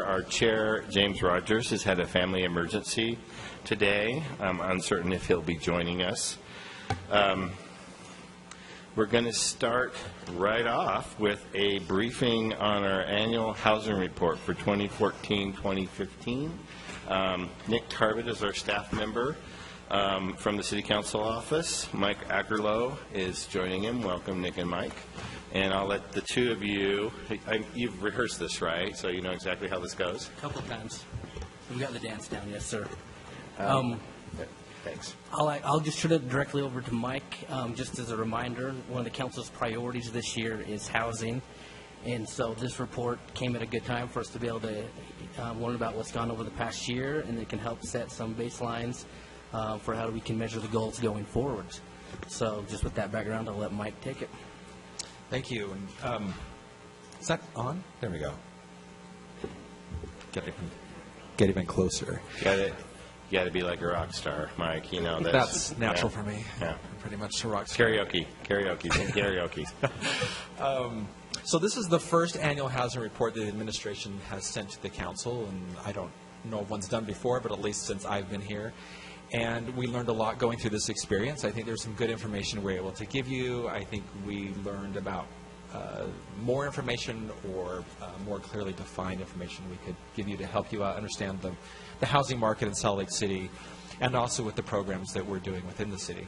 our chair, James Rogers, has had a family emergency today. I'm uncertain if he'll be joining us. We're going to start right off with a briefing on our annual housing report for 2014-2015. Nick Tarbett is our staff member from the City Council office. Mike Ackerlow is joining him. Welcome, Nick and Mike. And I'll let the two of you, you've rehearsed this, right? So you know exactly how this goes? A couple of times. We got the dance down, yes, sir. Thanks. I'll just turn it directly over to Mike. Just as a reminder, one of the council's priorities this year is housing. And so this report came at a good time for us to be able to learn about what's gone over the past year, and it can help set some baselines for how we can measure the goals going forward. So just with that background, I'll let Mike take it. Thank you. And, is that on? There we go. Get even closer. You got to be like a rock star, Mike. You know that's natural for me. Yeah. I'm pretty much a rock star. Karaoke. So this is the first annual housing report the administration has sent to the council, and I don't know if one's done before, but at least since I've been here. And we learned a lot going through this experience. I think there's some good information we're able to give you. I think we learned about more information or more clearly defined information we could give you to help you understand the housing market in Salt Lake City, and also with the programs that we're doing within the city.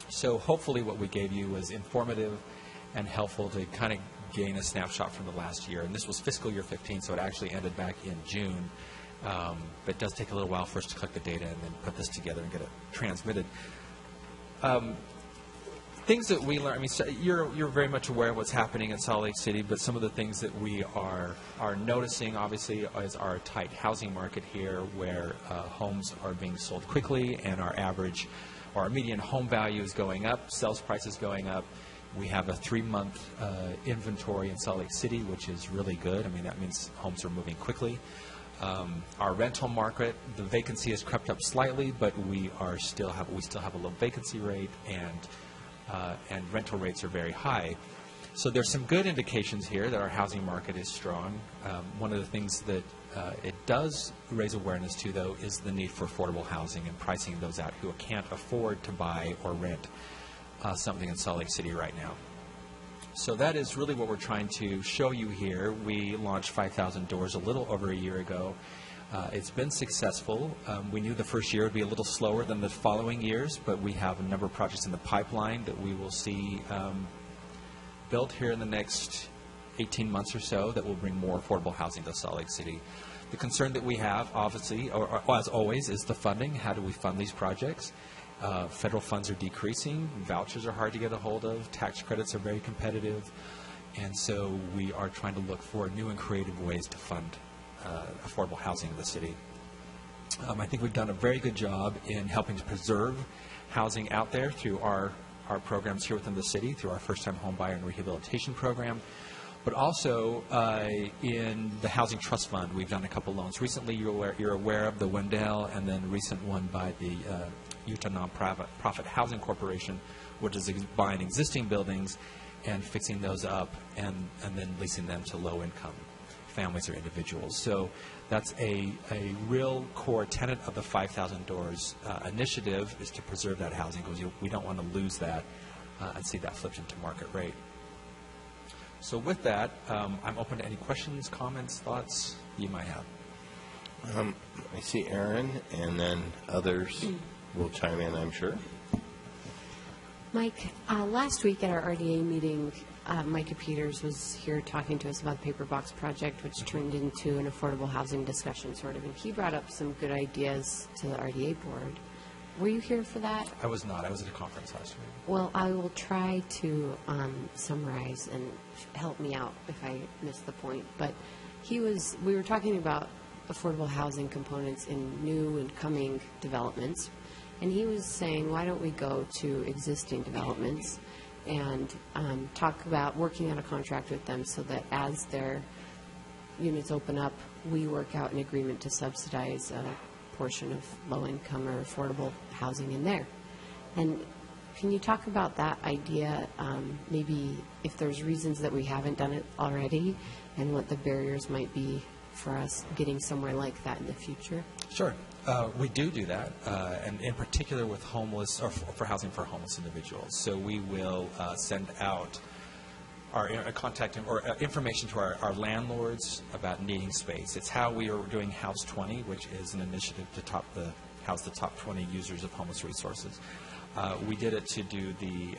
So hopefully what we gave you was informative and helpful to kind of gain a snapshot from the last year. And this was fiscal year 15, so it actually ended back in June. But it does take a little while for us to collect the data and then put this together and get it transmitted. Things that we learn, I mean, so you're very much aware of what's happening in Salt Lake City, but some of the things that we are noticing, obviously, is our tight housing market here, where homes are being sold quickly, and our median home value is going up, sales prices going up. We have a 3-month inventory in Salt Lake City, which is really good. I mean, that means homes are moving quickly. Our rental market, the vacancy has crept up slightly, but we still have a low vacancy rate, and rental rates are very high. So there's some good indications here that our housing market is strong. One of the things that it does raise awareness to, though, is the need for affordable housing and pricing those out who can't afford to buy or rent something in Salt Lake City right now. So that is really what we're trying to show you here. We launched 5,000 doors a little over a year ago. It's been successful. We knew the first year would be a little slower than the following years, but we have a number of projects in the pipeline that we will see built here in the next 18 months or so that will bring more affordable housing to Salt Lake City. The concern that we have, obviously, or as always, is the funding. How do we fund these projects? Federal funds are decreasing. Vouchers are hard to get a hold of. Tax credits are very competitive. And so we are trying to look for new and creative ways to fund affordable housing in the city. I think we've done a very good job in helping to preserve housing out there through our programs here within the city, through our first-time home buyer and rehabilitation program. But also in the Housing Trust Fund, we've done a couple loans. Recently, you're aware of the Wendell, and then a recent one by the Utah Nonprofit Housing Corporation, which is buying existing buildings and fixing those up and then leasing them to low-income families or individuals. So that's a real core tenet of the 5,000 Doors initiative, is to preserve that housing, because we don't want to lose that and see that flipped into market rate. So with that, I'm open to any questions, comments, thoughts you might have. I see Aaron, and then others will chime in, I'm sure. Mike, last week at our RDA meeting, Micah Peters was here talking to us about the Paper Box Project, which turned into an affordable housing discussion, sort of, and he brought up some good ideas to the RDA board. Were you here for that? I was not. I was at a conference last week. Well, I will try to summarize and help me out if I missed the point. But we were talking about affordable housing components in new and coming developments. And he was saying, why don't we go to existing developments and talk about working out a contract with them so that as their units open up, we work out an agreement to subsidize a portion of low-income or affordable housing in there. And can you talk about that idea, maybe if there's reasons that we haven't done it already and what the barriers might be for us getting somewhere like that in the future? Sure. We do that, and in particular with homeless, or for housing for homeless individuals. So we will send out our contact or information to our landlords about needing space. It's how we are doing House 20, which is an initiative to house the top 20 users of homeless resources. We did it to do the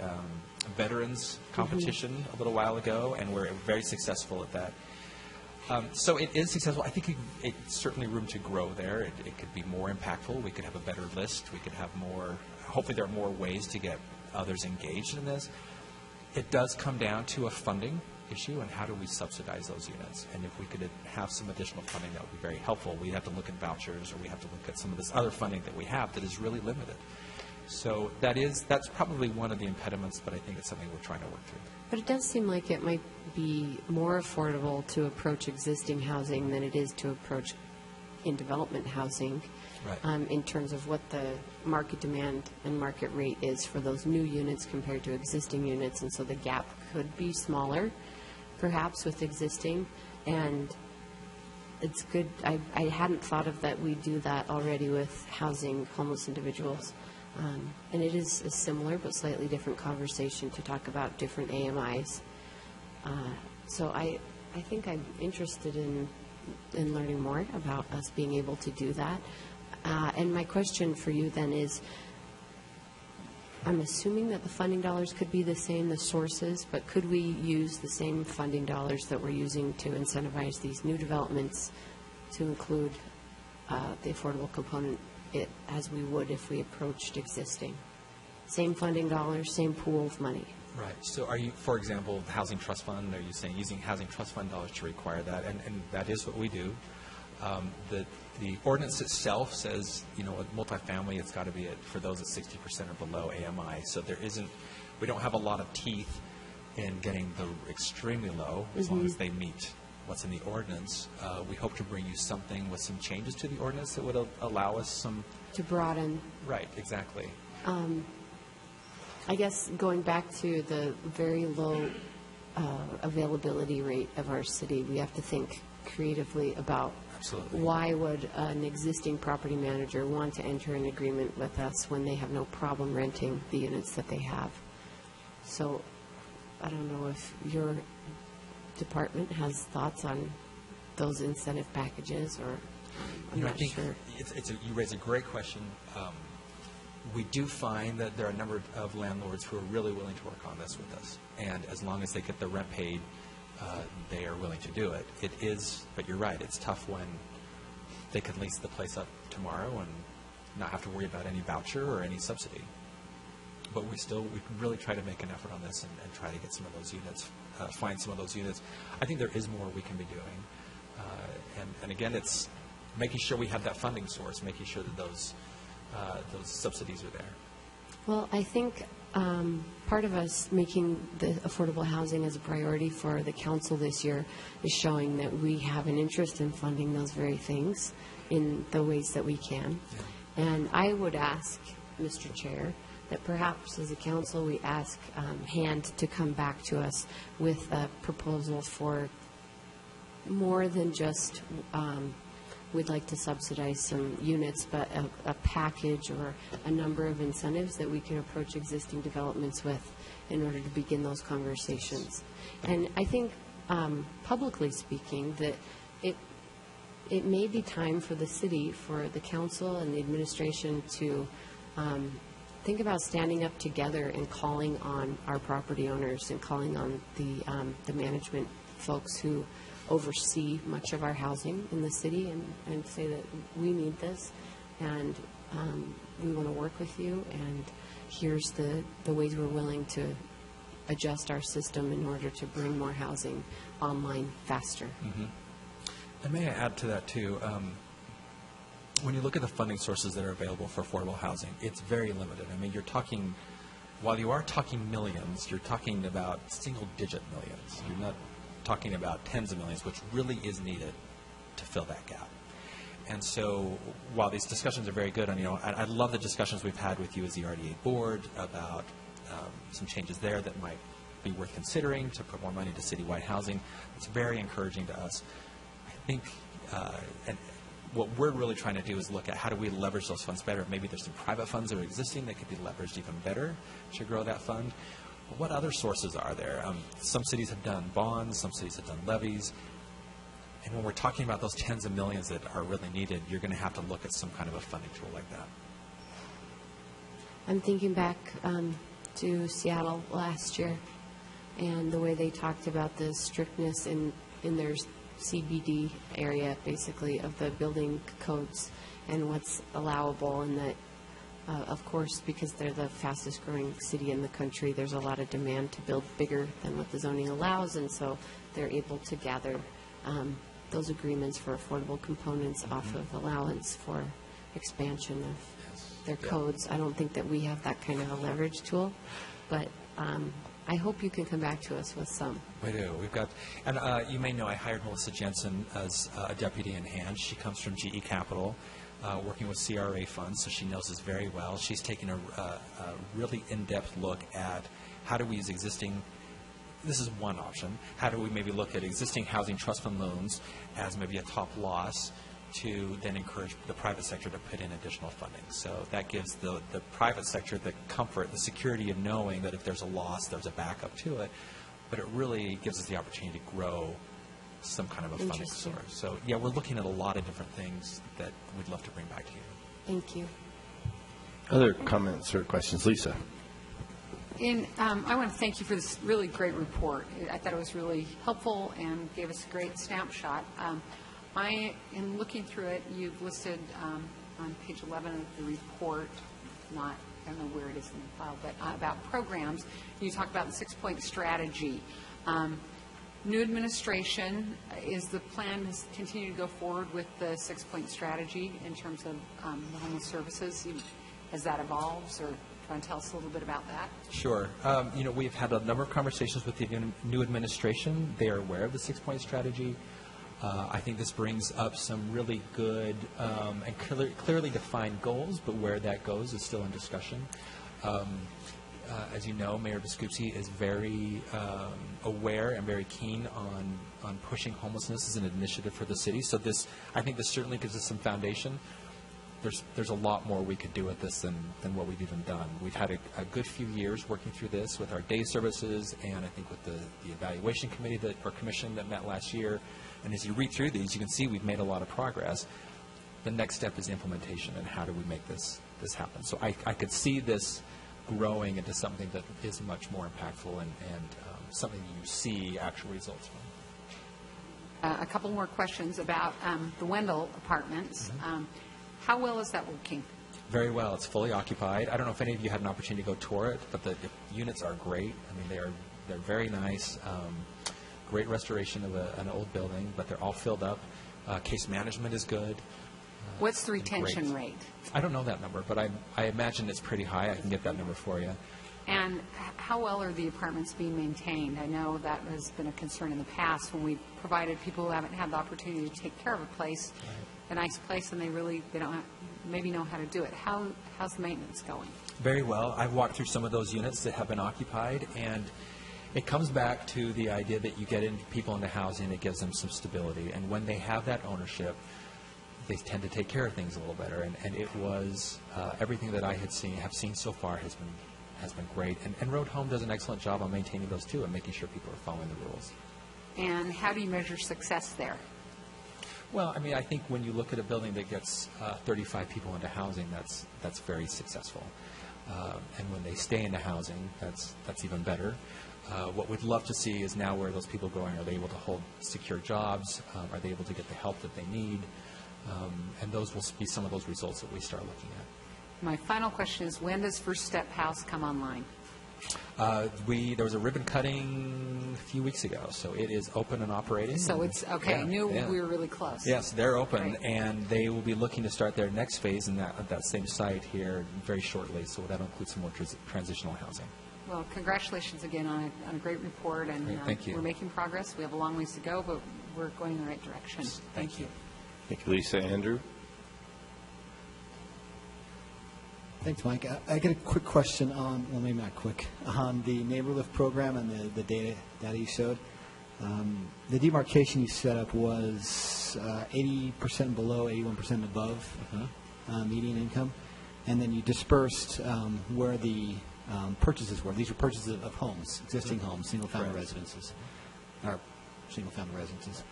veterans competition a little while ago, and we're very successful at that. So it is successful. I think it's certainly room to grow there. It could be more impactful. We could have a better list. We could have more. Hopefully, there are more ways to get others engaged in this. It does come down to a funding issue and how do we subsidize those units. And if we could have some additional funding, that would be very helpful. We have to look at vouchers, or we have to look at some of this other funding that we have that is really limited. So that's probably one of the impediments, but I think it's something we're trying to work through. But it does seem like it might be more affordable to approach existing housing than it is to approach in development housing, Right. In terms of what the market demand and market rate is for those new units compared to existing units. And so the gap could be smaller, perhaps, with existing. And it's good. I hadn't thought of that. We do that already with housing homeless individuals. And it is a similar but slightly different conversation to talk about different AMIs. So I think I'm interested in learning more about us being able to do that. And my question for you then is, I'm assuming that the funding dollars could be the same, the sources, but could we use the same funding dollars that we're using to incentivize these new developments to include the affordable component as we would if we approached existing? Same funding dollars, same pool of money. Right. So are you, for example, the Housing Trust Fund, are you saying using Housing Trust Fund dollars to require that? And that is what we do. The ordinance itself says, a multifamily, it's got to be for those at 60% or below AMI. So we don't have a lot of teeth in getting the extremely low, as long as they meet what's in the ordinance. We hope to bring you something with some changes to the ordinance that would allow us some... To broaden. Right, exactly. I guess going back to the very low availability rate of our city, we have to think creatively about Absolutely. Why would an existing property manager want to enter an agreement with us when they have no problem renting the units that they have. So I don't know if your department has thoughts on those incentive packages, or I'm not sure. You raise a great question. We do find that there are a number of landlords who are really willing to work on this with us. And as long as they get the rent paid, they are willing to do it. It is, but you're right, it's tough when they could lease the place up tomorrow and not have to worry about any voucher or any subsidy. But we really try to make an effort on this and try to get some of those units, find some of those units. I think there is more we can be doing. And again, it's making sure we have that funding source, making sure that those subsidies are there. Well, I think part of us making the affordable housing as a priority for the council this year is showing that we have an interest in funding those very things in the ways that we can. Yeah. And I would ask, Mr. Chair, that perhaps as a council we ask HAND to come back to us with a proposal for more than just we'd like to subsidize some units, but a package or a number of incentives that we can approach existing developments with in order to begin those conversations. And I think, publicly speaking, that it may be time for the city, for the council and the administration to think about standing up together and calling on our property owners and calling on the management folks who oversee much of our housing in the city and say that we need this and we want to work with you, and here's the ways we're willing to adjust our system in order to bring more housing online faster. Mm-hmm. And may I add to that too, when you look at the funding sources that are available for affordable housing, it's very limited. I mean, while you are talking millions, you're talking about single-digit millions. You're not talking about tens of millions, which really is needed to fill that gap. And so while these discussions are very good, and I love the discussions we've had with you as the RDA board about some changes there that might be worth considering to put more money to citywide housing. It's very encouraging to us. I think and what we're really trying to do is look at how do we leverage those funds better. Maybe there's some private funds that are existing that could be leveraged even better to grow that fund. But what other sources are there? Some cities have done bonds, some cities have done levies. And when we're talking about those tens of millions that are really needed, you're going to have to look at some kind of a funding tool like that. I'm thinking back to Seattle last year and the way they talked about the strictness in their CBD area, basically, of the building codes and what's allowable, and that, of course, because they're the fastest growing city in the country, there's a lot of demand to build bigger than what the zoning allows, and so they're able to gather those agreements for affordable components off of allowance for expansion of their codes. I don't think that we have that kind of a leverage tool, but I hope you can come back to us with some. We do. We've got, and you may know I hired Melissa Jensen as a deputy in hand. She comes from GE Capital, working with CRA funds, so she knows this very well. She's taken a really in-depth look at how do we use existing, this is one option, how do we maybe look at existing housing trust fund loans as maybe a top loss to then encourage the private sector to put in additional funding. So that gives the private sector the comfort, the security of knowing that if there's a loss, there's a backup to it. But it really gives us the opportunity to grow some kind of a funding source. So, yeah, we're looking at a lot of different things that we'd love to bring back to you. Thank you. Other comments or questions? Lisa. I want to thank you for this really great report. I thought it was really helpful and gave us a great snapshot. In looking through it, you've listed on page 11 of the report, I don't know where it is in the file, but about programs. You talk about the 6-point strategy. New administration, is the plan to continue to go forward with the 6-point strategy in terms of the homeless services? As that evolves, or try to tell us a little bit about that? Sure. We've had a number of conversations with the new administration. They are aware of the 6-point strategy. I think this brings up some really good and clearly defined goals, but where that goes is still in discussion. As you know, Mayor Biskupski is very aware and very keen on pushing homelessness as an initiative for the city. So I think this certainly gives us some foundation. There's a lot more we could do with this than what we've even done. We've had a good few years working through this with our day services, and I think with the evaluation committee or commission that met last year. And as you read through these, you can see we've made a lot of progress. The next step is implementation, and how do we make this happen? So I could see this growing into something that is much more impactful and something you see actual results from. A couple more questions about the Wendell Apartments. Mm-hmm. How well is that working? Very well. It's fully occupied. I don't know if any of you had an opportunity to go tour it, but the units are great. I mean, they're very nice. Great restoration of an old building, but they're all filled up. Case management is good. What's the retention rate? I don't know that number, but I imagine it's pretty high. I can get that number for you. And how well are the apartments being maintained? I know that has been a concern in the past when we provided people who haven't had the opportunity to take care of a place, a nice place, and they don't maybe know how to do it. How's the maintenance going? Very well. I've walked through some of those units that have been occupied, and it comes back to the idea that you get people into housing, it gives them some stability. And when they have that ownership, they tend to take care of things a little better. And it was everything that I have seen so far has been great. And Road Home does an excellent job on maintaining those too and making sure people are following the rules. And how do you measure success there? Well, I mean, I think when you look at a building that gets 35 people into housing, that's very successful. And when they stay into housing, that's even better. What we'd love to see is now where those people are going, are they able to hold secure jobs? Are they able to get the help that they need? And those will be some of those results that we start looking at. My final question is, when does First Step House come online? There was a ribbon cutting a few weeks ago, so it is open and operating. So it's okay. I knew we were really close. Yes, they're open, Great. And they will be looking to start their next phase in that same site here very shortly. So that'll include some more transitional housing. Well, congratulations again on a great report, and Great, thank you. We're making progress. We have a long ways to go, but we're going in the right direction. Thank you. Thank you, Lisa. Andrew? Thanks, Mike. I got a quick question on, well, maybe not quick, on the Neighbor Lift program and the data you showed. The demarcation you set up was 80% below, 81% above median income, and then you dispersed where the purchases were. These were purchases of homes, existing homes, single-family residences, or single-family residences.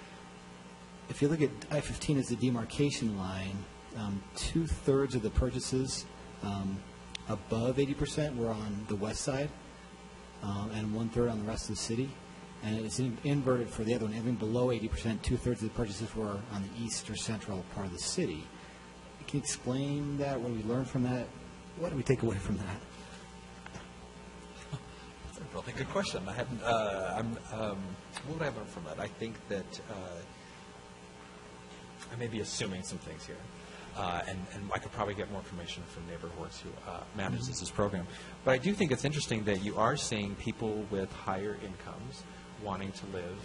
If you look at I-15 as the demarcation line, 2/3 of the purchases above 80% were on the west side, and 1/3 on the rest of the city. And it's inverted for the other one. Even below 80%, 2/3 of the purchases were on the east or central part of the city. Can you explain that? What did we learn from that? What did we take away from that? That's a really good question. I hadn't. What would I learn from that? I think that I may be assuming some things here. And I could probably get more information from NeighborWorks, who manages this program. But I do think it's interesting that you are seeing people with higher incomes wanting to live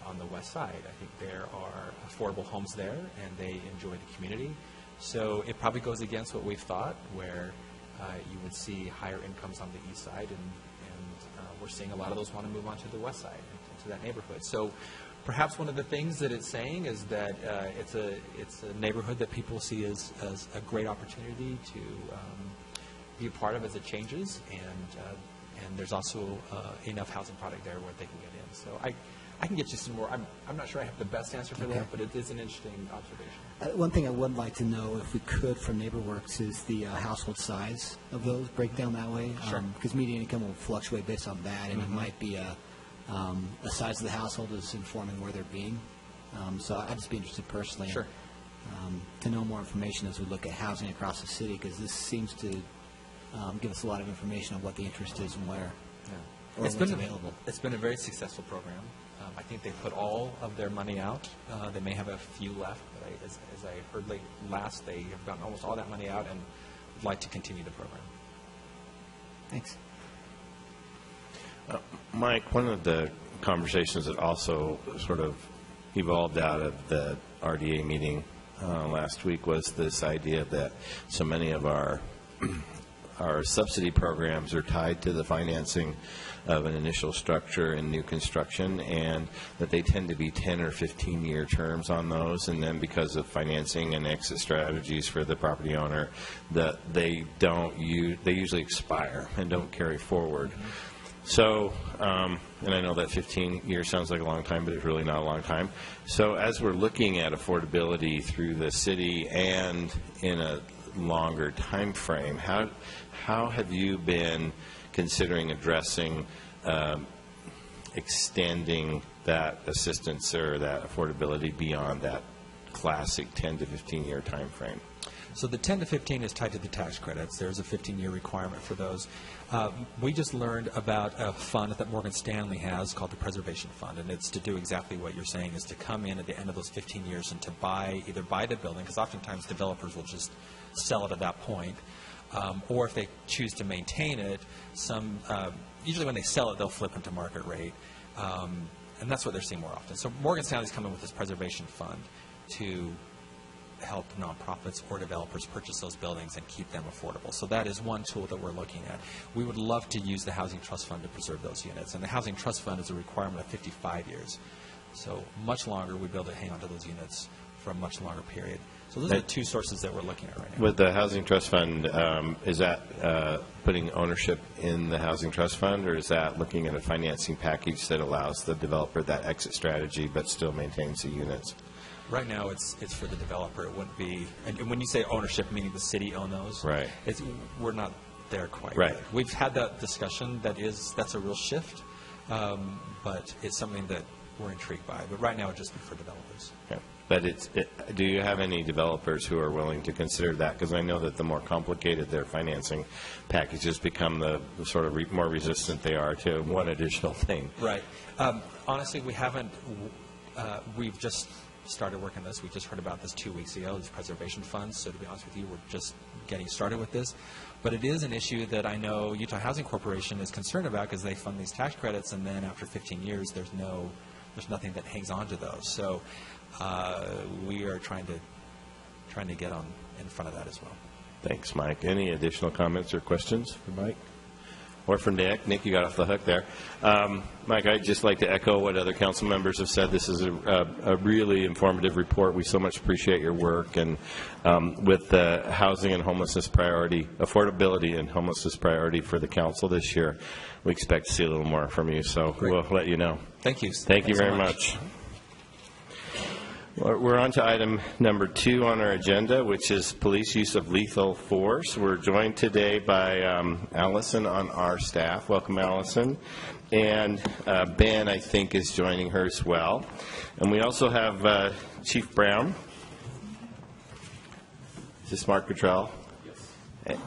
on the west side. I think there are affordable homes there, and they enjoy the community. So it probably goes against what we've thought, where you would see higher incomes on the east side, and we're seeing a lot of those want to move on to the west side, into that neighborhood. So perhaps one of the things that it's saying is that it's a neighborhood that people see as a great opportunity to be a part of as it changes, and there's also enough housing product there where they can get in. So I can get you some more. I'm not sure I have the best answer for that, but it is an interesting observation. One thing I would like to know, if we could, from NeighborWorks, is the household size of those, breakdown that way. Sure. Because median income will fluctuate based on that, and it might be a size of the household is informing where they're being. So I'd just be interested personally to know more information as we look at housing across the city, because this seems to give us a lot of information on what the interest is and where. Or what's available. It's been a very successful program. I think they put all of their money out. They may have a few left, but as I heard last, they have gotten almost all that money out and would like to continue the program. Thanks. Mike, one of the conversations that also sort of evolved out of the RDA meeting last week was this idea that so many of our subsidy programs are tied to the financing of an initial structure in new construction, and that they tend to be 10 or 15-year terms on those, and then because of financing and exit strategies for the property owner, that they usually expire and don't carry forward. So, and I know that 15 years sounds like a long time, but it's really not a long time. So as we're looking at affordability through the city and in a longer time frame, how have you been considering addressing extending that assistance or that affordability beyond that classic 10 to 15-year time frame? So the 10 to 15 is tied to the tax credits. There's a 15-year requirement for those. We just learned about a fund that Morgan Stanley has called the Preservation Fund, and it's to do exactly what you're saying, is to come in at the end of those 15 years and to either buy the building, because oftentimes developers will just sell it at that point, or if they choose to maintain it, usually when they sell it, they'll flip into market rate, and that's what they're seeing more often. So Morgan Stanley's coming with this Preservation Fund to help nonprofits or developers purchase those buildings and keep them affordable. So that is one tool that we're looking at. We would love to use the Housing Trust Fund to preserve those units, and the Housing Trust Fund is a requirement of 55 years. So much longer, we'd be able to hang on to those units for a much longer period. So those are the two sources that we're looking at right now. With the Housing Trust Fund, is that putting ownership in the Housing Trust Fund, or is that looking at a financing package that allows the developer that exit strategy but still maintains the units? Right now, it's for the developer. It wouldn't be, and when you say ownership, meaning the city own those, right? We're not there quite right. yet. We've had that discussion. That's a real shift, but it's something that we're intrigued by. But right now, it'd just be for developers. Okay. But do you have any developers who are willing to consider that? Because I know that the more complicated their financing packages become, the sort of more resistant they are to one additional thing. Right. Honestly, we haven't. We've just started working on this. We just heard about this 2 weeks ago, these preservation funds. So to be honest with you, we're just getting started with this. But it is an issue that I know Utah Housing Corporation is concerned about, because they fund these tax credits, and then after 15 years, there's nothing that hangs on to those. So we are trying to get in front of that as well. Thanks, Mike. Any additional comments or questions for Mike? or for Nick. Nick, you got off the hook there. Mike, I'd just like to echo what other council members have said. This is a really informative report. We so much appreciate your work. And with the housing and homelessness priority, affordability and homelessness priority for the council this year, we expect to see a little more from you. So we'll let you know. Thank you. Thank you very much. We're on to item number 2 on our agenda, which is police use of lethal force. We're joined today by Allison on our staff. Welcome, Allison. And Ben, I think, is joining her as well. And we also have Chief Brown. Is this Mark Cottrell? Yes.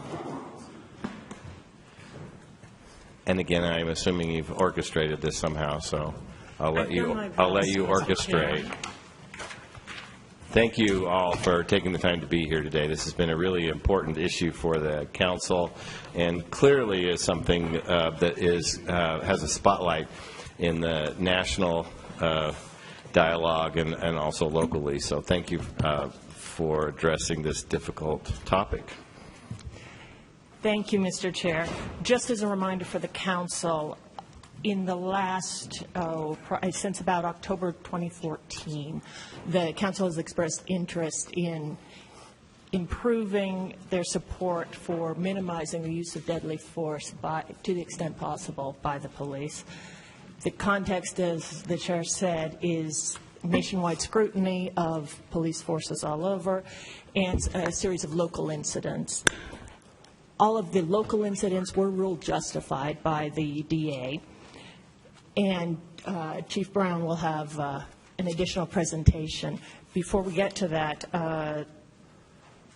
And again, I'm assuming you've orchestrated this somehow, so I'll let you orchestrate. Thank you all for taking the time to be here today. This has been a really important issue for the council, and clearly is something that has a spotlight in the national dialogue and also locally. So thank you for addressing this difficult topic. Thank you, Mr. Chair. Just as a reminder for the council, in the last, since about October 2014, the council has expressed interest in improving their support for minimizing the use of deadly force to the extent possible by the police. The context, as the chair said, is nationwide scrutiny of police forces all over and a series of local incidents. All of the local incidents were ruled justified by the DA. And Chief Brown will have an additional presentation. Before we get to that,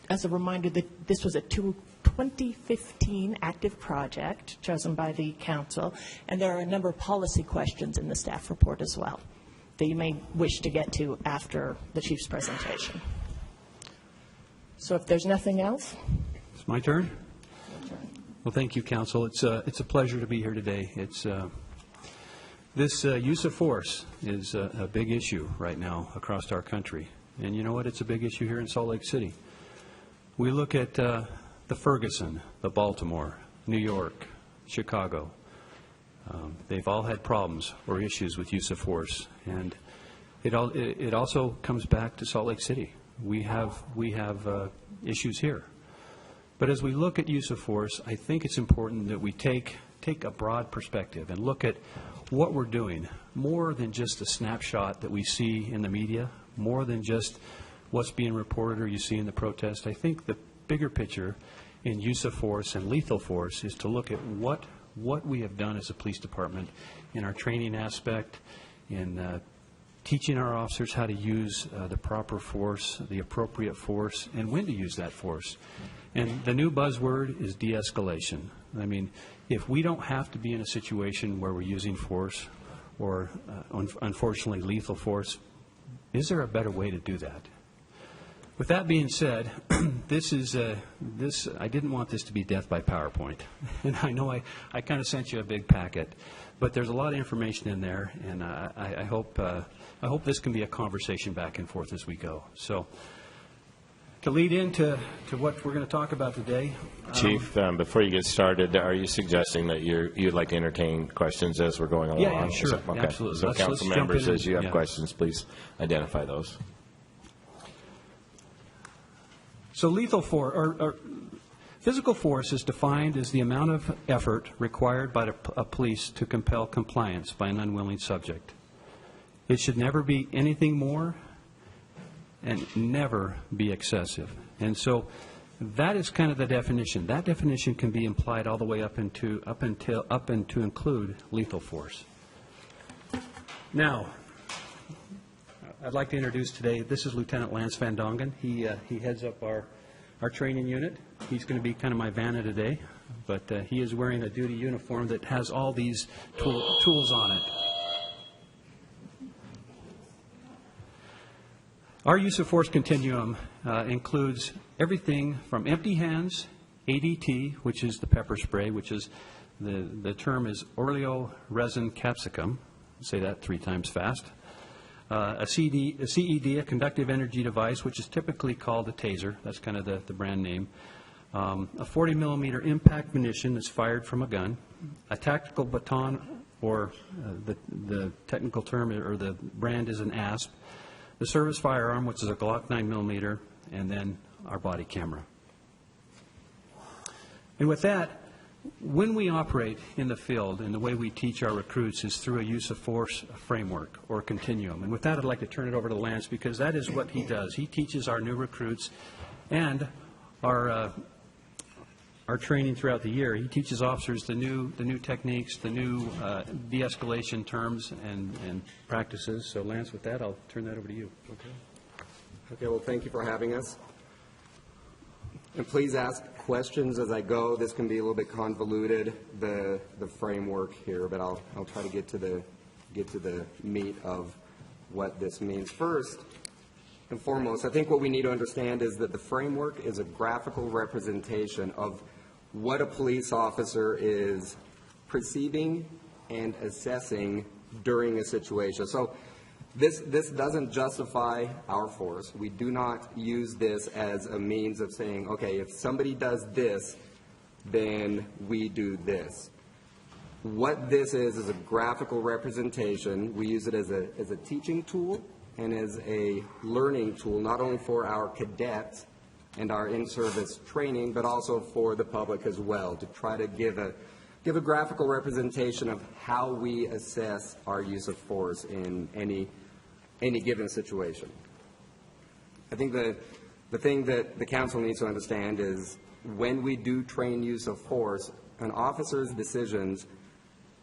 as a reminder, that this was a 2015 active project chosen by the council, and there are a number of policy questions in the staff report as well that you may wish to get to after the chief's presentation. So if there's nothing else. It's my turn. Well, thank you, council. It's a pleasure to be here today. This use of force is a big issue right now across our country. And you know what? It's a big issue here in Salt Lake City. We look at the Ferguson, the Baltimore, New York, Chicago. They've all had problems or issues with use of force. And it also comes back to Salt Lake City. We have issues here. But as we look at use of force, I think it's important that we take a broad perspective and look at what we're doing, more than just a snapshot that we see in the media, more than just what's being reported or you see in the protest. I think the bigger picture in use of force and lethal force is to look at what we have done as a police department in our training aspect, in teaching our officers how to use the proper force, the appropriate force, and when to use that force. And the new buzzword is de-escalation. I mean, if we don't have to be in a situation where we're using force or, unfortunately, lethal force, is there a better way to do that? With that being said, I didn't want this to be death by PowerPoint. And I know I kind of sent you a big packet, but there's a lot of information in there, and I hope this can be a conversation back and forth as we go. So, to lead into what we're going to talk about today. Chief, before you get started, are you suggesting that you'd like to entertain questions as we're going along? Yeah, sure. Okay. Absolutely. So council members, as you have yeah. questions, please identify those. So lethal force, or physical force, is defined as the amount of effort required by a police to compel compliance by an unwilling subject. It should never be anything more and never be excessive. And so that is kind of the definition. That definition can be implied all the way up and to include lethal force. Now, I'd like to introduce today, this is Lieutenant Lance Van Dongen. He heads up our training unit. He's going to be kind of my Vanna today, but he is wearing a duty uniform that has all these tools on it. Our use of force continuum includes everything from empty hands, ADT, which is the pepper spray, which is the term is Oreo resin capsicum. Say that 3 times fast. A CED, a conductive energy device, which is typically called a taser. That's kind of the brand name. a 40 millimeter impact munition is fired from a gun, a tactical baton, or the technical term or the brand is an ASP, the service firearm, which is a Glock 9 millimeter, and then our body camera. And with that, when we operate in the field and the way we teach our recruits is through a use of force framework or continuum. And with that, I'd like to turn it over to Lance because that is what he does. He teaches our new recruits and our training throughout the year. He teaches officers the new techniques, the new de-escalation terms and practices. So Lance, with that, I'll turn that over to you. Okay, well, thank you for having us. And please ask questions as I go. This can be a little bit convoluted, the framework here, but I'll try to get to the meat of what this means. First and foremost, I think what we need to understand is that the framework is a graphical representation of what a police officer is perceiving and assessing during a situation. So this doesn't justify our force. We do not use this as a means of saying, okay, if somebody does this, then we do this. What this is a graphical representation. We use it as a teaching tool and as a learning tool, not only for our cadets and our in-service training, but also for the public as well, to try to give a graphical representation of how we assess our use of force in any given situation. I think the thing that the council needs to understand is when we do train use of force, an officer's decisions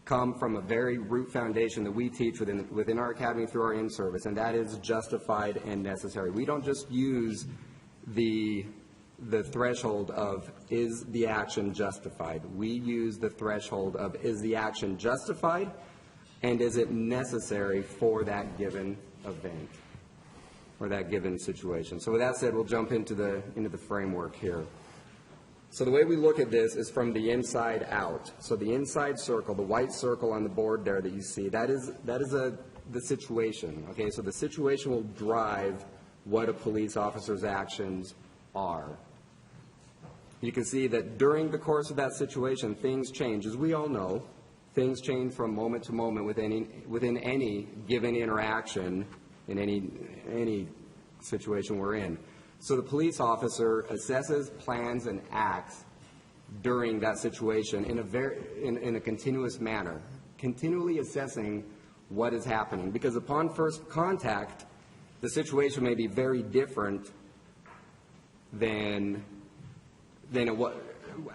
come from a very root foundation that we teach within our academy through our in-service, and that is justified and necessary. We don't just use the threshold of is the action justified. We use the threshold of is the action justified and is it necessary for that given event or that given situation. So with that said, we'll jump into the framework here. So the way we look at this is from the inside out. So the inside circle, the white circle on the board there that you see, that is the situation. Okay, so the situation will drive what a police officer's actions are. You can see that during the course of that situation, things change. As we all know, things change from moment to moment within any given interaction in any situation we're in. So the police officer assesses, plans, and acts during that situation in a continuous manner, continually assessing what is happening. Because upon first contact, the situation may be very different than it was.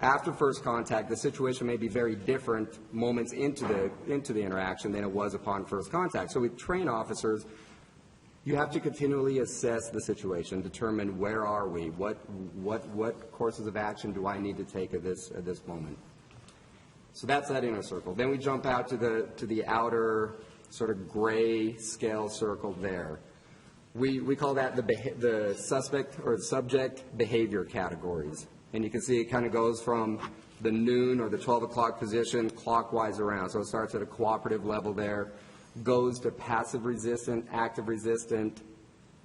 After first contact, the situation may be very different moments into the interaction than it was upon first contact. So with train officers, you have to continually assess the situation, determine where are we, what courses of action do I need to take at this moment. So that's that inner circle. Then we jump out to the outer sort of gray scale circle there. We call that the suspect or subject behavior categories. And you can see it kind of goes from the noon or the 12 o'clock position clockwise around. So it starts at a cooperative level there, goes to passive resistant, active resistant,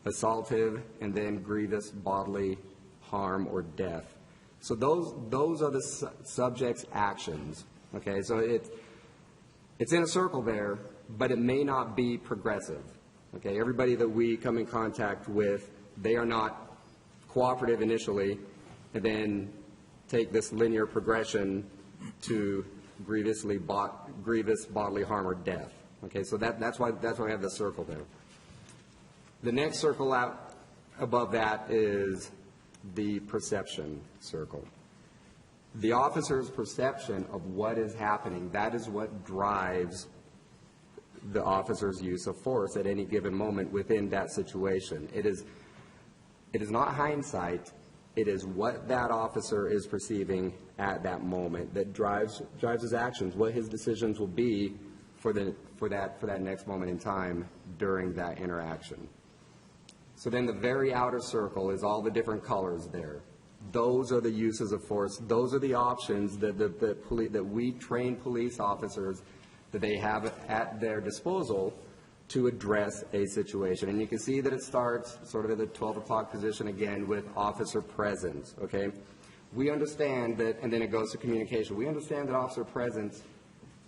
assaultive, and then grievous bodily harm or death. So those are the subject's actions. Okay, so it's in a circle there, but it may not be progressive. Okay, everybody that we come in contact with, they are not cooperative initially, and then take this linear progression to grievous bodily harm or death. Okay, so that's why we have the circle there. The next circle out above that is the perception circle. The officer's perception of what is happening, that is what drives the officer's use of force at any given moment within that situation. It is not hindsight. It is what that officer is perceiving at that moment that drives his actions, what his decisions will be for that next moment in time during that interaction. So then the very outer circle is all the different colors there. Those are the uses of force. Those are the options that we train police officers that they have at their disposal to address a situation. And you can see that it starts sort of at the 12 o'clock position again with officer presence, okay? We understand that, and then it goes to communication. We understand that officer presence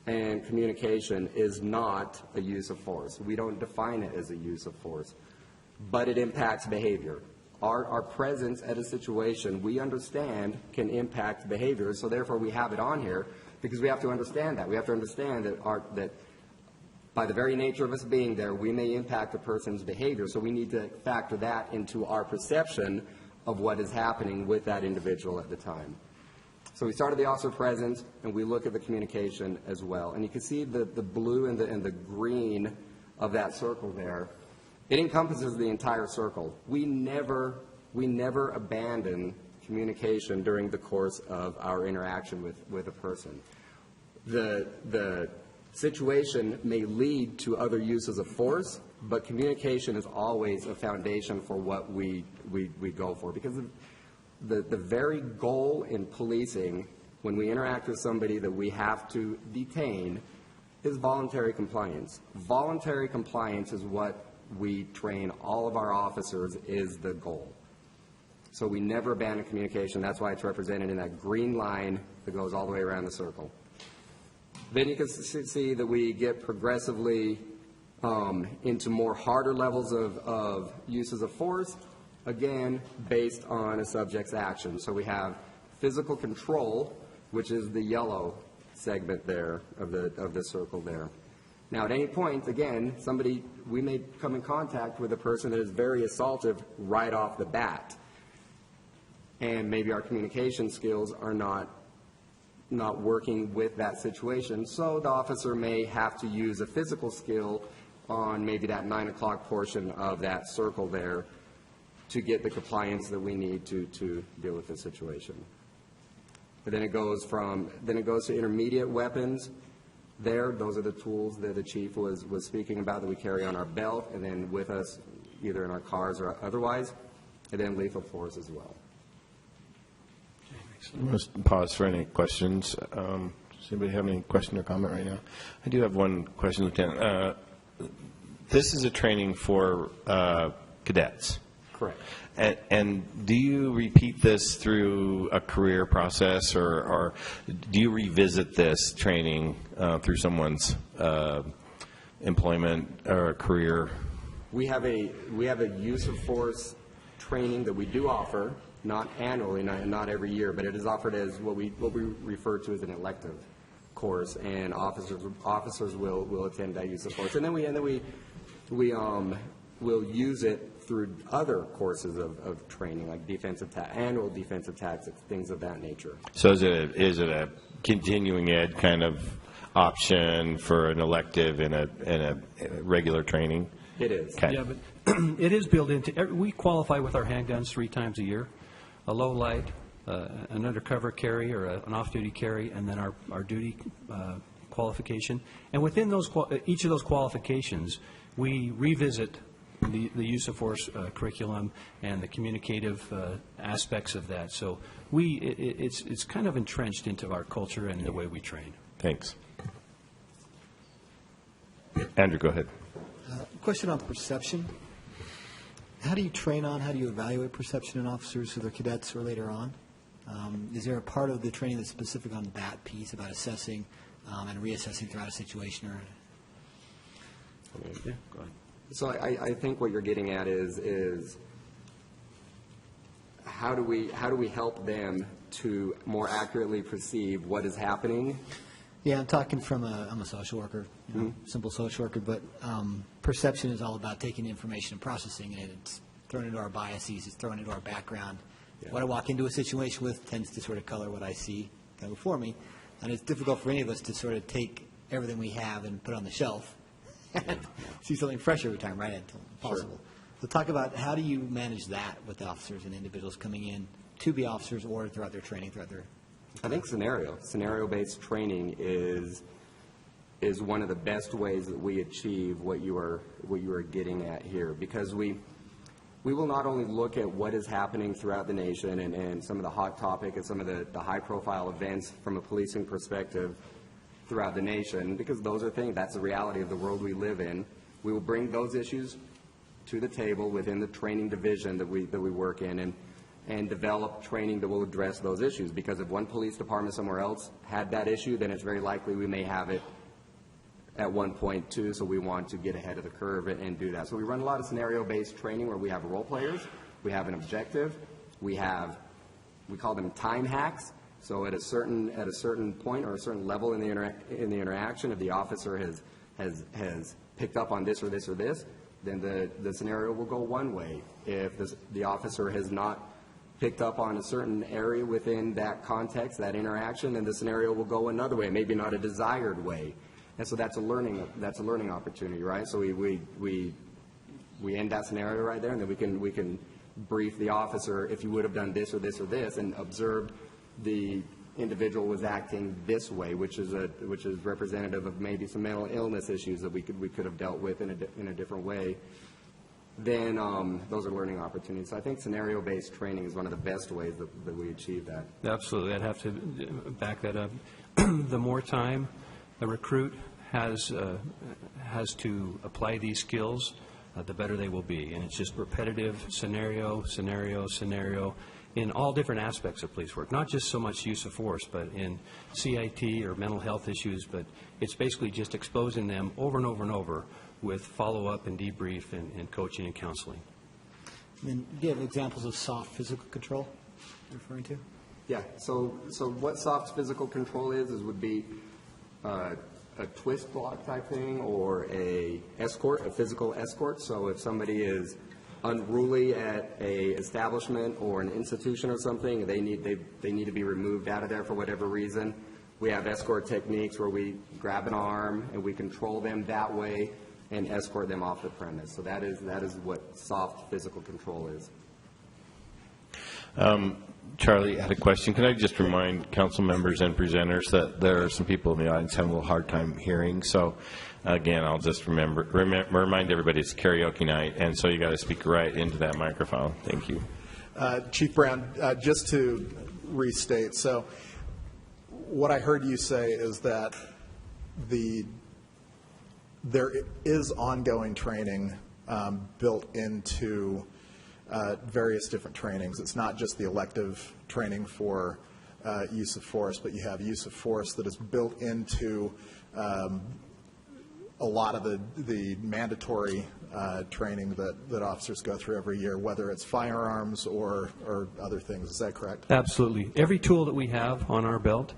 and communication is not a use of force. We don't define it as a use of force, but it impacts behavior. Our presence at a situation, we understand, can impact behavior, so therefore we have it on here because we have to understand that. We have to understand that by the very nature of us being there, we may impact a person's behavior, so we need to factor that into our perception of what is happening with that individual at the time. So we started the officer presence, and we look at the communication as well. And you can see the blue and the green of that circle there. It encompasses the entire circle. We never abandon communication during the course of our interaction with a person. The situation may lead to other uses of force, but communication is always a foundation for what we go for. Because the very goal in policing, when we interact with somebody that we have to detain, is voluntary compliance. Voluntary compliance is what we train all of our officers is the goal. So we never abandon communication. That's why it's represented in that green line that goes all the way around the circle. Then you can see that we get progressively into more harder levels of uses of force, again, based on a subject's action. So we have physical control, which is the yellow segment there of the circle there. Now, at any point, again, we may come in contact with a person that is very assaultive right off the bat, and maybe our communication skills are not working with that situation, so the officer may have to use a physical skill on maybe that 9 o'clock portion of that circle there to get the compliance that we need to deal with the situation. But then it goes to intermediate weapons. Those are the tools that the chief was speaking about that we carry on our belt and then with us either in our cars or otherwise, and then lethal force as well. Let's pause for any questions. Does anybody have any question or comment right now? I do have one question, Lieutenant. This is a training for cadets. Correct. And do you repeat this through a career process, or do you revisit this training through someone's employment or career? We have a use of force training that we do offer, not annually, not every year, but it is offered as what we refer to as an elective course, and officers will attend that use of force, and then we'll use it through other courses of training, like annual defensive tactics, things of that nature. So is it a continuing ed kind of option for an elective in a regular training? It is. Okay. Yeah, but it is built into, we qualify with our handguns 3 times a year, a low light, an undercover carry or an off-duty carry, and then our duty qualification. And within each of those qualifications, we revisit the use of force curriculum and the communicative aspects of that. So it's kind of entrenched into our culture and the way we train. Thanks. Andrew, go ahead. Question on perception. How do you evaluate perception in officers, whether cadets or later on? Is there a part of the training that's specific on that piece about assessing and reassessing throughout a situation? Yeah, go ahead. So I think what you're getting at is how do we help them to more accurately perceive what is happening? Yeah, I'm talking I'm a social worker, simple social worker, but perception is all about taking information and processing it. It's thrown into our biases, it's thrown into our background. Yeah. What I walk into a situation with tends to sort of color what I see kind of before me, and it's difficult for any of us to sort of take everything we have and put it on the shelf and see something fresh every time, right? Until possible. Sure. So talk about how do you manage that with the officers and individuals coming in to be officers or throughout their training, I think scenario-based training is one of the best ways that we achieve what you are getting at here, because we will not only look at what is happening throughout the nation and some of the hot topic and some of the high-profile events from a policing perspective throughout the nation, because that's the reality of the world we live in. We will bring those issues to the table within the training division that we work in, and develop training that will address those issues. Because if one police department somewhere else had that issue, then it's very likely we may have it at one point too, so we want to get ahead of the curve and do that. So we run a lot of scenario-based training where we have role players, we have an objective, we call them time hacks. So at a certain point or a certain level in the interaction, if the officer has picked up on this or this or this, then the scenario will go one way. If the officer has not picked up on a certain area within that context, that interaction, then the scenario will go another way, maybe not a desired way. And so that's a learning opportunity, right? So we end that scenario right there, and then we can brief the officer if you would have done this or this or this, and observe the individual was acting this way, which is representative of maybe some mental illness issues that we could have dealt with in a different way. Then those are learning opportunities. So I think scenario-based training is one of the best ways that we achieve that. Absolutely. I'd have to back that up. The more time a recruit has to apply these skills, the better they will be. And it's just repetitive scenario in all different aspects of police work, not just so much use of force, but in CIT or mental health issues, but it's basically just exposing them over and over and over with follow-up and debrief and coaching and counseling. And do you have examples of soft physical control you're referring to? Yeah, so what soft physical control would be a twist block type thing, or a physical escort. So if somebody is unruly at a establishment or an institution or something, they need to be removed out of there for whatever reason, we have escort techniques where we grab an arm and we control them that way and escort them off the premise. So that is what soft physical control is. Charlie had a question. Can I just remind council members and presenters that there are some people in the audience having a little hard time hearing. So, again, I'll just remind everybody it's karaoke night, and so you got to speak right into that microphone. Thank you. Chief Brown, just to restate, so what I heard you say is that there is ongoing training built into various different trainings. It's not just the elective training for use of force, but you have use of force that is built into a lot of the mandatory training that officers go through every year, whether it's firearms or other things. Is that correct? Absolutely. Every tool that we have on our belt,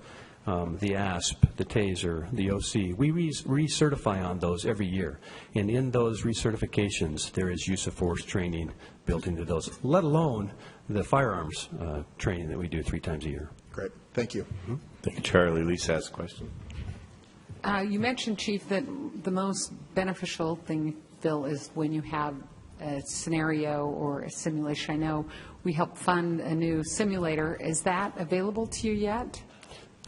the ASP, the TASER, the OC, we recertify on those every year. And in those recertifications, there is use of force training built into those, let alone the firearms training that we do 3 times a year. Great. Thank you. Mm-hmm. Thank you, Charlie. Lisa has a question. You mentioned, Chief, that the most beneficial thing, Phil, is when you have a scenario or a simulation. I know we helped fund a new simulator. Is that available to you yet?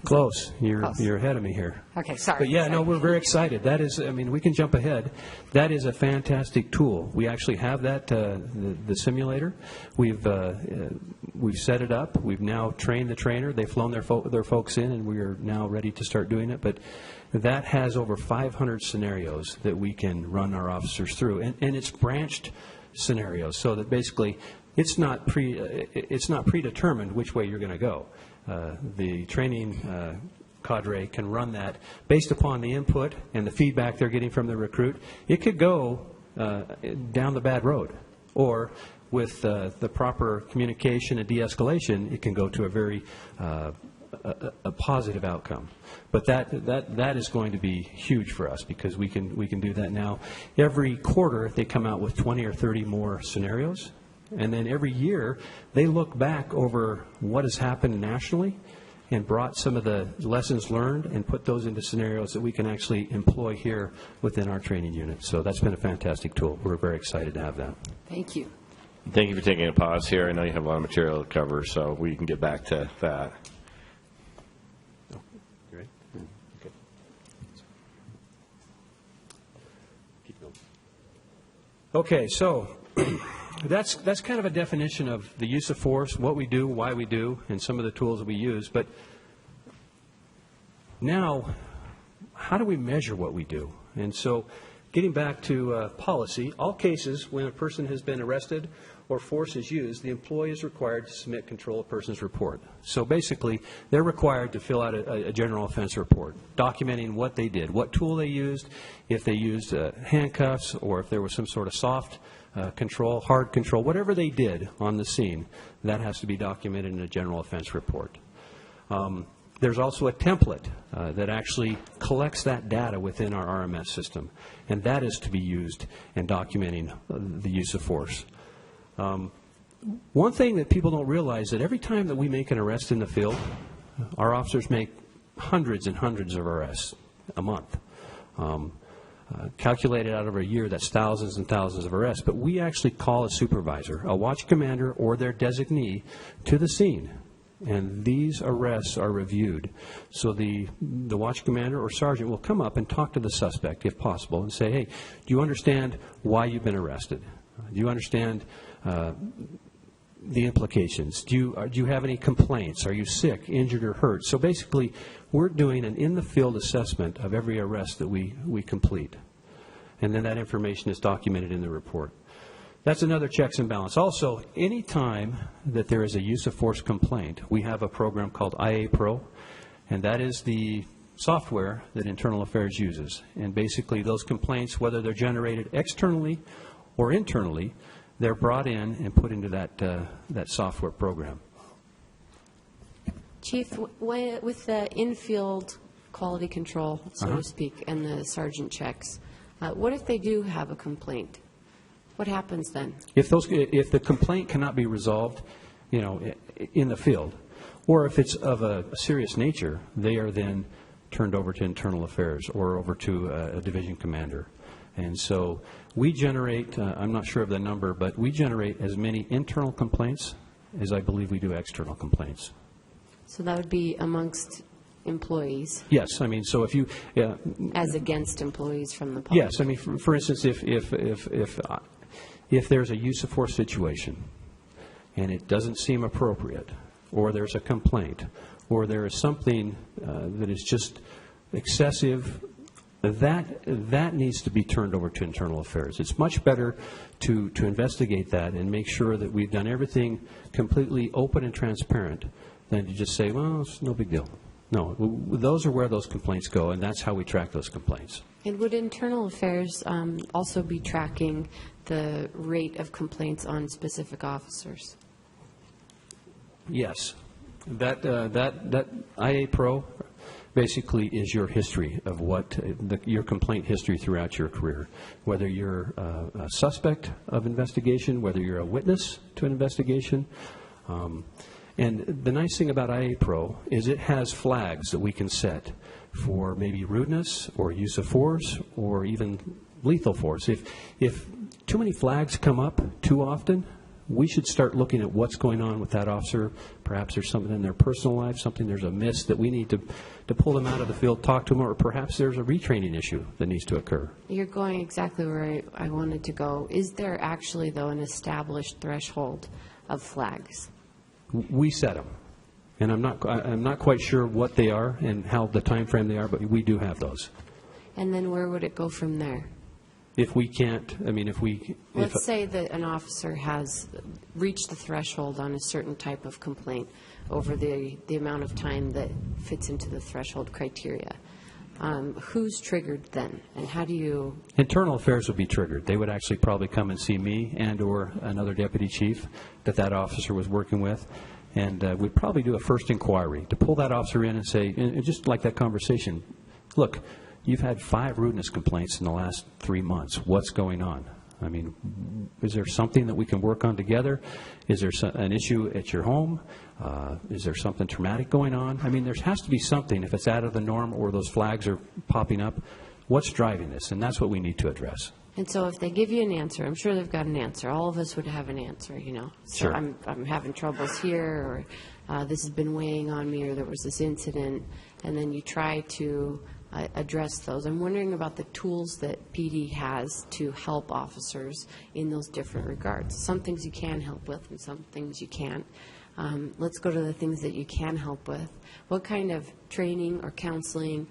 Close. Close. You're ahead of me here. Okay, sorry. But yeah, sorry. no, we're very excited. That is, I mean, we can jump ahead. That is a fantastic tool. We actually have that, the simulator. We've set it up. We've now trained the trainer. They've flown their folks in, and we are now ready to start doing it. But that has over 500 scenarios that we can run our officers through, and it's branched scenarios, so that basically it's not predetermined which way you're going to go. The training cadre can run that based upon the input and the feedback they're getting from the recruit. It could go down the bad road, or with the proper communication and de-escalation, it can go to a very a positive outcome. But that is going to be huge for us, because we can do that now. Every quarter they come out with 20 or 30 more scenarios. And then every year, they look back over what has happened nationally and brought some of the lessons learned and put those into scenarios that we can actually employ here within our training unit. So that's been a fantastic tool. We're very excited to have that. Thank you. Thank you for taking a pause here. I know you have a lot of material to cover, so we can get back to that. Great. Okay. Keep going. Okay, so that's kind of a definition of the use of force, what we do, why we do, and some of the tools that we use. But now, how do we measure what we do? And so Getting back to policy, all cases when a person has been arrested or force is used, the employee is required to submit control of persons report. So basically, they're required to fill out a general offense report, documenting what they did, what tool they used, if they used handcuffs, or if there was some sort of soft control, hard control, whatever they did on the scene, that has to be documented in a general offense report. There's also a template that actually collects that data within our RMS system, and that is to be used in documenting the use of force. One thing that people don't realize that every time that we make an arrest in the field, our officers make hundreds and hundreds of arrests a month. Calculated out over a year, that's thousands and thousands of arrests. But we actually call a supervisor, a watch commander, or their designee to the scene. And these arrests are reviewed. So the watch commander or sergeant will come up and talk to the suspect, if possible, and say, hey, do you understand why you've been arrested? Do you understand the implications? Do you have any complaints? Are you sick, injured, or hurt? So basically, we're doing an in-the-field assessment of every arrest that we complete. And then that information is documented in the report. That's another checks and balance. Also, any time that there is a use of force complaint, we have a program called IA Pro, and that is the software that Internal Affairs uses. And basically, those complaints, whether they're generated externally or internally, they're brought in and put into that software program. Chief, with the infield quality control, so to speak, and the sergeant checks, what if they do have a complaint? What happens then? If the complaint cannot be resolved, in the field, or if it's of a serious nature, they are then turned over to Internal Affairs or over to a division commander. And so we generate, I'm not sure of the number, but we generate as many internal complaints as I believe we do external complaints. So that would be amongst employees? Yes. I mean, so if you... as against employees from the public? Yes. I mean, for instance, if there's a use of force situation and it doesn't seem appropriate, or there's a complaint, or there is something that is just excessive, that needs to be turned over to Internal Affairs. It's much better to investigate that and make sure that we've done everything completely open and transparent than to just say, well, it's no big deal. No, those are where those complaints go, and that's how we track those complaints. And would Internal Affairs also be tracking the rate of complaints on specific officers? Yes. That IA Pro basically is your history of your complaint history throughout your career, whether you're a suspect of investigation, whether you're a witness to an investigation. And the nice thing about IA Pro is it has flags that we can set for maybe rudeness or use of force or even lethal force. If too many flags come up too often, we should start looking at what's going on with that officer. Perhaps there's something in their personal life, there's a miss that we need to pull them out of the field, talk to them, or perhaps there's a retraining issue that needs to occur. You're going exactly where I wanted to go. Is there actually, though, an established threshold of flags? We set them, and I'm not quite sure what they are and how the time frame they are, but we do have those. And then where would it go from there? If we can't, Let's say that an officer has reached the threshold on a certain type of complaint over the amount of time that fits into the threshold criteria. Who's triggered then, and how do you... Internal Affairs would be triggered. They would actually probably come and see me and or another deputy chief that officer was working with, and we'd probably do a first inquiry to pull that officer in and say, and just like that conversation, look, you've had 5 rudeness complaints in the last 3 months. What's going on? I mean, is there something that we can work on together? Is there an issue at your home? Is there something traumatic going on? I mean, there has to be something if it's out of the norm or those flags are popping up. What's driving this? And that's what we need to address. And so if they give you an answer, I'm sure they've got an answer. All of us would have an answer, So sure. I'm having troubles here, or this has been weighing on me, or there was this incident, and then you try to address those. I'm wondering about the tools that PD has to help officers in those different regards. Some things you can help with and some things you can't. Let's go to the things that you can help with. What kind of training or counseling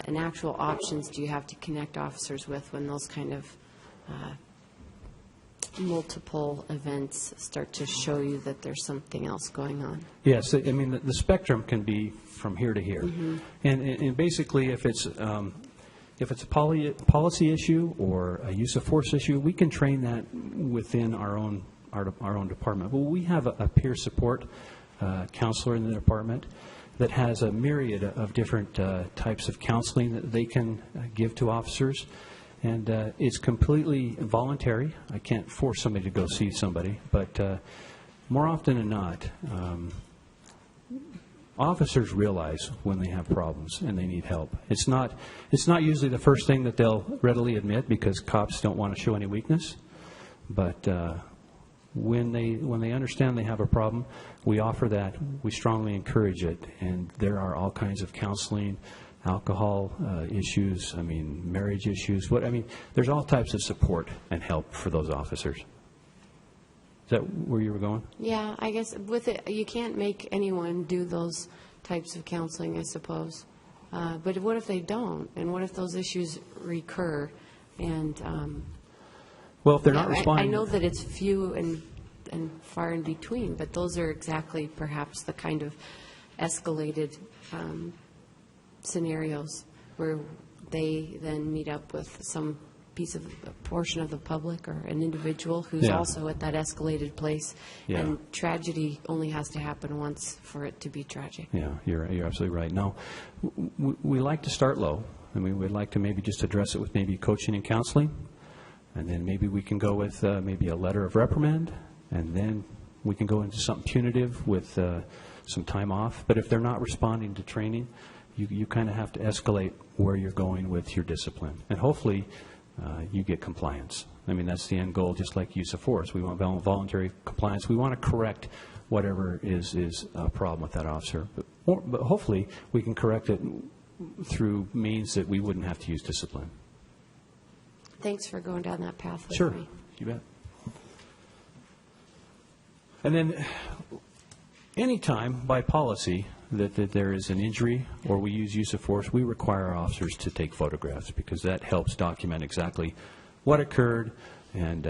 and actual options do you have to connect officers with when those kind of multiple events start to show you that there's something else going on? Yes, I mean, the spectrum can be from here to here. And basically, if it's a policy issue or a use of force issue, we can train that within our own department. But we have a peer support counselor in the department that has a myriad of different types of counseling that they can give to officers. And it's completely voluntary. I can't force somebody to go see somebody, but more often than not, officers realize when they have problems and they need help. It's not usually the first thing that they'll readily admit, because cops don't want to show any weakness. But when they understand they have a problem, we offer that. We strongly encourage it, and there are all kinds of counseling, alcohol issues, marriage issues. There's all types of support and help for those officers. Is that where you were going? Yeah, I guess with it, you can't make anyone do those types of counseling, I suppose. But what if they don't? And what if those issues recur? And well, if they're not responding, I know that it's few and far in between, but those are exactly perhaps the kind of escalated scenarios where they then meet up with some portion of the public or an individual who's also at that escalated place. Yeah. And tragedy only has to happen once for it to be tragic. Yeah, you're absolutely right. No, we like to start low. We'd like to maybe just address it with maybe coaching and counseling, and then maybe we can go with maybe a letter of reprimand, and then we can go into something punitive with some time off. But if they're not responding to training, you kind of have to escalate where you're going with your discipline. And hopefully you get compliance. That's the end goal, just like use of force. We want voluntary compliance. We want to correct whatever is a problem with that officer. But hopefully we can correct it through means that we wouldn't have to use discipline. Thanks for going down that path with Sure, me. you bet. And then anytime by policy that there is an injury or we use of force, we require our officers to take photographs, because that helps document exactly what occurred. And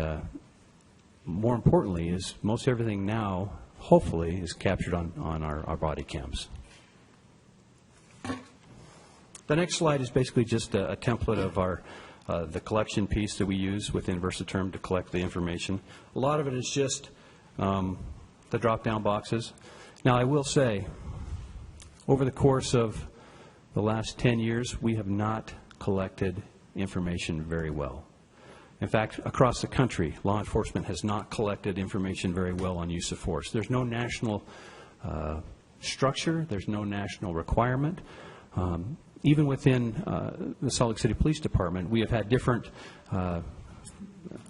more importantly is most everything now, hopefully, is captured on our body cams. The next slide is basically just a template of the collection piece that we use within Versaterm to collect the information. A lot of it is just the drop-down boxes. Now, I will say, over the course of the last 10 years, we have not collected information very well. In fact, across the country, law enforcement has not collected information very well on use of force. There's no national structure. There's no national requirement. Even within the Salt Lake City Police Department, we have had different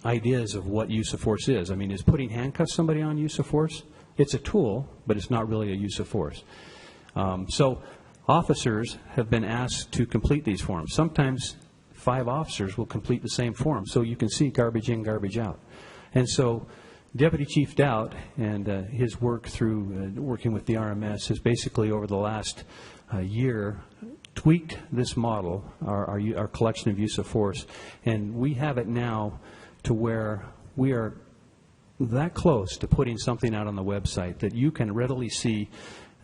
ideas of what use of force is. Is putting handcuffs somebody on use of force? It's a tool, but it's not really a use of force. So officers have been asked to complete these forms. Sometimes 5 officers will complete the same form, so you can see garbage in, garbage out. And so Deputy Chief Doubt and his work through working with the RMS has basically over the last year tweaked this model, our collection of use of force, and we have it now to where we are that close to putting something out on the website that you can readily see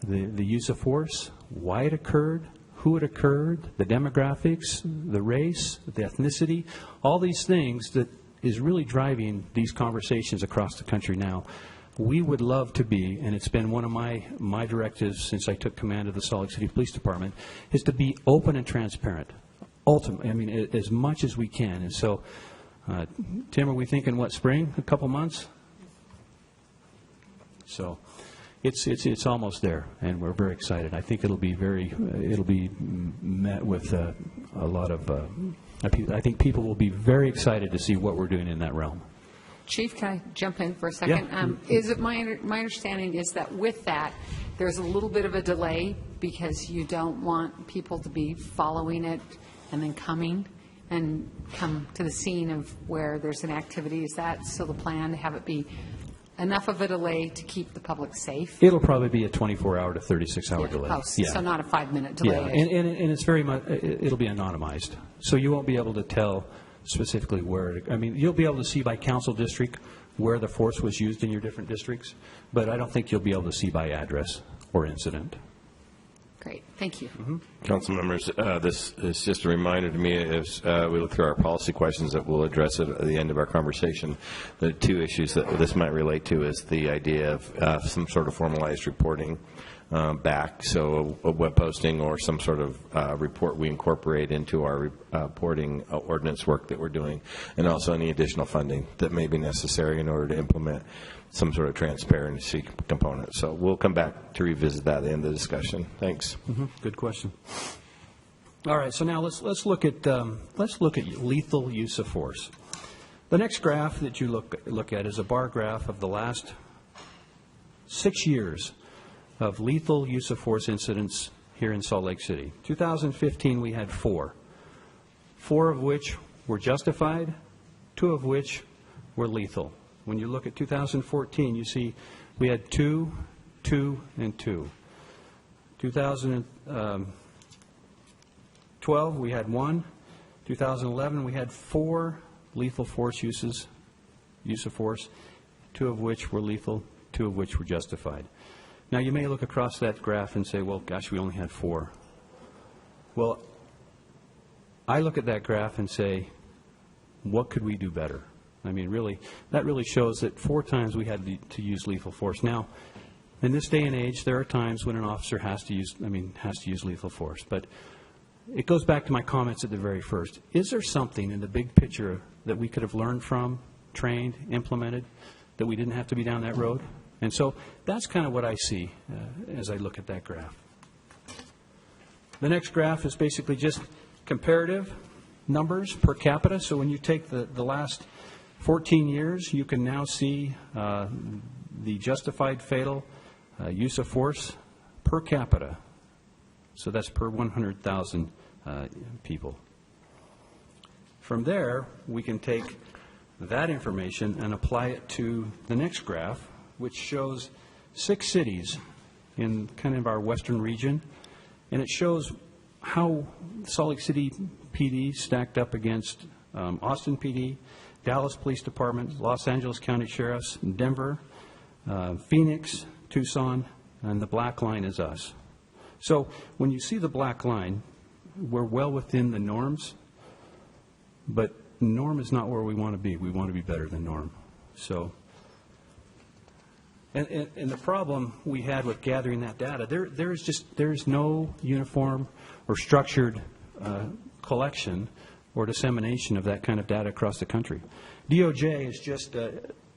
the use of force, why it occurred, who it occurred, the demographics, the race, the ethnicity, all these things that is really driving these conversations across the country now. We would love to be, and it's been one of my directives since I took command of the Salt Lake City Police Department, is to be open and transparent. Ultimately, as much as we can. And so, Tim, are we thinking, spring? A couple months? So it's almost there, and we're very excited. I think it'll be met with a lot of, I think people will be very excited to see what we're doing in that realm. Chief, can I jump in for a second? Yeah. Is it my understanding is that with that, there's a little bit of a delay because you don't want people to be following it and then come to the scene of where there's an activity. Is that still the plan, to have it be enough of a delay to keep the public safe? It'll probably be a 24-hour to 36-hour delay. Oh, so not a 5-minute delay. Yeah, and it's very much, it'll be anonymized. So you won't be able to tell specifically where, I mean, you'll be able to see by council district where the force was used in your different districts, but I don't think you'll be able to see by address or incident. Great, thank you. Council members, this is just a reminder to me as we look through our policy questions that we'll address at the end of our conversation. The two issues that this might relate to is the idea of some sort of formalized reporting back, so a web posting or some sort of report we incorporate into our reporting ordinance work that we're doing, and also any additional funding that may be necessary in order to implement some sort of transparency component. So we'll come back to revisit that at the end of the discussion. Thanks. Good question. All right, so now let's look at lethal use of force. The next graph that you look at is a bar graph of the last 6 years of lethal use of force incidents here in Salt Lake City. 2015, we had 4 of which were justified, 2 of which were lethal. When you look at 2014, you see we had 2, 2, and 2. 2012, we had 1. 2011, we had 4 lethal force use of force, 2 of which were lethal, 2 of which were justified. Now, you may look across that graph and say, well, gosh, we only had 4. Well, I look at that graph and say, what could we do better? I mean, really, that really shows that 4 times we had to use lethal force. Now, in this day and age, there are times when an officer has to use lethal force. But it goes back to my comments at the very first. Is there something in the big picture that we could have learned from, trained, implemented, that we didn't have to be down that road? And so that's kind of what I see as I look at that graph. The next graph is basically just comparative numbers per capita. So when you take the last 14 years, you can now see the justified fatal use of force per capita. So that's per 100,000 people. From there, we can take that information and apply it to the next graph, which shows 6 cities in kind of our western region, and it shows how Salt Lake City PD stacked up against Austin PD, Dallas Police Department, Los Angeles County Sheriffs, Denver, Phoenix, Tucson, and the black line is us. So when you see the black line, we're well within the norms, but norm is not where we want to be. We want to be better than norm. So, and the problem we had with gathering that data, there's no uniform or structured collection or dissemination of that kind of data across the country. DOJ has just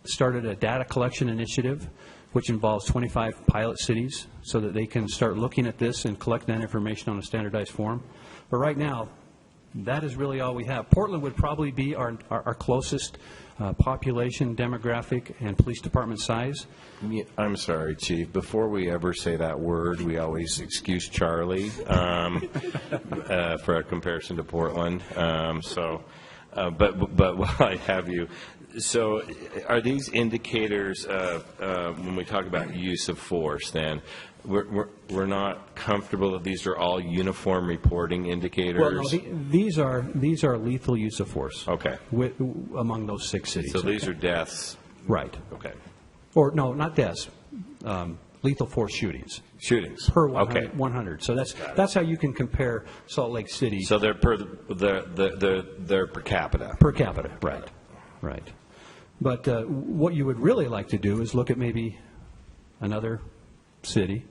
started a data collection initiative which involves 25 pilot cities so that they can start looking at this and collect that information on a standardized form. But right now, that is really all we have. Portland would probably be our closest population, demographic, and police department size. I'm sorry, Chief. Before we ever say that word, we always excuse Charlie for a comparison to Portland. But while I have you, so are these indicators when we talk about use of force? Then we're not comfortable that these are all uniform reporting indicators. Well, no, these are lethal use of force. Okay. Among those 6 cities. So these are deaths. Right. Okay. Or no, not deaths. Lethal force shootings. Shootings. Per 100. Okay. 100. So that's how you can compare Salt Lake City. So they're they're per capita. Per capita. Right. Right. But what you would really like to do is look at maybe another city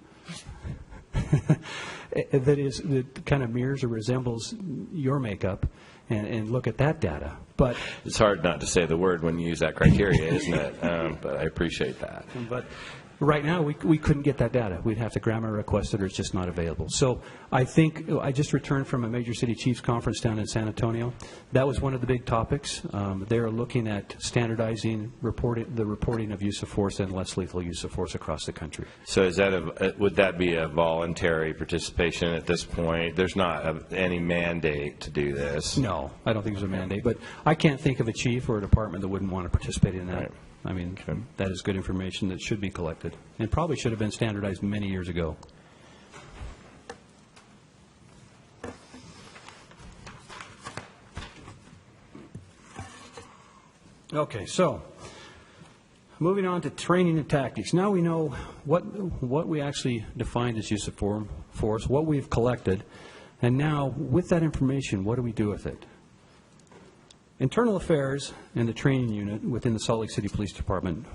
that kind of mirrors or resembles your makeup and look at that data. But it's hard not to say the word when you use that criteria, isn't it? But I appreciate that. But right now, we couldn't get that data. We'd have to grammar request it, or it's just not available. So I think I just returned from a major city chiefs conference down in San Antonio. That was one of the big topics. They are looking at standardizing the reporting of use of force and less lethal use of force across the country. So is that would that be a voluntary participation at this point? There's not any mandate to do this. No, I don't think there's a mandate. But I can't think of a chief or a department that wouldn't want to participate in that. Right. I mean, that is good information that should be collected and probably should have been standardized many years ago. Okay, so moving on to training and tactics. Now we know what we actually defined as use of force, what we've collected, and now with that information, what do we do with it? Internal affairs and the training unit within the Salt Lake City Police Department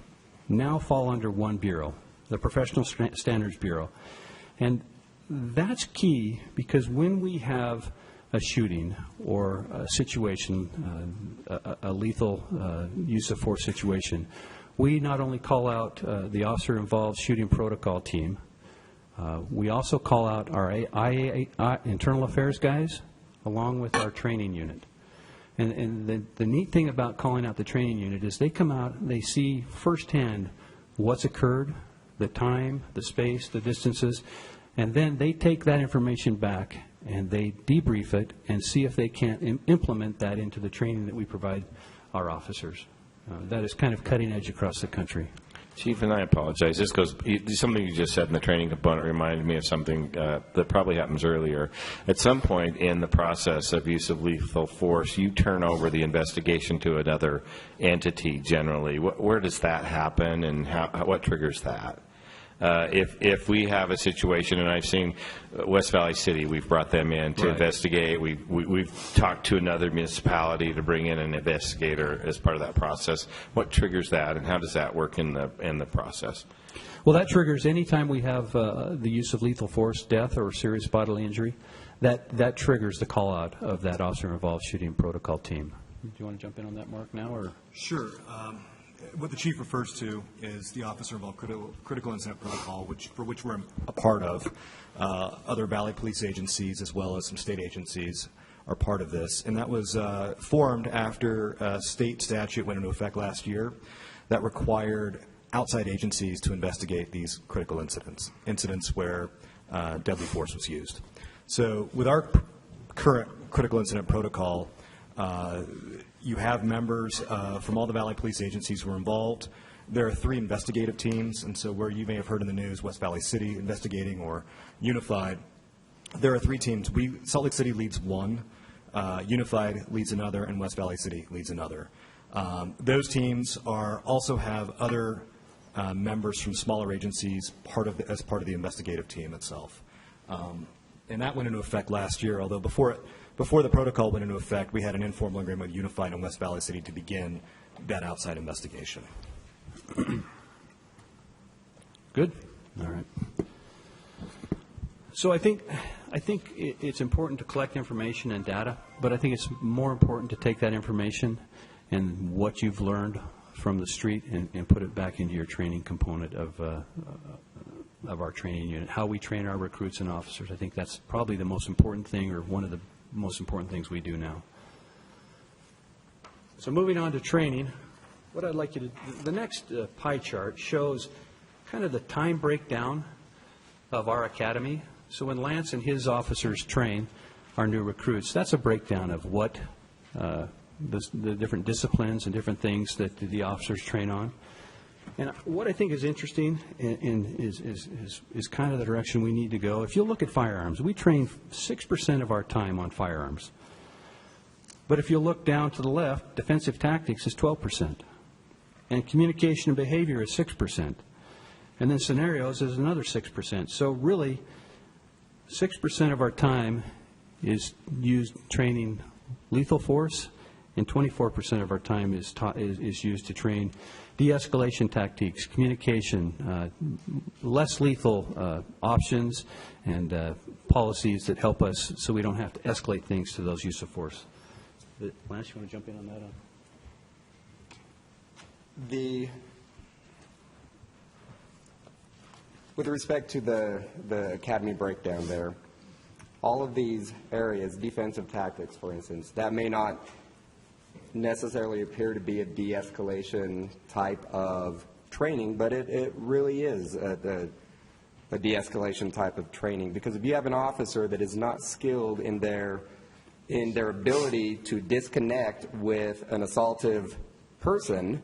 now fall under one bureau, the Professional Standards Bureau. And that's key because when we have a shooting or a situation, a lethal use of force situation, we not only call out the officer-involved shooting protocol team, we also call out our internal affairs guys along with our training unit. And the neat thing about calling out the training unit is they come out and they see firsthand what's occurred, the time, the space, the distances, and then they take that information back and they debrief it and see if they can't implement that into the training that we provide our officers. That is kind of cutting edge across the country. Chief, and I apologize. This goes, something you just said in the training component reminded me of something that probably happens earlier. At some point in the process of use of lethal force, you turn over the investigation to another entity generally. Where does that happen, and what triggers that? If we have a situation, and I've seen West Valley City, we've brought them in to investigate. We've talked to another municipality to bring in an investigator as part of that process. What triggers that, and how does that work in the process? Well, that triggers any time we have the use of lethal force, death, or serious bodily injury. That triggers the call out of that officer-involved shooting protocol team. Do you want to jump in on that, Mark, now, or? Sure. What the chief refers to is the officer-involved critical incident protocol, for which we're a part of. Other Valley police agencies, as well as some state agencies, are part of this. And that was formed after a state statute went into effect last year that required outside agencies to investigate these critical incidents where deadly force was used. So with our current critical incident protocol, you have members from all the Valley police agencies who are involved. There are 3 investigative teams, and so where you may have heard in the news, West Valley City investigating or Unified, there are 3 teams. Salt Lake City leads one, Unified leads another, and West Valley City leads another. Those teams also have other members from smaller agencies as part of the investigative team itself. And that went into effect last year, although before the protocol went into effect, we had an informal agreement with Unified and West Valley City to begin that outside investigation. Good. All right. So I think it's important to collect information and data, but I think it's more important to take that information and what you've learned from the street and put it back into your training component of our training unit, how we train our recruits and officers. I think that's probably the most important thing, or one of the most important things we do now. So moving on to training, what I'd like you to, the next pie chart shows kind of the time breakdown of our academy. So when Lance and his officers train our new recruits, that's a breakdown of what the different disciplines and different things that the officers train on. And what I think is interesting and is kind of the direction we need to go. If you look at firearms, we train 6% of our time on firearms. But if you look down to the left, defensive tactics is 12%. And communication and behavior is 6%. And then scenarios is another 6%. So really, 6% of our time is used training lethal force, and 24% of our time is used to train de-escalation tactiques, communication, less lethal options, and policies that help us so we don't have to escalate things to those use of force. Lance, you want to jump in on that? With respect to the academy breakdown there, all of these areas, defensive tactics, for instance, that may not necessarily appear to be a de-escalation type of training, but it really is a de-escalation type of training, because if you have an officer that is not skilled in their ability to disconnect with an assaultive person,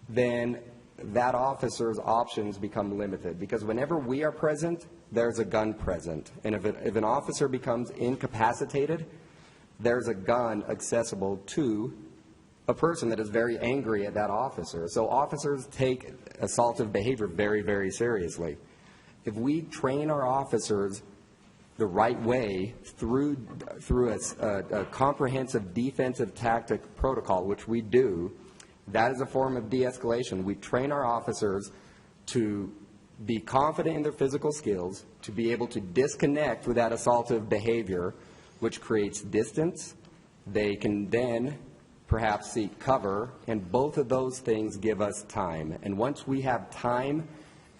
then that officer's options become limited, because whenever we are present, there's a gun present. And if an officer becomes incapacitated, there's a gun accessible to a person that is very angry at that officer. So officers take assaultive behavior very, very seriously. If we train our officers the right way through a comprehensive defensive tactic protocol, which we do, that is a form of de-escalation. We train our officers to be confident in their physical skills, to be able to disconnect with that assaultive behavior, which creates distance. They can then perhaps seek cover, and both of those things give us time. And once we have time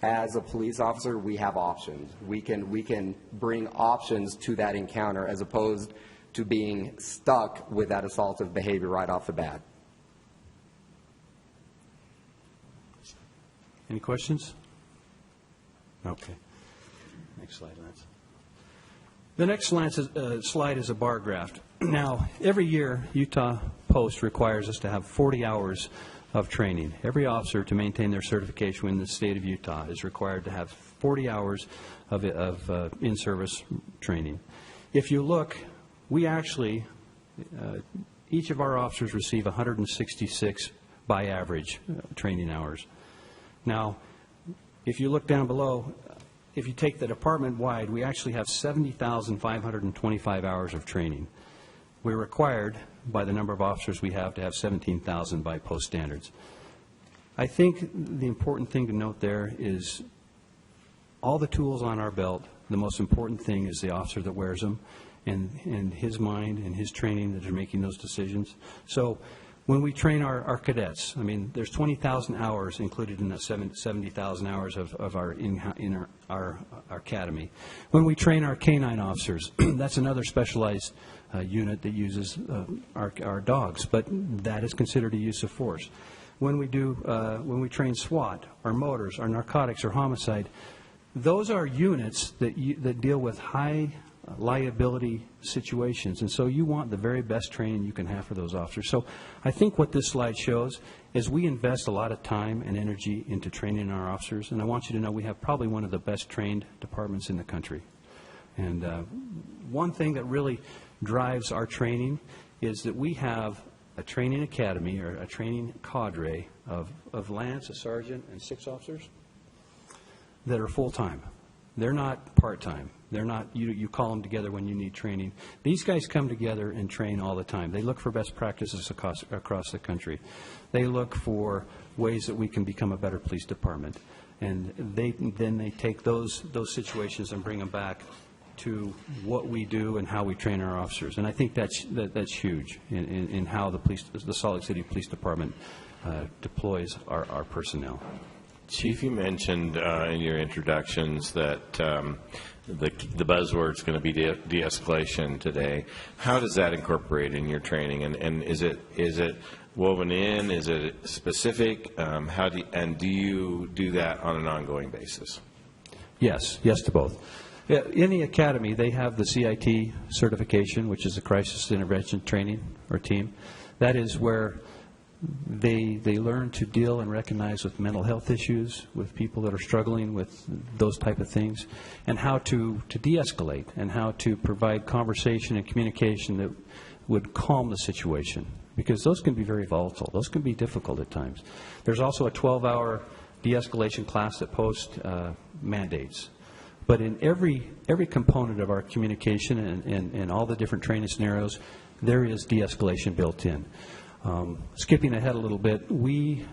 as a police officer, we have options. We can bring options to that encounter as opposed to being stuck with that assaultive behavior right off the bat. Any questions? Okay. Next slide, Lance. The next slide is a bar graph. Now, every year, Utah Post requires us to have 40 hours of training. Every officer, to maintain their certification in the state of Utah, is required to have 40 hours of in-service training. If you look, we actually, each of our officers receive 166 by average training hours. Now, if you look down below, if you take the department-wide, we actually have 70,525 hours of training. We're required, by the number of officers we have, to have 17,000 by post standards. I think the important thing to note there is all the tools on our belt, the most important thing is the officer that wears them and his mind and his training that are making those decisions. So when we train our cadets, I mean, there's 20,000 hours included in that 70,000 hours of our academy. When we train our canine officers, that's another specialized unit that uses our dogs, but that is considered a use of force. When we train SWAT, our motors, our narcotics, or homicide, those are units that deal with high liability situations, and so you want the very best training you can have for those officers. So I think what this slide shows is we invest a lot of time and energy into training our officers, and I want you to know we have probably one of the best trained departments in the country. And one thing that really drives our training is that we have a training academy or a training cadre of Lance, a sergeant, and 6 officers that are full-time. They're not part-time. They're not, you call them together when you need training. These guys come together and train all the time. They look for best practices across the country. They look for ways that we can become a better police department. And then they take those situations and bring them back to what we do and how we train our officers. And I think that's huge in how the Salt Lake City Police Department deploys our personnel. Chief, you mentioned in your introductions that the buzzword is going to be de-escalation today. How does that incorporate in your training? And is it woven in? Is it specific? Do you do that on an ongoing basis? Yes to both. In the academy, they have the CIT certification, which is a crisis intervention training or team. That is where they learn to deal and recognize with mental health issues, with people that are struggling with those type of things, and how to de-escalate and how to provide conversation and communication that would calm the situation, because those can be very volatile. Those can be difficult at times. There's also a 12-hour de-escalation class that post mandates. But in every component of our communication and all the different training scenarios, there is de-escalation built in. Skipping ahead a little bit, we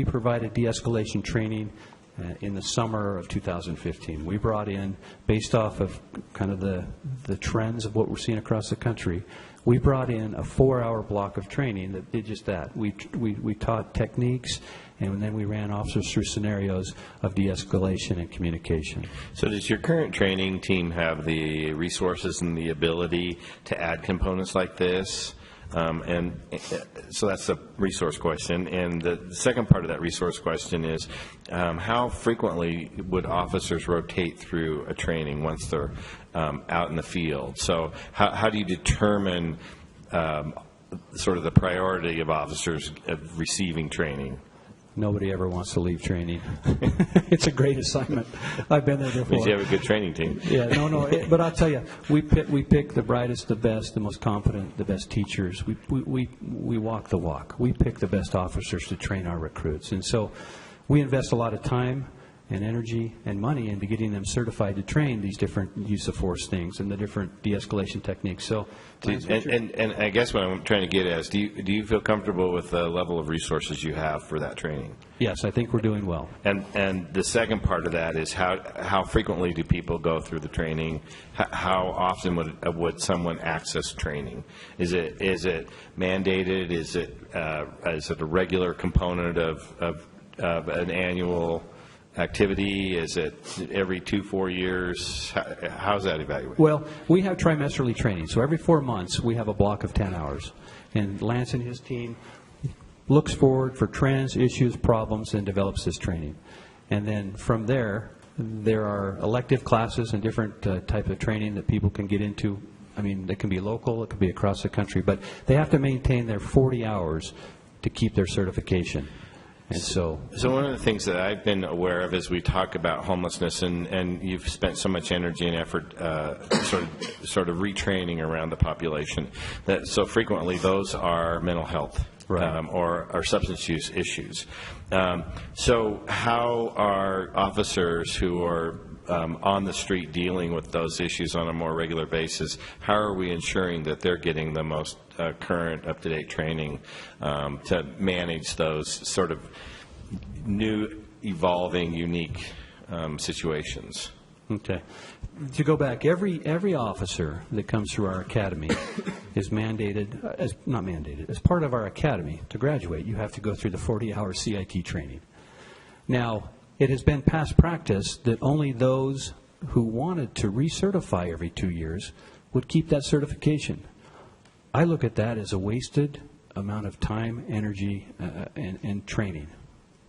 provided de-escalation training in the summer of 2015. We brought in, based off of kind of the trends of what we're seeing across the country, we brought in a 4-hour block of training that did just that. We taught techniques, and then we ran officers through scenarios of de-escalation and communication. So does your current training team have the resources and the ability to add components like this? And so that's a resource question. And the second part of that resource question is how frequently would officers rotate through a training once they're out in the field? So how do you determine sort of the priority of officers receiving training? Nobody ever wants to leave training. It's a great assignment. I've been there before. Means you have a good training team. Yeah, but I'll tell you, we pick the brightest, the best, the most competent, the best teachers. We walk the walk. We pick the best officers to train our recruits. And so we invest a lot of time and energy and money into getting them certified to train these different use of force things and the different de-escalation techniques. So, and I guess what I'm trying to get at is, do you feel comfortable with the level of resources you have for that training? Yes, I think we're doing well. And the second part of that is how frequently do people go through the training? How often would someone access training? Is it mandated? Is it a regular component of an annual activity? Is it every 2-4 years? How's that evaluated? Well, we have trimesterly training. So every 4 months, we have a block of 10 hours. And Lance and his team looks forward for trends, issues, problems, and develops this training. And then from there are elective classes and different type of training that people can get into. I mean, they can be local, it can be across the country, but they have to maintain their 40 hours to keep their certification. And so one of the things that I've been aware of as we talk about homelessness, and you've spent so much energy and effort sort of retraining around the population, that so frequently those are mental health. Right. Or substance use issues. So how are officers who are on the street dealing with those issues on a more regular basis, how are we ensuring that they're getting the most current, up-to-date training to manage those sort of new, evolving, unique situations? Okay. To go back, every officer that comes through our academy is mandated, as part of our academy, to graduate, you have to go through the 40-hour CIT training. Now, it has been past practice that only those who wanted to recertify every 2 years would keep that certification. I look at that as a wasted amount of time, energy, and training,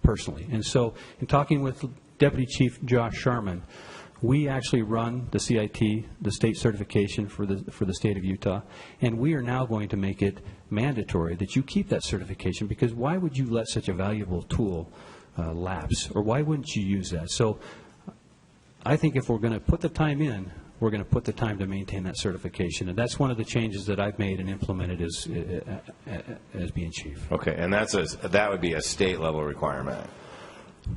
personally. And so, in talking with Deputy Chief Josh Sharman, we actually run the CIT, the state certification for the state of Utah, and we are now going to make it mandatory that you keep that certification, because why would you let such a valuable tool lapse, or why wouldn't you use that? So I think if we're going to put the time in, we're going to put the time to maintain that certification, and that's one of the changes that I've made and implemented as being chief. Okay, and that would be a state-level requirement.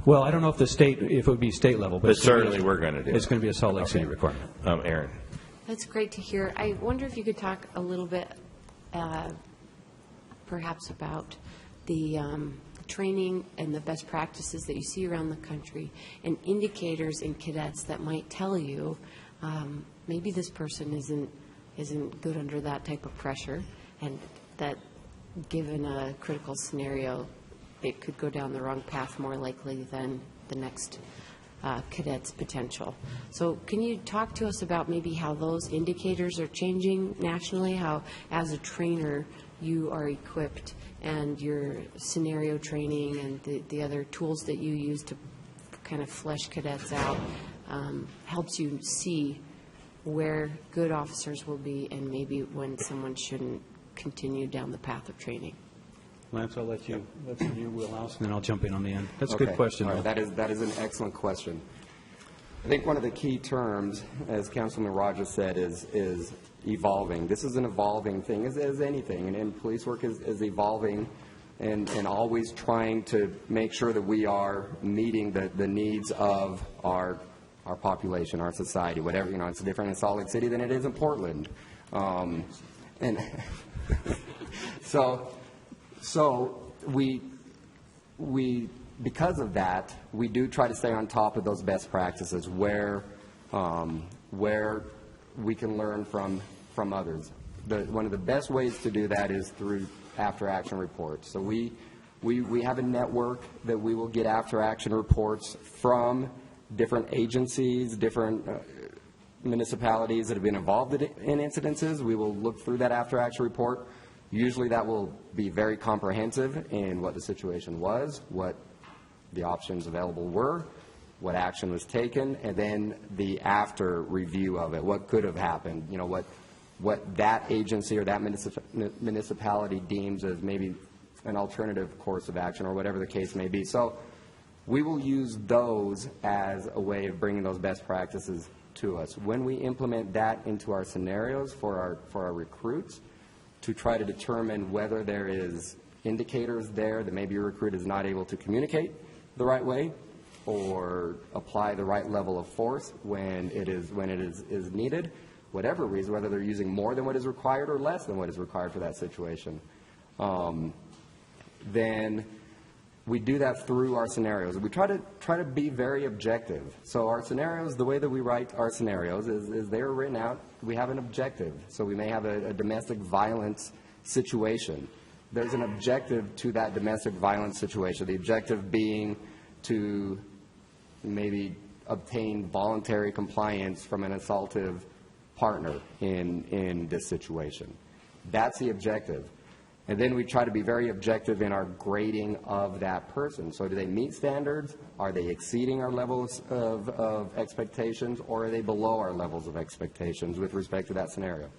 Well, I don't know if it would be state level, but certainly we're going to do it. It's going to be a Salt Lake City requirement. Aaron. That's great to hear. I wonder if you could talk a little bit, perhaps about the training and the best practices that you see around the country, and indicators in cadets that might tell you maybe this person isn't good under that type of pressure, and that given a critical scenario, it could go down the wrong path more likely than the next cadet's potential. So can you talk to us about maybe how those indicators are changing nationally, how as a trainer you are equipped and your scenario training and the other tools that you use to kind of flesh cadets out helps you see where good officers will be and maybe when someone shouldn't continue down the path of training? Lance, I'll let you wheelhouse, and then I'll jump in on the end. That's a good question. All right. That is an excellent question. I think one of the key terms, as Councilman Rogers said, is evolving. This is an evolving thing, as anything, and police work is evolving and always trying to make sure that we are meeting the needs of our population, our society, whatever. It's different in Salt Lake City than it is in Portland. And So we because of that, we do try to stay on top of those best practices where we can learn from others. One of the best ways to do that is through after-action reports. So we have a network that we will get after-action reports from different agencies, different municipalities that have been involved in incidences. We will look through that after-action report. Usually that will be very comprehensive in what the situation was, what the options available were, what action was taken, and then the after review of it, what could have happened, what that agency or that municipality deems as maybe an alternative course of action or whatever the case may be. So we will use those as a way of bringing those best practices to us. When we implement that into our scenarios for our recruits to try to determine whether there is indicators there that maybe your recruit is not able to communicate the right way or apply the right level of force when it is needed, whatever reason, whether they're using more than what is required or less than what is required for that situation, then we do that through our scenarios. We try to be very objective. So our scenarios, the way that we write our scenarios is they're written out. We have an objective. So we may have a domestic violence situation. There's an objective to that domestic violence situation. The objective being to maybe obtain voluntary compliance from an assaultive partner in this situation. That's the objective. And then we try to be very objective in our grading of that person. So do they meet standards? Are they exceeding our levels of expectations, or are they below our levels of expectations with respect to that scenario?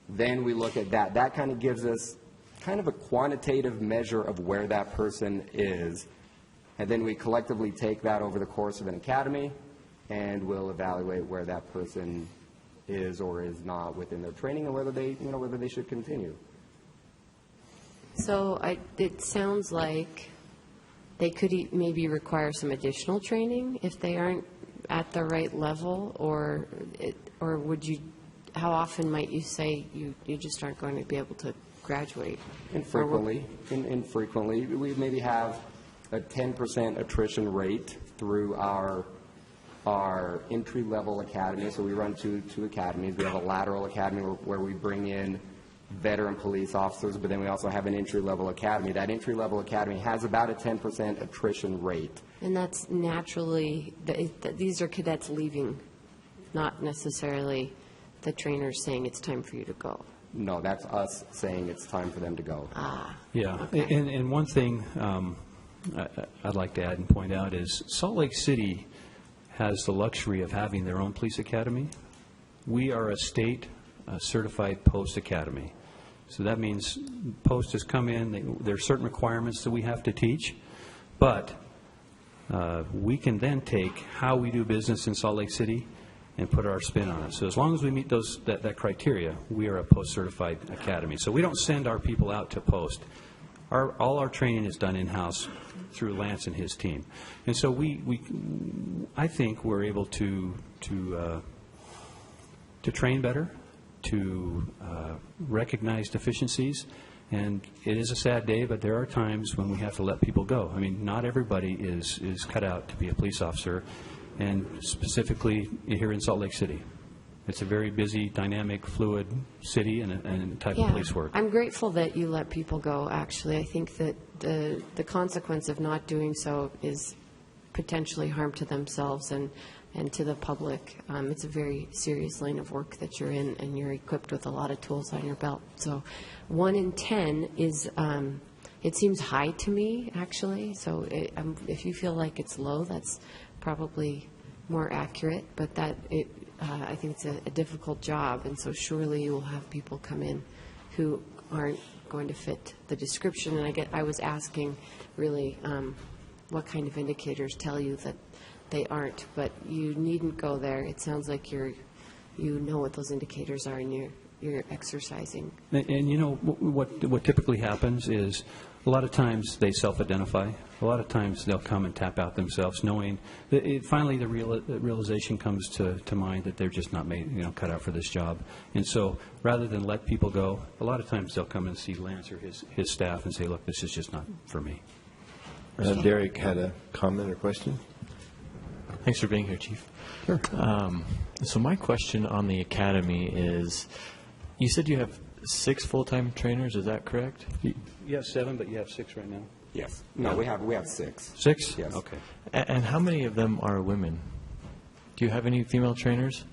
Then we look at that. That kind of gives us kind of a quantitative measure of where that person is. And then we collectively take that over the course of an academy, and we'll evaluate where that person is or is not within their training and whether they should continue. So it sounds like they could maybe require some additional training if they aren't at the right level, or would you, how often might you say you just aren't going to be able to graduate? Infrequently. We maybe have a 10% attrition rate through our entry-level academy. So we run two academies. We have a lateral academy where we bring in veteran police officers, but then we also have an entry-level academy. That entry-level academy has about a 10% attrition rate. And that's naturally, these are cadets leaving, not necessarily the trainers saying it's time for you to go. No, that's us saying it's time for them to go. Yeah, okay. and one thing I'd like to add and point out is Salt Lake City has the luxury of having their own police academy. We are a state certified post academy. So that means post has come in, there are certain requirements that we have to teach, but we can then take how we do business in Salt Lake City and put our spin on it. So as long as we meet that criteria, we are a post-certified academy. So we don't send our people out to post. All our training is done in-house through Lance and his team. And so I think we're able to train better, to recognize deficiencies, and it is a sad day, but there are times when we have to let people go. I mean, not everybody is cut out to be a police officer, and specifically here in Salt Lake City. It's a very busy, dynamic, fluid city and type of police work. I'm grateful that you let people go, actually. I think that the consequence of not doing so is potentially harm to themselves and to the public. It's a very serious line of work that you're in, and you're equipped with a lot of tools on your belt. So 1 in 10 is, it seems high to me, actually. So if you feel like it's low, that's probably more accurate. But I think it's a difficult job, and so surely you will have people come in who aren't going to fit the description. And I was asking really what kind of indicators tell you that they aren't, but you needn't go there. It sounds like you know what those indicators are, and you're exercising. And you know, what typically happens is a lot of times they self-identify. A lot of times they'll come and tap out themselves, knowing that finally the realization comes to mind that they're just not cut out for this job. And so rather than let people go, a lot of times they'll come and see Lance or his staff and say, look, this is just not for me. Derek had a comment or question? Thanks for being here, Chief. Sure. So my question on the academy is, you said you have 6 full-time trainers, is that correct? You have 7, but you have 6 right now. Yes. No, we have 6. 6? Yes. Okay. And how many of them are women? Do you have any female trainers?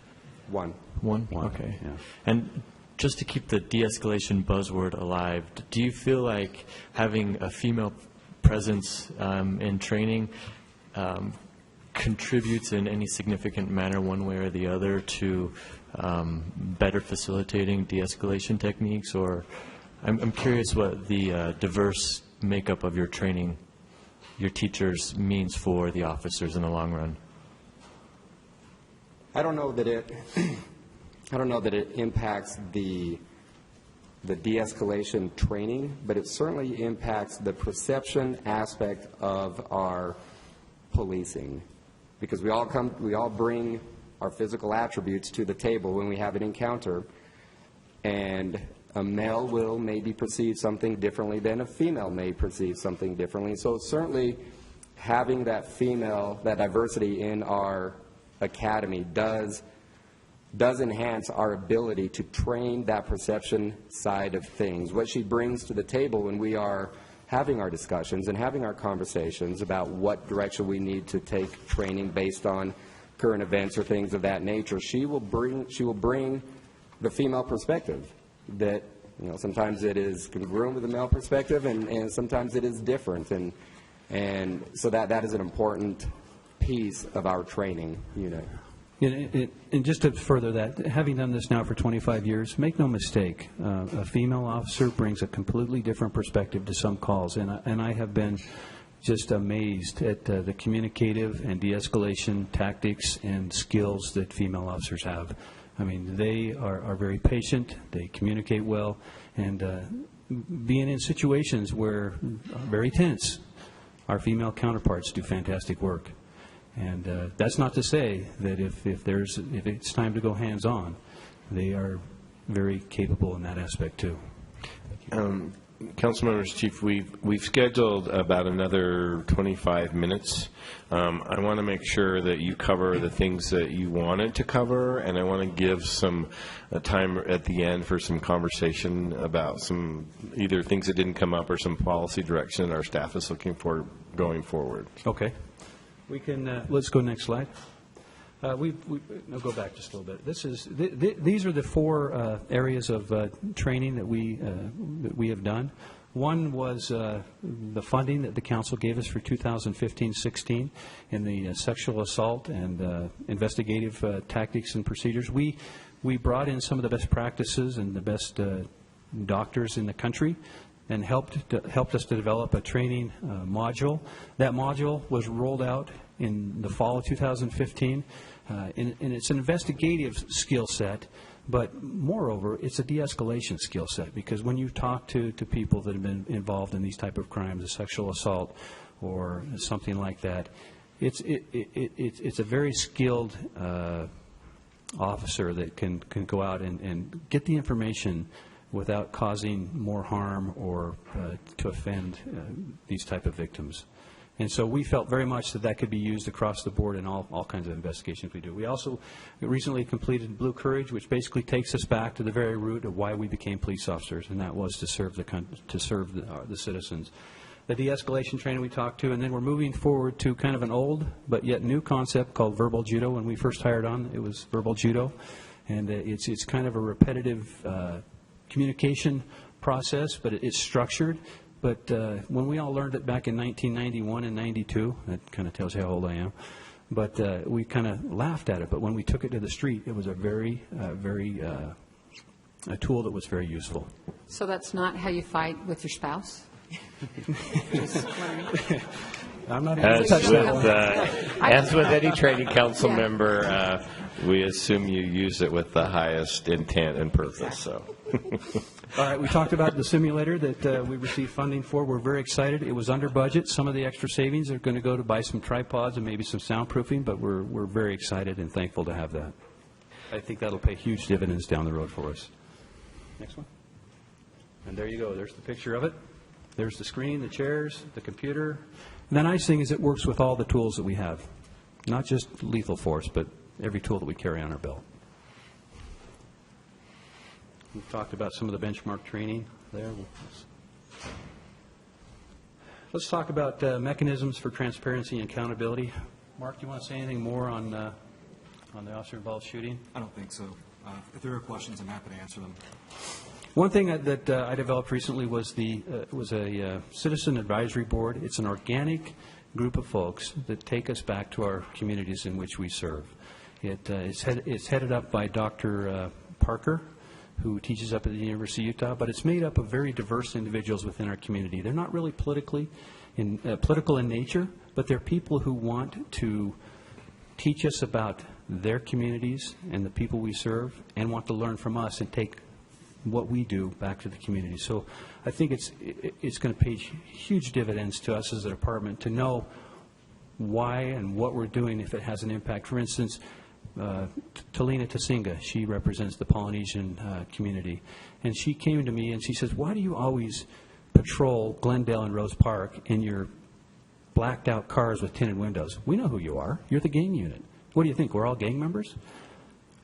1. One? One, Okay. yeah. And just to keep the de-escalation buzzword alive, do you feel like having a female presence in training contributes in any significant manner one way or the other to better facilitating de-escalation techniques, or I'm curious what the diverse makeup of your training, your teachers, means for the officers in the long run. I don't know that it impacts the de-escalation training, but it certainly impacts the perception aspect of our policing, because we all bring our physical attributes to the table when we have an encounter, and a male will maybe perceive something differently than a female may perceive something differently. So certainly having that diversity in our academy does enhance our ability to train that perception side of things. What she brings to the table when we are having our discussions and having our conversations about what direction we need to take training based on current events or things of that nature, she will bring the female perspective that, sometimes it is congruent with the male perspective, and sometimes it is different, and so that is an important piece of our training unit. And just to further that, having done this now for 25 years, make no mistake, a female officer brings a completely different perspective to some calls, and I have been just amazed at the communicative and de-escalation tactics and skills that female officers have. I mean, they are very patient, they communicate well, and being in situations where are very tense, our female counterparts do fantastic work. And that's not to say that if it's time to go hands-on, they are very capable in that aspect too. Council Members, Chief, we've scheduled about another 25 minutes. I want to make sure that you cover the things that you wanted to cover, and I want to give some time at the end for some conversation about some either things that didn't come up or some policy direction our staff is looking for going forward. Okay. We can, let's go next slide. I'll go back just a little bit. These are the four areas of training that we have done. One was the funding that the council gave us for 2015-16 in the sexual assault and investigative tactics and procedures. We brought in some of the best practices and the best doctors in the country, and helped us to develop a training module. That module was rolled out in the fall of 2015, and it's an investigative skill set, but moreover, it's a de-escalation skill set, because when you talk to people that have been involved in these type of crimes, a sexual assault or something like that, it's a very skilled officer that can go out and get the information without causing more harm or to offend these type of victims. And so we felt very much that could be used across the board in all kinds of investigations we do. We also recently completed Blue Courage, which basically takes us back to the very root of why we became police officers, and that was to serve the citizens. The de-escalation training we talked to, and then we're moving forward to kind of an old but yet new concept called verbal judo. When we first hired on, it was verbal judo, and it's kind of a repetitive communication process, but it's structured. But when we all learned it back in 1991 and 92, that kind of tells you how old I am, but we kind of laughed at it. But when we took it to the street, it was a a tool that was very useful. So that's not how you fight with your spouse? Just wondering. I'm not even going to touch that one. As with any training council member, we assume you use it with the highest intent and purpose. So. All right, we talked about the simulator that we received funding for. We're very excited. It was under budget. Some of the extra savings are going to go to buy some tripods and maybe some soundproofing, but we're very excited and thankful to have that. I think that'll pay huge dividends down the road for us. Next one. And there you go. There's the picture of it. There's the screen, the chairs, the computer. And the nice thing is it works with all the tools that we have, not just lethal force, but every tool that we carry on our belt. We've talked about some of the benchmark training there. Let's talk about mechanisms for transparency and accountability. Mark, do you want to say anything more on the officer-involved shooting? I don't think so. If there are questions, I'm happy to answer them. One thing that I developed recently was a citizen advisory board. It's an organic group of folks that take us back to our communities in which we serve. It's headed up by Dr. Parker, who teaches up at the University of Utah, but it's made up of very diverse individuals within our community. They're not really political in nature, but they're people who want to teach us about their communities and the people we serve and want to learn from us and take what we do back to the community. So I think it's going to pay huge dividends to us as a department to know why and what we're doing if it has an impact. For instance, Talina Tasinga, she represents the Polynesian community, and she came to me and she says, why do you always patrol Glendale and Rose Park in your blacked out cars with tinted windows? We know who you are. You're the gang unit. What do you think? We're all gang members?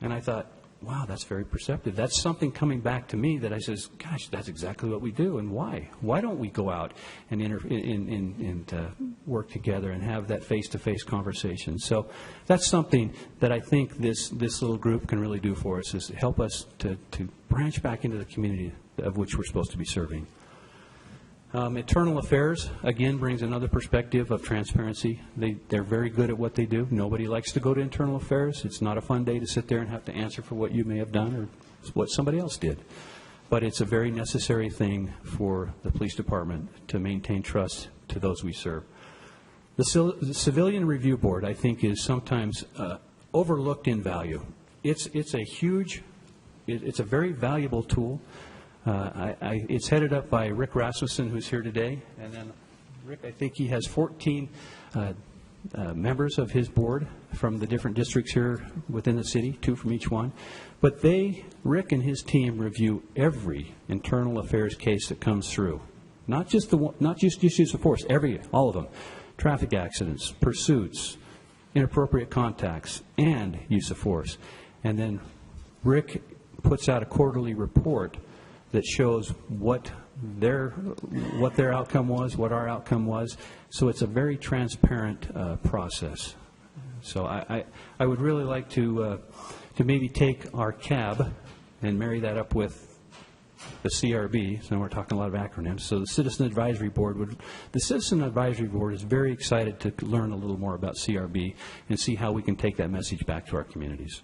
And I thought, wow, that's very perceptive. That's something coming back to me that I says, gosh, that's exactly what we do. And why? Why don't we go out and work together and have that face-to-face conversation? So that's something that I think this little group can really do for us, is help us to branch back into the community of which we're supposed to be serving. Internal Affairs, again, brings another perspective of transparency. They're very good at what they do. Nobody likes to go to Internal Affairs. It's not a fun day to sit there and have to answer for what you may have done or what somebody else did. But it's a very necessary thing for the police department to maintain trust to those we serve. The Civilian Review Board, I think, is sometimes overlooked in value. It's a very valuable tool. It's headed up by Rick Rasmussen, who's here today. And then Rick, I think he has 14 members of his board from the different districts here within the city, 2 from each one. But Rick and his team review every internal affairs case that comes through. Not just use of force, all of them. Traffic accidents, pursuits, inappropriate contacts, and use of force. And then Rick puts out a quarterly report that shows what their outcome was, what our outcome was. So it's a very transparent process. So I would really like to maybe take our CAB and marry that up with the CRB. So we're talking a lot of acronyms. So the Citizen Advisory Board is very excited to learn a little more about CRB and see how we can take that message back to our communities.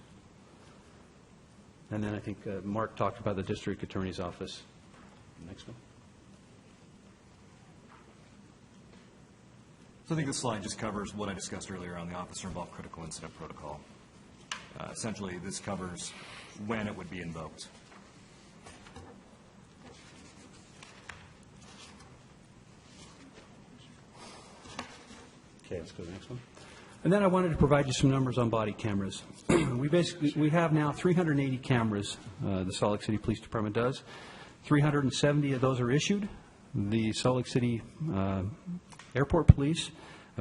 And then I think Mark talked about the District Attorney's Office. Next one. So I think this slide just covers what I discussed earlier on the Officer-Involved Critical Incident Protocol. Essentially, this covers when it would be invoked. Okay, let's go to the next one. And then I wanted to provide you some numbers on body cameras. We have now 380 cameras, the Salt Lake City Police Department does. 370 of those are issued. The Salt Lake City Airport Police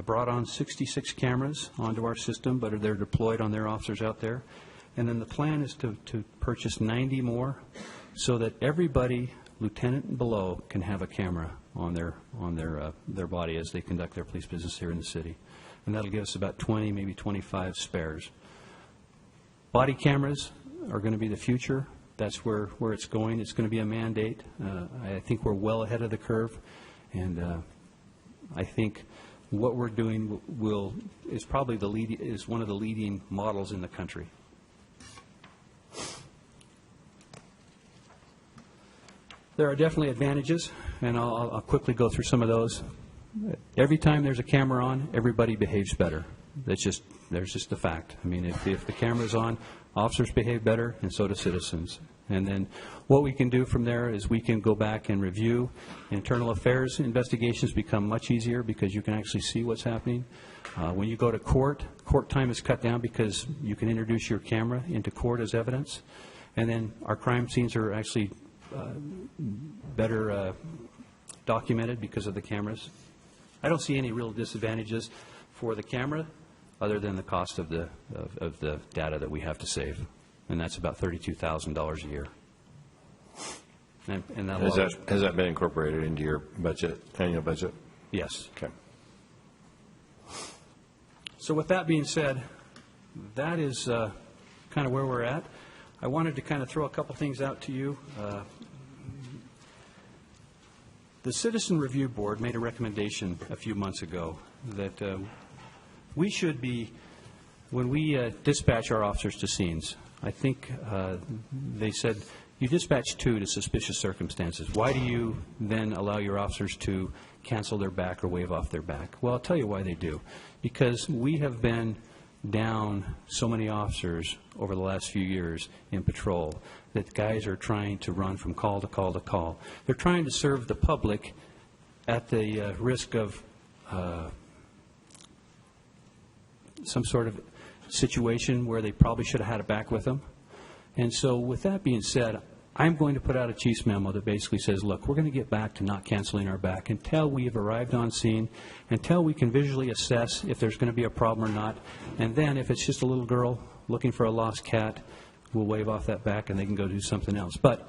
brought on 66 cameras onto our system, but they're deployed on their officers out there. And then the plan is to purchase 90 more so that everybody, lieutenant and below, can have a camera on their body as they conduct their police business here in the city. And that'll give us about 20, maybe 25 spares. Body cameras are going to be the future. That's where it's going. It's going to be a mandate. I think we're well ahead of the curve, and I think what we're doing is probably is one of the leading models in the country. There are definitely advantages, and I'll quickly go through some of those. Every time there's a camera on, everybody behaves better. There's just a fact. I mean, if the camera's on, officers behave better, and so do citizens. And then what we can do from there is we can go back and review. Internal affairs investigations become much easier because you can actually see what's happening. When you go to court time is cut down because you can introduce your camera into court as evidence. And then our crime scenes are actually better documented because of the cameras. I don't see any real disadvantages for the camera other than the cost of the data that we have to save, and that's about $32,000 a year. And has that been incorporated into your budget, annual budget? Yes. Okay. So with that being said, that is kind of where we're at. I wanted to kind of throw a couple things out to you. The Citizen Review Board made a recommendation a few months ago that we should be, when we dispatch our officers to scenes, I think they said You dispatch 2 to suspicious circumstances. Why do you then allow your officers to cancel their back or wave off their back? Well, I'll tell you why they do. Because we have been down so many officers over the last few years in patrol that guys are trying to run from call to call to call. They're trying to serve the public at the risk of some sort of situation where they probably should have had it back with them. And so with that being said, I'm going to put out a chief's memo that basically says, look, we're going to get back to not canceling our back until we have arrived on scene, until we can visually assess if there's going to be a problem or not. And then if it's just a little girl looking for a lost cat, we'll wave off that back and they can go do something else. But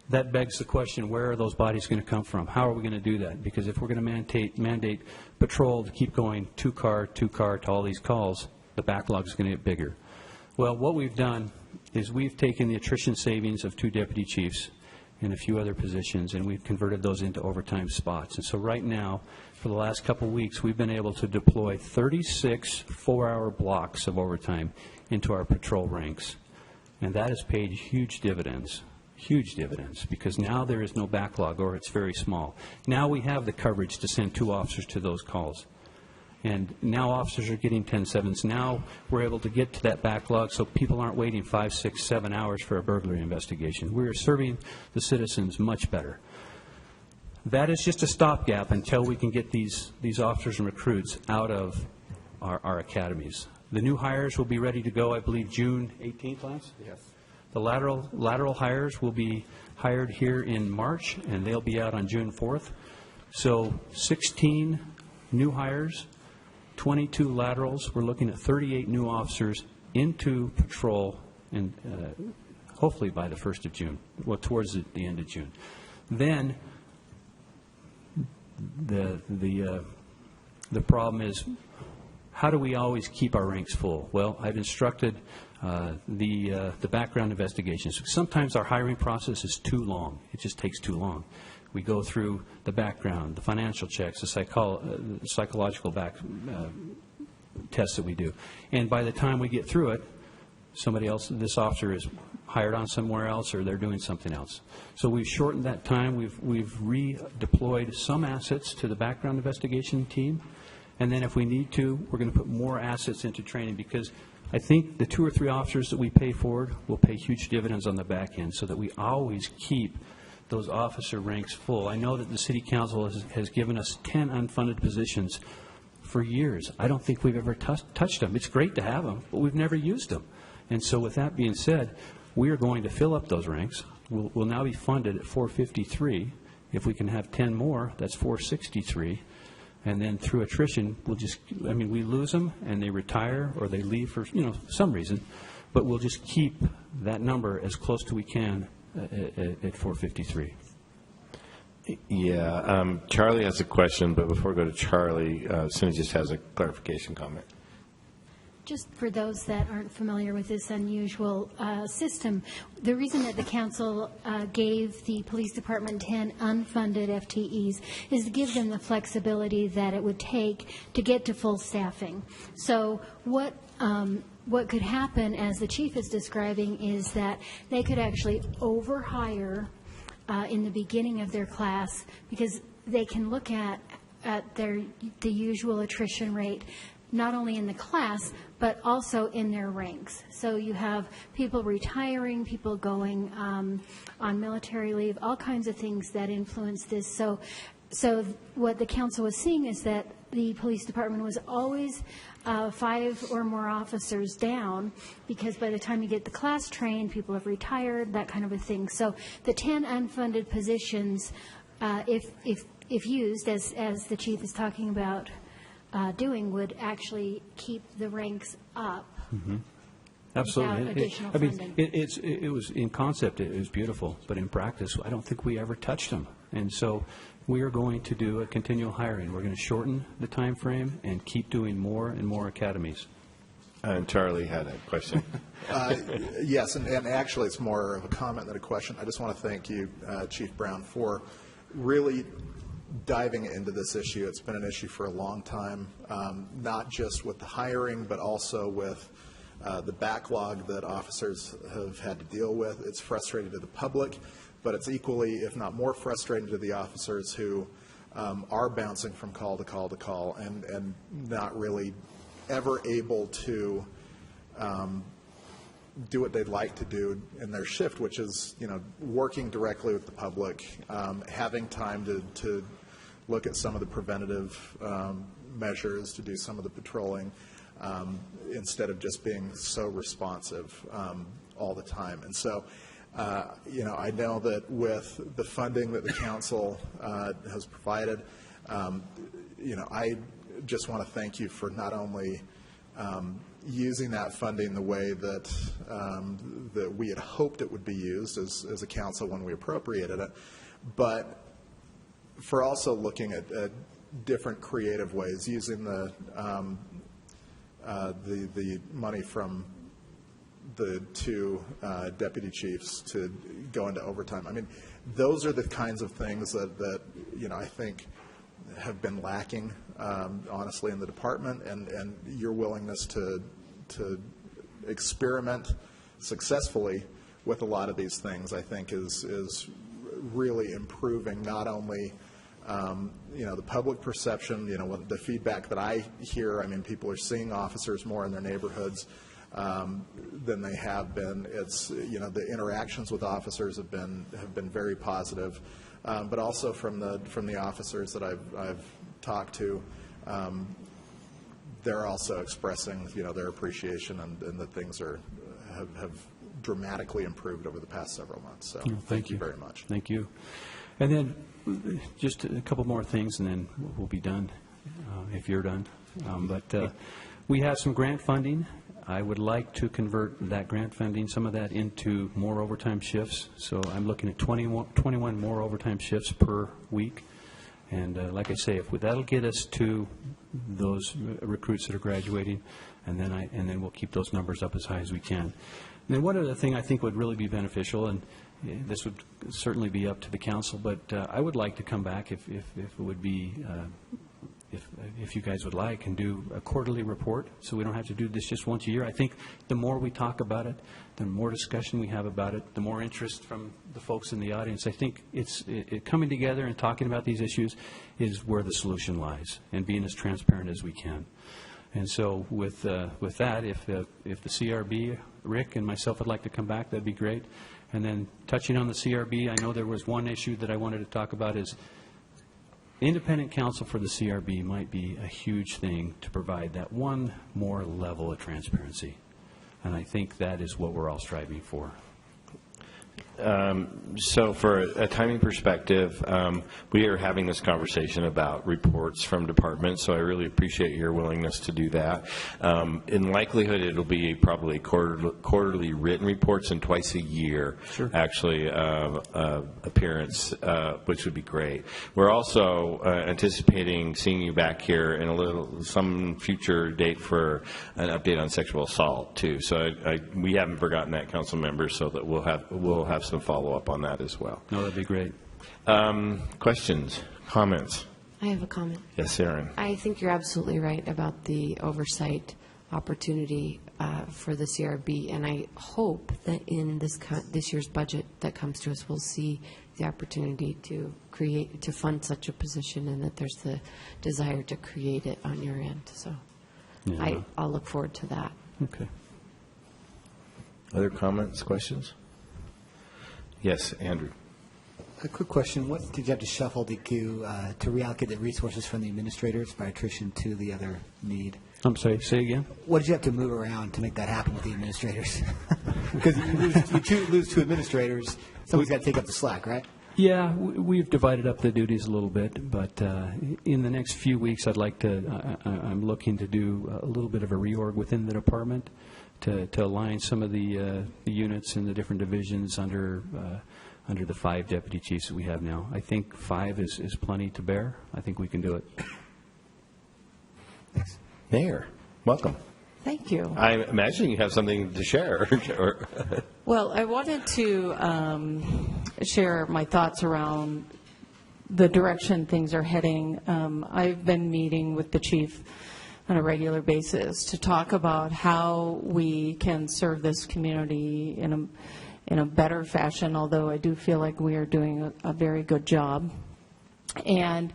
that begs the question, where are those bodies going to come from? How are we going to do that? Because if we're going to mandate patrol to keep going 2-car to all these calls, the backlog is going to get bigger. Well, what we've done is we've taken the attrition savings of 2 deputy chiefs and a few other positions, and we've converted those into overtime spots. And so right now, for the last couple of weeks, we've been able to deploy 36 4-hour blocks of overtime into our patrol ranks. And that has paid huge dividends, because now there is no backlog, or it's very small. Now we have the coverage to send 2 officers to those calls. And now officers are getting 10-7s. Now we're able to get to that backlog so people aren't waiting 5, 6, 7 hours for a burglary investigation. We're serving the citizens much better. That is just a stopgap until we can get these officers and recruits out of our academies. The new hires will be ready to go, I believe, June 18th, Lance? Yes. The lateral hires will be hired here in March, and they'll be out on June 4th. So 16 new hires, 22 laterals. We're looking at 38 new officers into patrol, and hopefully by the 1st of June, well, towards the end of June. Then the problem is, how do we always keep our ranks full? Well, I've instructed the background investigations. Sometimes our hiring process is too long. It just takes too long. We go through the background, the financial checks, the psychological tests that we do. And by the time we get through it, somebody else, this officer is hired on somewhere else, or they're doing something else. So we've shortened that time. We've redeployed some assets to the background investigation team. And then if we need to, we're going to put more assets into training, because I think the 2 or 3 officers that we pay forward will pay huge dividends on the back end, so that we always keep those officer ranks full. I know that the City Council has given us 10 unfunded positions for years. I don't think we've ever touched them. It's great to have them, but we've never used them. And so with that being said, we are going to fill up those ranks. We'll now be funded at 453. If we can have 10 more, that's 463. And then through attrition, we lose them and they retire or they leave for, some reason, but we'll just keep that number as close to we can at 453. Yeah, Charlie has a question, but before we go to Charlie, Cindy just has a clarification comment. Just for those that aren't familiar with this unusual system, the reason that the council gave the police department 10 unfunded FTEs is to give them the flexibility that it would take to get to full staffing. So what could happen, as the chief is describing, is that they could actually overhire in the beginning of their class, because they can look at the usual attrition rate, not only in the class, but also in their ranks. So you have people retiring, people going on military leave, all kinds of things that influence this. So what the council was seeing is that the police department was always 5 or more officers down, because by the time you get the class trained, people have retired, that kind of a thing. So the 10 unfunded positions, if used, as the chief is talking about doing, would actually keep the ranks up. Mm-hmm. Absolutely. Without additional funding. It was in concept, it was beautiful, but in practice, I don't think we ever touched them. And so we are going to do a continual hiring. We're going to shorten the time frame and keep doing more and more academies. And Charlie had a question. Yes, and actually it's more of a comment than a question. I just want to thank you, Chief Brown, for really diving into this issue. It's been an issue for a long time, not just with the hiring, but also with the backlog that officers have had to deal with. It's frustrating to the public, but it's equally, if not more frustrating to the officers who are bouncing from call to call to call and not really ever able to do what they'd like to do in their shift, which is, working directly with the public, having time to look at some of the preventative measures, to do some of the patrolling, instead of just being so responsive all the time. And so, I know that with the funding that the council has provided, I just want to thank you for not only using that funding the way that that we had hoped it would be used as a council when we appropriated it, but for also looking at different creative ways, using the money from the two deputy chiefs to go into overtime. I mean, those are the kinds of things that I think have been lacking, honestly, in the department, and your willingness to experiment successfully with a lot of these things, I think, is really improving not only the public perception, the feedback that I hear. I mean, people are seeing officers more in their neighborhoods than they have been. It's the interactions with officers have been very positive, but also from the officers that I've talked to, they're also expressing their appreciation and that things have dramatically improved over the past several months. So thank you very much. Thank you. And then just a couple more things, and then we'll be done if you're done. But we have some grant funding. I would like to convert that grant funding, some of that, into more overtime shifts. So I'm looking at 21 more overtime shifts per week. And like I say, if that'll get us to those recruits that are graduating, and then we'll keep those numbers up as high as we can. And then one other thing I think would really be beneficial, and this would certainly be up to the council, but I would like to come back if it would be, if you guys would like, and do a quarterly report, so we don't have to do this just once a year. I think the more we talk about it, the more discussion we have about it, the more interest from the folks in the audience. I think it coming together and talking about these issues is where the solution lies, and being as transparent as we can. And so with that, if the CRB, Rick and myself would like to come back, that'd be great. And then touching on the CRB, I know there was one issue that I wanted to talk about is independent counsel for the CRB might be a huge thing to provide that one more level of transparency. And I think that is what we're all striving for. So for a timing perspective, we are having this conversation about reports from departments, so I really appreciate your willingness to do that. In likelihood, it'll be probably quarterly written reports and twice a year, sure, actually, appearance, which would be great. We're also anticipating seeing you back here in some future date for an update on sexual assault, too. So we haven't forgotten that, council members, so that we'll have some follow-up on that as well. No, that'd be great. Questions, comments? I have a comment. Yes, Aaron. I think you're absolutely right about the oversight opportunity for the CRB, and I hope that in this year's budget that comes to us, we'll see the opportunity to fund such a position, and that there's the desire to create it on your end. So yeah. I'll look forward to that. Okay. Other comments, questions? Yes, Andrew. A quick question. What did you have to shuffle to reallocate the resources from the administrators by attrition to the other need? I'm sorry, say again? What did you have to move around to make that happen with the administrators? Because you lose two administrators, somebody's got to take up the slack, right? Yeah, we've divided up the duties a little bit, but in the next few weeks, I'm looking to do a little bit of a reorg within the department to align some of the units in the different divisions under the 5 deputy chiefs that we have now. I think 5 is plenty to bear. I think we can do it. Thanks. Mayor, welcome. Thank you. I imagine you have something to share. Well, I wanted to share my thoughts around the direction things are heading. I've been meeting with the chief on a regular basis to talk about how we can serve this community in a better fashion, although I do feel like we are doing a very good job. And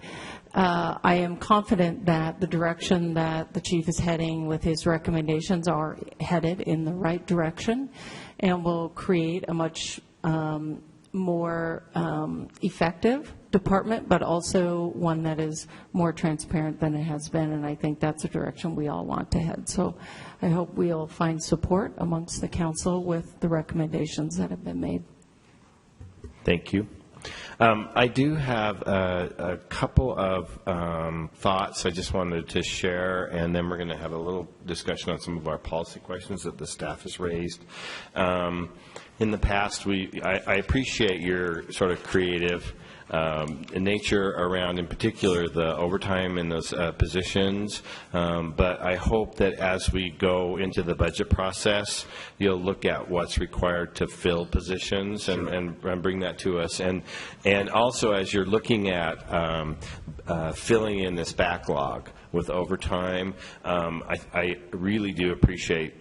I am confident that the direction that the chief is heading with his recommendations are headed in the right direction and will create a much more effective department, but also one that is more transparent than it has been, and I think that's a direction we all want to head. So I hope we'll find support amongst the council with the recommendations that have been made. Thank you. I do have a couple of thoughts I just wanted to share, and then we're going to have a little discussion on some of our policy questions that the staff has raised. In the past, I appreciate your sort of creative nature around, in particular, the overtime in those positions. But I hope that as we go into the budget process, you'll look at what's required to fill positions and bring that to us. And also, as you're looking at filling in this backlog with overtime, I really do appreciate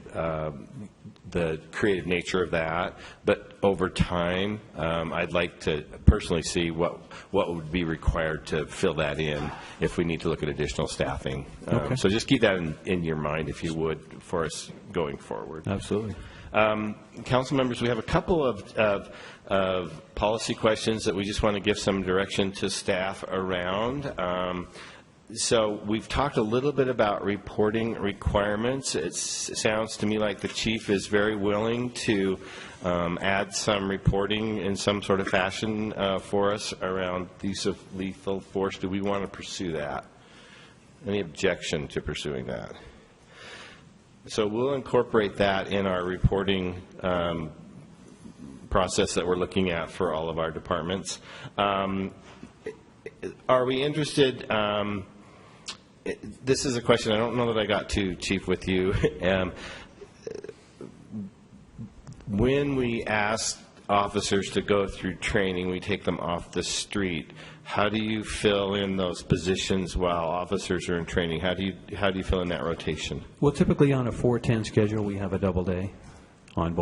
the creative nature of that, but over time, I'd like to personally see what would be required to fill that in if we need to look at additional staffing. Okay. So just keep that in your mind, if you would, for us going forward. Absolutely. Council members, we have a couple of policy questions that we just want to give some direction to staff around. So we've talked a little bit about reporting requirements. It sounds to me like the chief is very willing to add some reporting in some sort of fashion for us around the use of lethal force. Do we want to pursue that? Any objection to pursuing that? So we'll incorporate that in our reporting process that we're looking at for all of our departments. Are we interested? This is a question I don't know that I got to, Chief, with you. When we ask officers to go through training, we take them off the street. How do you fill in those positions while officers are in training? How do you fill in that rotation? Well, typically on a 4-10 schedule, we have a double day on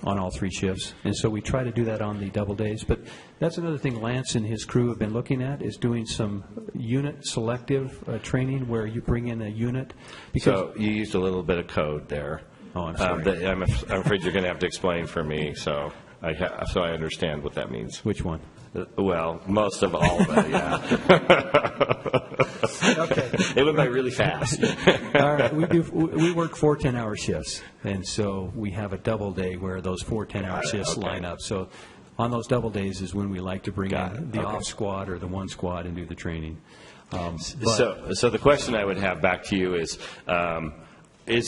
all 3 shifts, and so we try to do that on the double days. But that's another thing Lance and his crew have been looking at, is doing some unit selective training where you bring in a unit. So you used a little bit of code there. Oh, I'm sorry. I'm afraid you're going to have to explain for me, so I understand what that means. Which one? Well, most of all of it, yeah. Okay. It went by really fast. All right. We work 4 10-hour shifts, and so we have a double day where those 4 10-hour shifts line up. So on those double days is when we like to bring in the off squad or the 1 squad and do the training. So the question I would have back to you is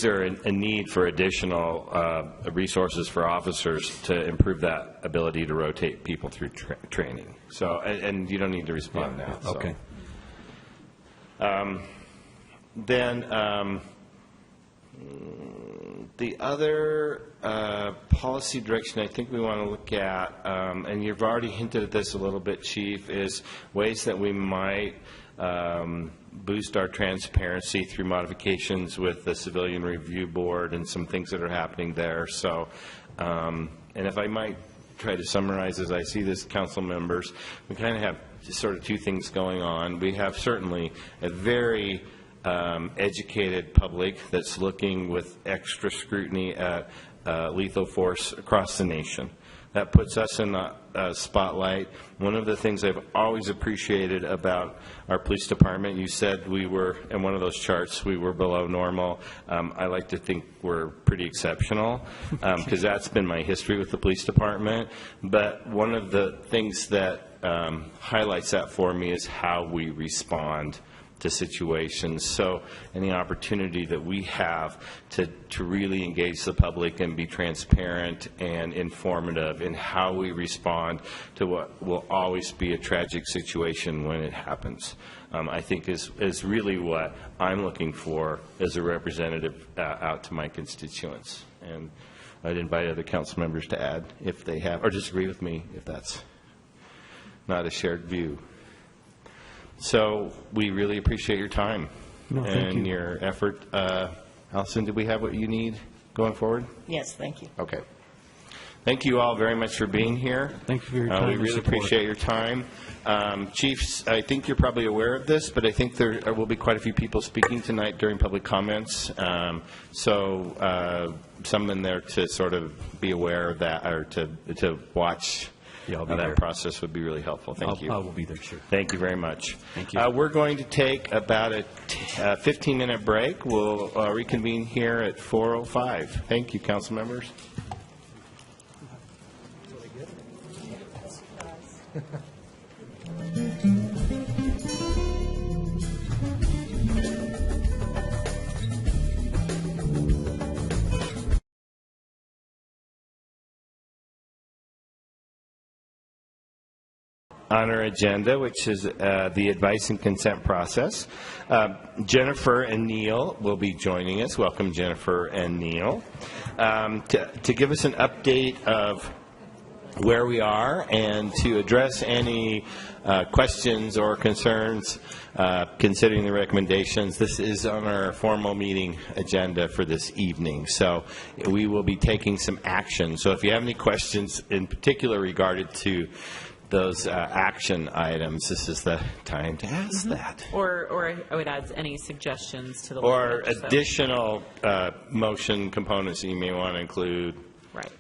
there a need for additional resources for officers to improve that ability to rotate people through training? So, and you don't need to respond now. So. Okay. Then the other policy direction I think we want to look at, and you've already hinted at this a little bit, Chief, is ways that we might boost our transparency through modifications with the Civilian Review Board and some things that are happening there. So, and if I might try to summarize as I see this, council members, we kind of have sort of 2 things going on. We have certainly a very educated public that's looking with extra scrutiny at lethal force across the nation. That puts us in the spotlight. One of the things I've always appreciated about our police department, you said we were, in one of those charts, we were below normal. I like to think we're pretty exceptional, because that's been my history with the police department. But one of the things that highlights that for me is how we respond to situations. So any opportunity that we have to really engage the public and be transparent and informative in how we respond to what will always be a tragic situation when it happens, I think is really what I'm looking for as a representative out to my constituents. And I'd invite other council members to add if they have, or disagree with me if that's not a shared view. So we really appreciate your time. No, thank and you. your effort. Allison, do we have what you need going forward? Yes, thank you. Okay. Thank you all very much for being here. Thank you for your time We and really support. appreciate your time. Chiefs, I think you're probably aware of this, but I think there will be quite a few people speaking tonight during public comments. So someone there to sort of be aware of that, or to watch Yeah, I'll be that there. process would be really helpful. Thank you. I will be there, sure. Thank you very much. Thank you. We're going to take about a 15-minute break. We'll reconvene here at 4:05. Thank you, council members. On our agenda, which is the advice and consent process. Jennifer and Neil will be joining us. Welcome, Jennifer and Neil, to give us an update of where we are and to address any questions or concerns considering the recommendations. This is on our formal meeting agenda for this evening. So we will be taking some action. So if you have any questions in particular regarded to those action items, this is the time to ask that. Or I would add any suggestions to the Or language, so- additional motion components that you may want to include. Right.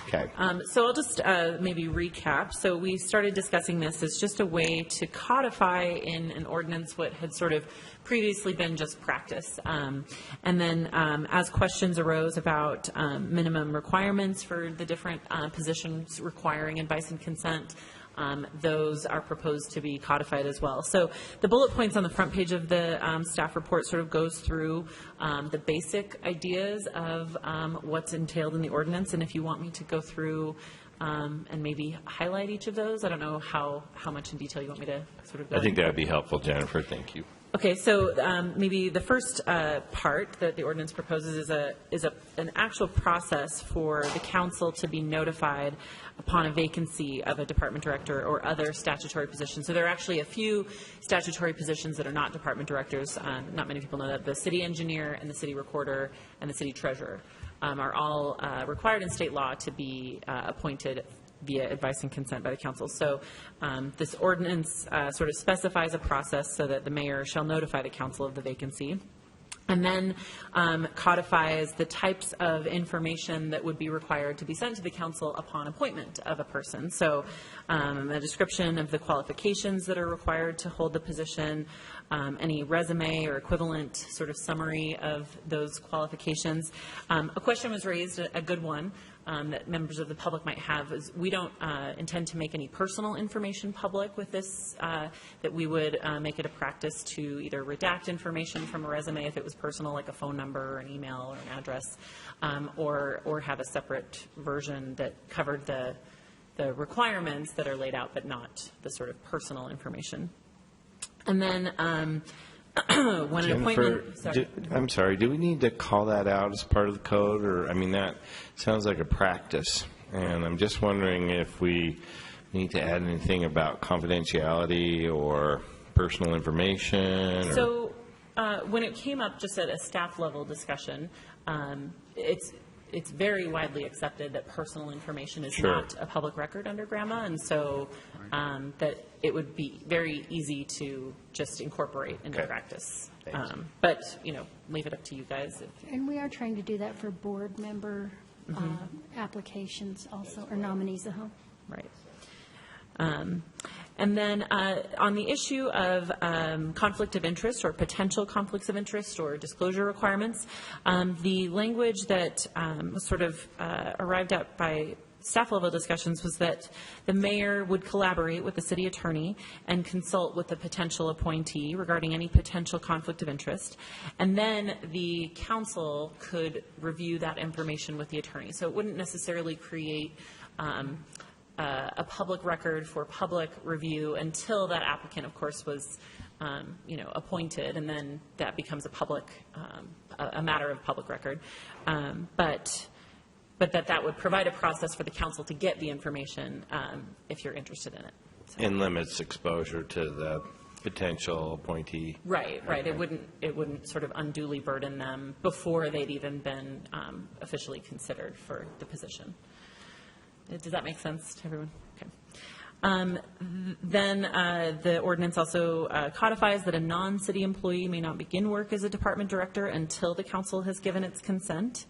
Okay. So I'll just maybe recap. So we started discussing this as just a way to codify in an ordinance what had sort of previously been just practice. And then as questions arose about minimum requirements for the different positions requiring advice and consent, those are proposed to be codified as well. So the bullet points on the front page of the staff report sort of goes through the basic ideas of what's entailed in the ordinance. And if you want me to go through and maybe highlight each of those, I don't know how much in detail you want me to sort of go I think into. that would be helpful, Jennifer. Thank you. Okay, so maybe the first part that the ordinance proposes is an actual process for the council to be notified upon a vacancy of a department director or other statutory positions. So there are actually a few statutory positions that are not department directors. Not many people know that. The city engineer and the city recorder and the city treasurer are all required in state law to be appointed via advice and consent by the council. So this ordinance sort of specifies a process so that the mayor shall notify the council of the vacancy, and then codifies the types of information that would be required to be sent to the council upon appointment of a person. So a description of the qualifications that are required to hold the position, any resume or equivalent sort of summary of those qualifications. A question was raised, a good one, that members of the public might have is we don't intend to make any personal information public with this, that we would make it a practice to either redact information from a resume if it was personal, like a phone number or an email or an address, or have a separate version that covered the requirements that are laid out but not the sort of personal information. And then when an appointment... Sorry. I'm sorry, do we need to call that out as part of the code? Or, I mean, that sounds like a practice. And I'm just wondering if we need to add anything about confidentiality or personal information. Or... So when it came up just at a staff level discussion, it's very widely accepted that personal information is Sure. not a public record under GRAMA, and so that it would be very easy to just incorporate into Okay. practice. Thanks. But, leave it up to you guys. And we are trying to do that for board member applications also, or nominees. Right. And then on the issue of conflict of interest or potential conflicts of interest or disclosure requirements, the language that was sort of arrived at by staff level discussions was that the mayor would collaborate with the city attorney and consult with the potential appointee regarding any potential conflict of interest, and then the council could review that information with the attorney. So it wouldn't necessarily create a public record for public review until that applicant, of course, was appointed, and then that becomes a public a matter of public record. But that would provide a process for the council to get the information if you're interested in it. And limits exposure to the potential appointee. Right. It wouldn't sort of unduly burden them before they'd even been officially considered for the position. Does that make sense to everyone? Okay. Then the ordinance also codifies that a non-city employee may not begin work as a department director until the council has given its consent.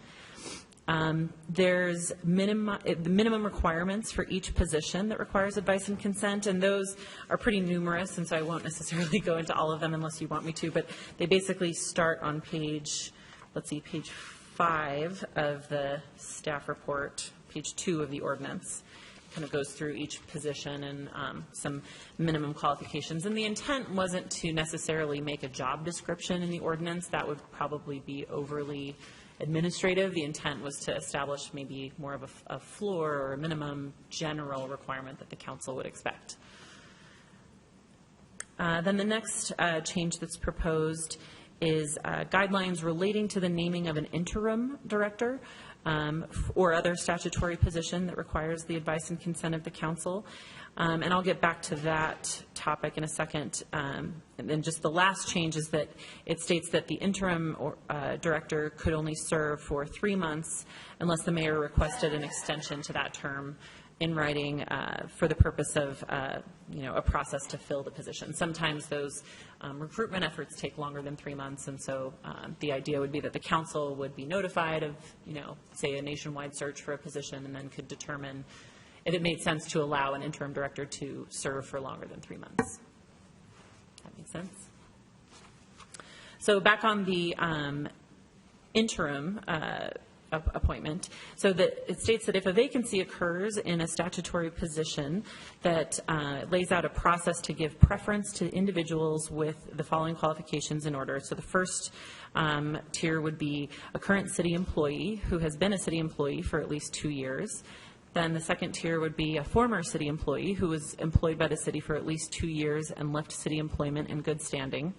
There's the minimum requirements for each position that requires advice and consent, and those are pretty numerous, and so I won't necessarily go into all of them unless you want me to, but they basically start on page 5 of the staff report, page 2 of the ordinance. Kind of goes through each position and some minimum qualifications. And the intent wasn't to necessarily make a job description in the ordinance. That would probably be overly administrative. The intent was to establish maybe more of a floor or a minimum general requirement that the council would expect. Then the next change that's proposed is guidelines relating to the naming of an interim director or other statutory position that requires the advice and consent of the council. And I'll get back to that topic in a second. And then just the last change is that it states that the interim director could only serve for 3 months unless the mayor requested an extension to that term in writing for the purpose of a process to fill the position. Sometimes those recruitment efforts take longer than 3 months, and so the idea would be that the council would be notified of, say, a nationwide search for a position, and then could determine if it made sense to allow an interim director to serve for longer than 3 months. That makes sense? So back on the interim appointment. So that it states that if a vacancy occurs in a statutory position, that lays out a process to give preference to individuals with the following qualifications in order. So the first tier would be a current city employee who has been a city employee for at least 2 years. Then the second tier would be a former city employee who was employed by the city for at least 2 years and left city employment in good standing.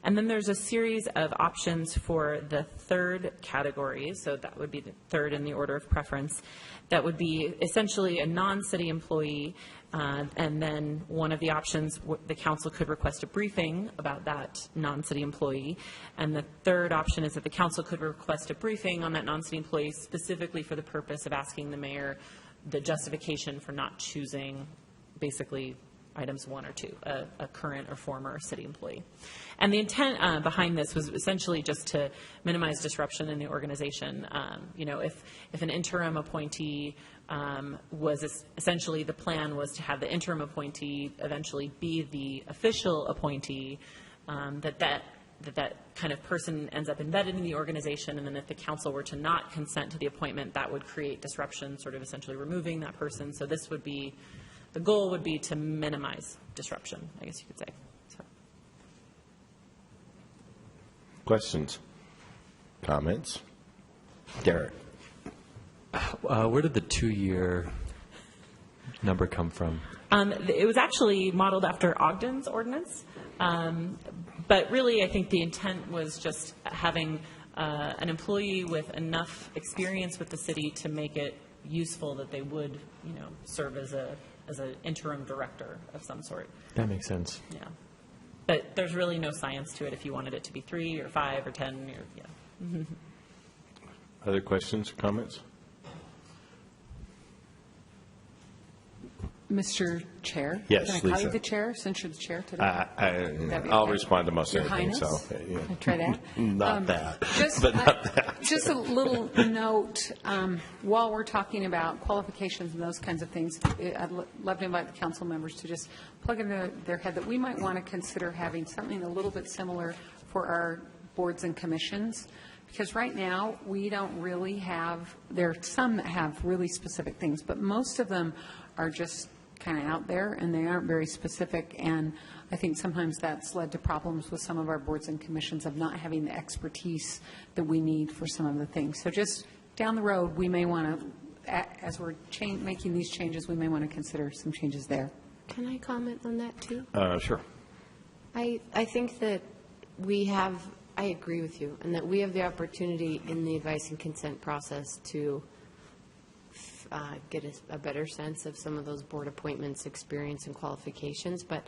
And then there's a series of options for the third category, so that would be the third in the order of preference. That would be essentially a non-city employee, and then one of the options, the council could request a briefing about that non-city employee. And the third option is that the council could request a briefing on that non-city employee specifically for the purpose of asking the mayor the justification for not choosing basically items 1 or 2, a current or former city employee. And the intent behind this was essentially just to minimize disruption in the organization. If an interim appointee was essentially, the plan was to have the interim appointee eventually be the official appointee, that kind of person ends up embedded in the organization, and then if the council were to not consent to the appointment, that would create disruption, sort of essentially removing that person. So this would be, the goal would be to minimize disruption, I guess you could say. So. Questions? Comments? Derek? Where did the 2-year number come from? It was actually modeled after Ogden's ordinance, but really I think the intent was just having an employee with enough experience with the city to make it useful that they would, serve as an interim director of some sort. That makes sense. Yeah. But there's really no science to it if you wanted it to be 3 or 5 or 10. Yeah. Other questions or comments? Mr. Chair? Yes, Can I call Lisa. you the chair, since you're the chair today? That'd be I'll okay. respond to most Your everything, Highness? so. Yeah. Try that. Not that, Just, but not that. Just a little note, while we're talking about qualifications and those kinds of things, I'd love to invite the council members to just plug into their head that we might want to consider having something a little bit similar for our boards and commissions. Because right now, we don't really have, there are some that have really specific things, but most of them are just kind of out there, and they aren't very specific. And I think sometimes that's led to problems with some of our boards and commissions of not having the expertise that we need for some of the things. So just down the road, we may want to, as we're making these changes, we may want to consider some changes there. Can I comment on that too? Sure. I think that I agree with you, and that we have the opportunity in the advice and consent process to get a better sense of some of those board appointments, experience, and qualifications. But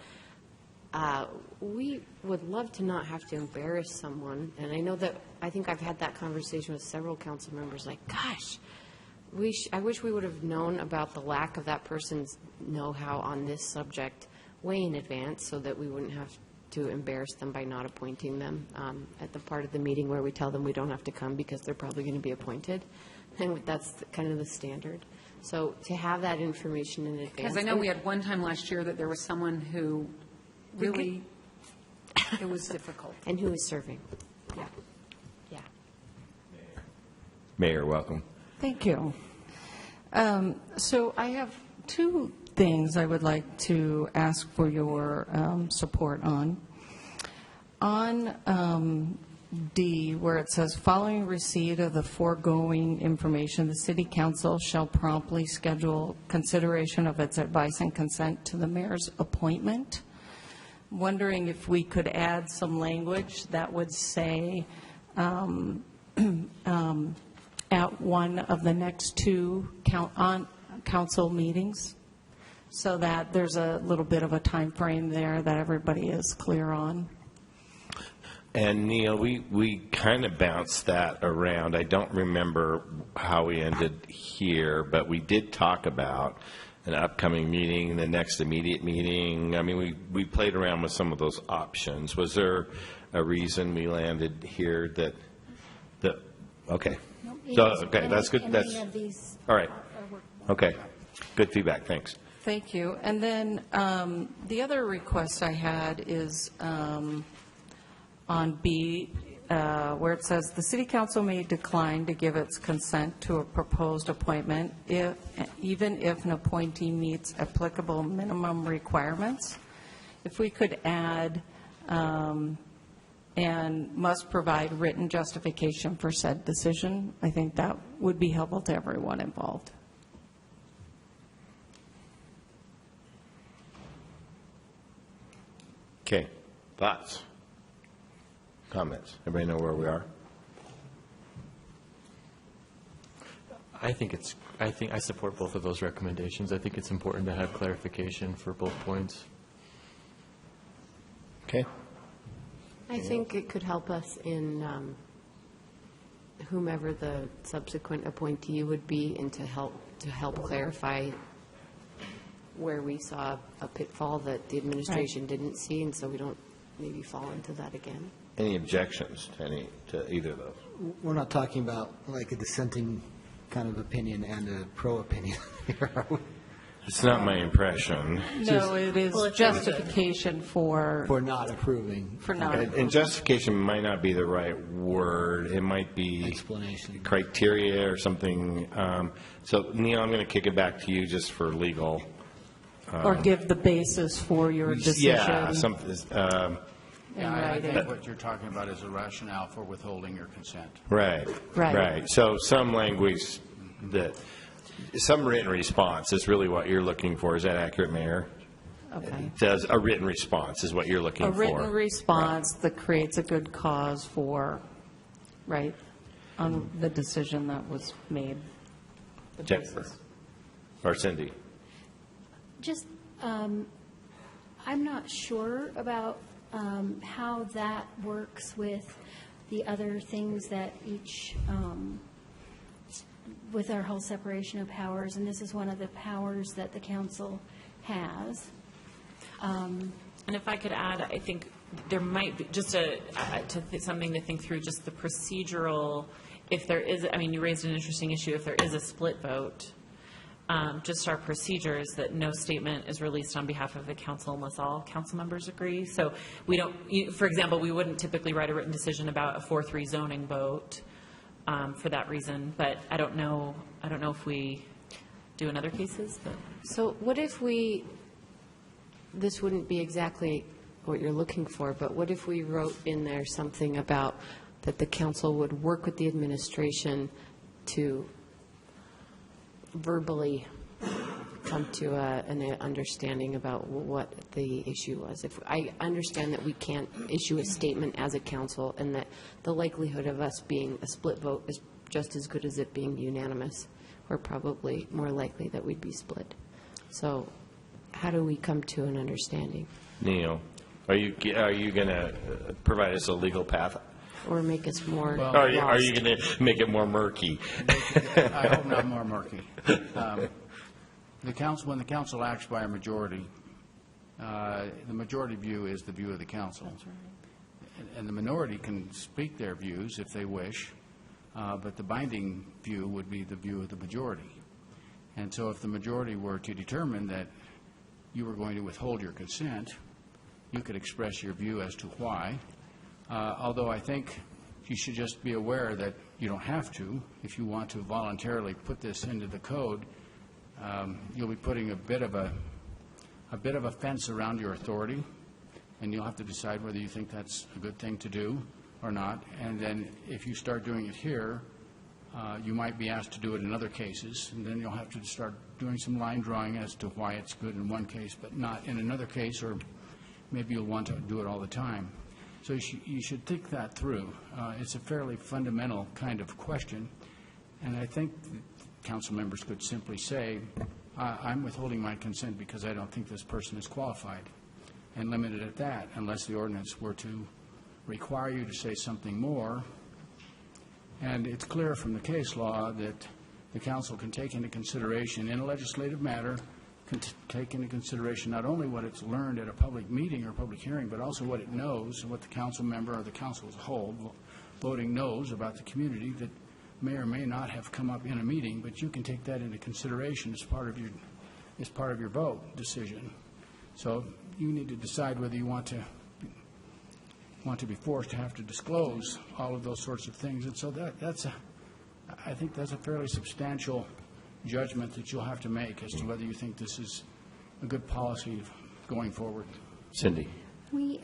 We would love to not have to embarrass someone, and I think I've had that conversation with several council members, like, gosh, I wish we would have known about the lack of that person's know-how on this subject way in advance so that we wouldn't have to embarrass them by not appointing them at the part of the meeting where we tell them we don't have to come because they're probably going to be appointed. And that's kind of the standard. So to have that information in advance. Because I know we had one time last year that there was someone who really, it was difficult. And who was serving. Yeah. Yeah. Mayor, welcome. Thank you. So I have two things I would like to ask for your support on. On D, where it says, following receipt of the foregoing information, the City Council shall promptly schedule consideration of its advice and consent to the mayor's appointment. Wondering if we could add some language that would say at one of the next two council meetings, so that there's a little bit of a time frame there that everybody is clear on. And Neil, we kind of bounced that around. I don't remember how we ended here, but we did talk about an upcoming meeting, the next immediate meeting. I mean, we played around with some of those options. Was there a reason we landed here that okay. So, okay, that's good. That's all right. Okay. Good feedback. Thanks. Thank you. And then the other request I had is on B, where it says, the City Council may decline to give its consent to a proposed appointment even if an appointee meets applicable minimum requirements. If we could add, and must provide written justification for said decision, I think that would be helpful to everyone involved. Okay. Thoughts? Comments? Everybody know where we are? I support both of those recommendations. I think it's important to have clarification for both points. Okay. I think it could help us in whomever the subsequent appointee would be, and to help clarify where we saw a pitfall that the administration didn't see, and so we don't maybe fall into that again. Any objections to either of those? We're not talking about like a dissenting kind of opinion and a pro opinion here, are we? It's not my impression. No, it is justification for not approving. For not approving. And justification might not be the right word. It might be Explanation. Criteria or something. So, Neil, I'm going to kick it back to you just for legal. Or give the basis for your decision. Yeah, something. I think what you're talking about is a rationale for withholding your consent. Right. So some language some written response is really what you're looking for. Is that accurate, Mayor? Okay. Does a written response is what you're looking for. A written response that creates a good cause for, on the decision that was made. Jennifer. Or Cindy. Just, I'm not sure about how that works with the other things that each, with our whole separation of powers, and this is one of the powers that the council has. And if I could add, I think there might be just something to think through, just the procedural, if there is, you raised an interesting issue, if there is a split vote, just our procedure is that no statement is released on behalf of the council unless all council members agree. So we don't, for example, we wouldn't typically write a written decision about a 4-3 zoning vote for that reason, but I don't know if we do in other cases. But. So what if this wouldn't be exactly what you're looking for, but what if we wrote in there something about that the council would work with the administration to verbally come to an understanding about what the issue was. If I understand that we can't issue a statement as a council, and that the likelihood of us being a split vote is just as good as it being unanimous, we're probably more likely that we'd be split. So how do we come to an understanding? Neil. Are you going to provide us a legal path? Or make us more Are you lost. going to make it more murky? I hope not more murky. When the council acts by a majority, the majority view is the view of the council. That's right. And the minority can speak their views if they wish, but the binding view would be the view of the majority. And so if the majority were to determine that you were going to withhold your consent, you could express your view as to why. Although I think you should just be aware that you don't have to. If you want to voluntarily put this into the code, you'll be putting a bit of a fence around your authority, and you'll have to decide whether you think that's a good thing to do or not. And then if you start doing it here, you might be asked to do it in other cases, and then you'll have to start doing some line drawing as to why it's good in one case but not in another case, or maybe you'll want to do it all the time. So you should think that through. It's a fairly fundamental kind of question, and I think council members could simply say, I'm withholding my consent because I don't think this person is qualified, and limit it at that, unless the ordinance were to require you to say something more. And it's clear from the case law that the council can take into consideration in a legislative matter, can take into consideration not only what it's learned at a public meeting or public hearing, but also what it knows and what the council member or the council as a whole voting knows about the community that may or may not have come up in a meeting, but you can take that into consideration as part of your vote decision. So you need to decide whether you want to be forced to have to disclose all of those sorts of things. And so I think that's a fairly substantial judgment that you'll have to make as to whether you think this is a good policy going forward. Cindy. We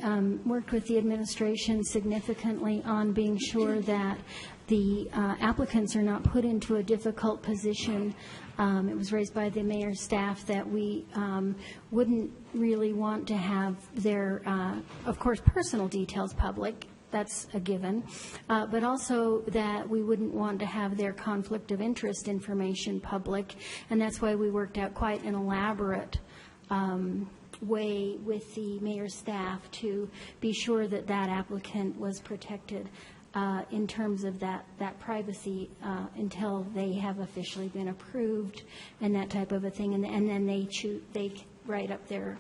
worked with the administration significantly on being sure that the applicants are not put into a difficult position. It was raised by the mayor's staff that we wouldn't really want to have their, of course, personal details public. That's a given. But also that we wouldn't want to have their conflict of interest information public. And that's why we worked out quite an elaborate way with the mayor's staff to be sure that that applicant was protected in terms of that privacy until they have officially been approved and that type of a thing. And then they write up their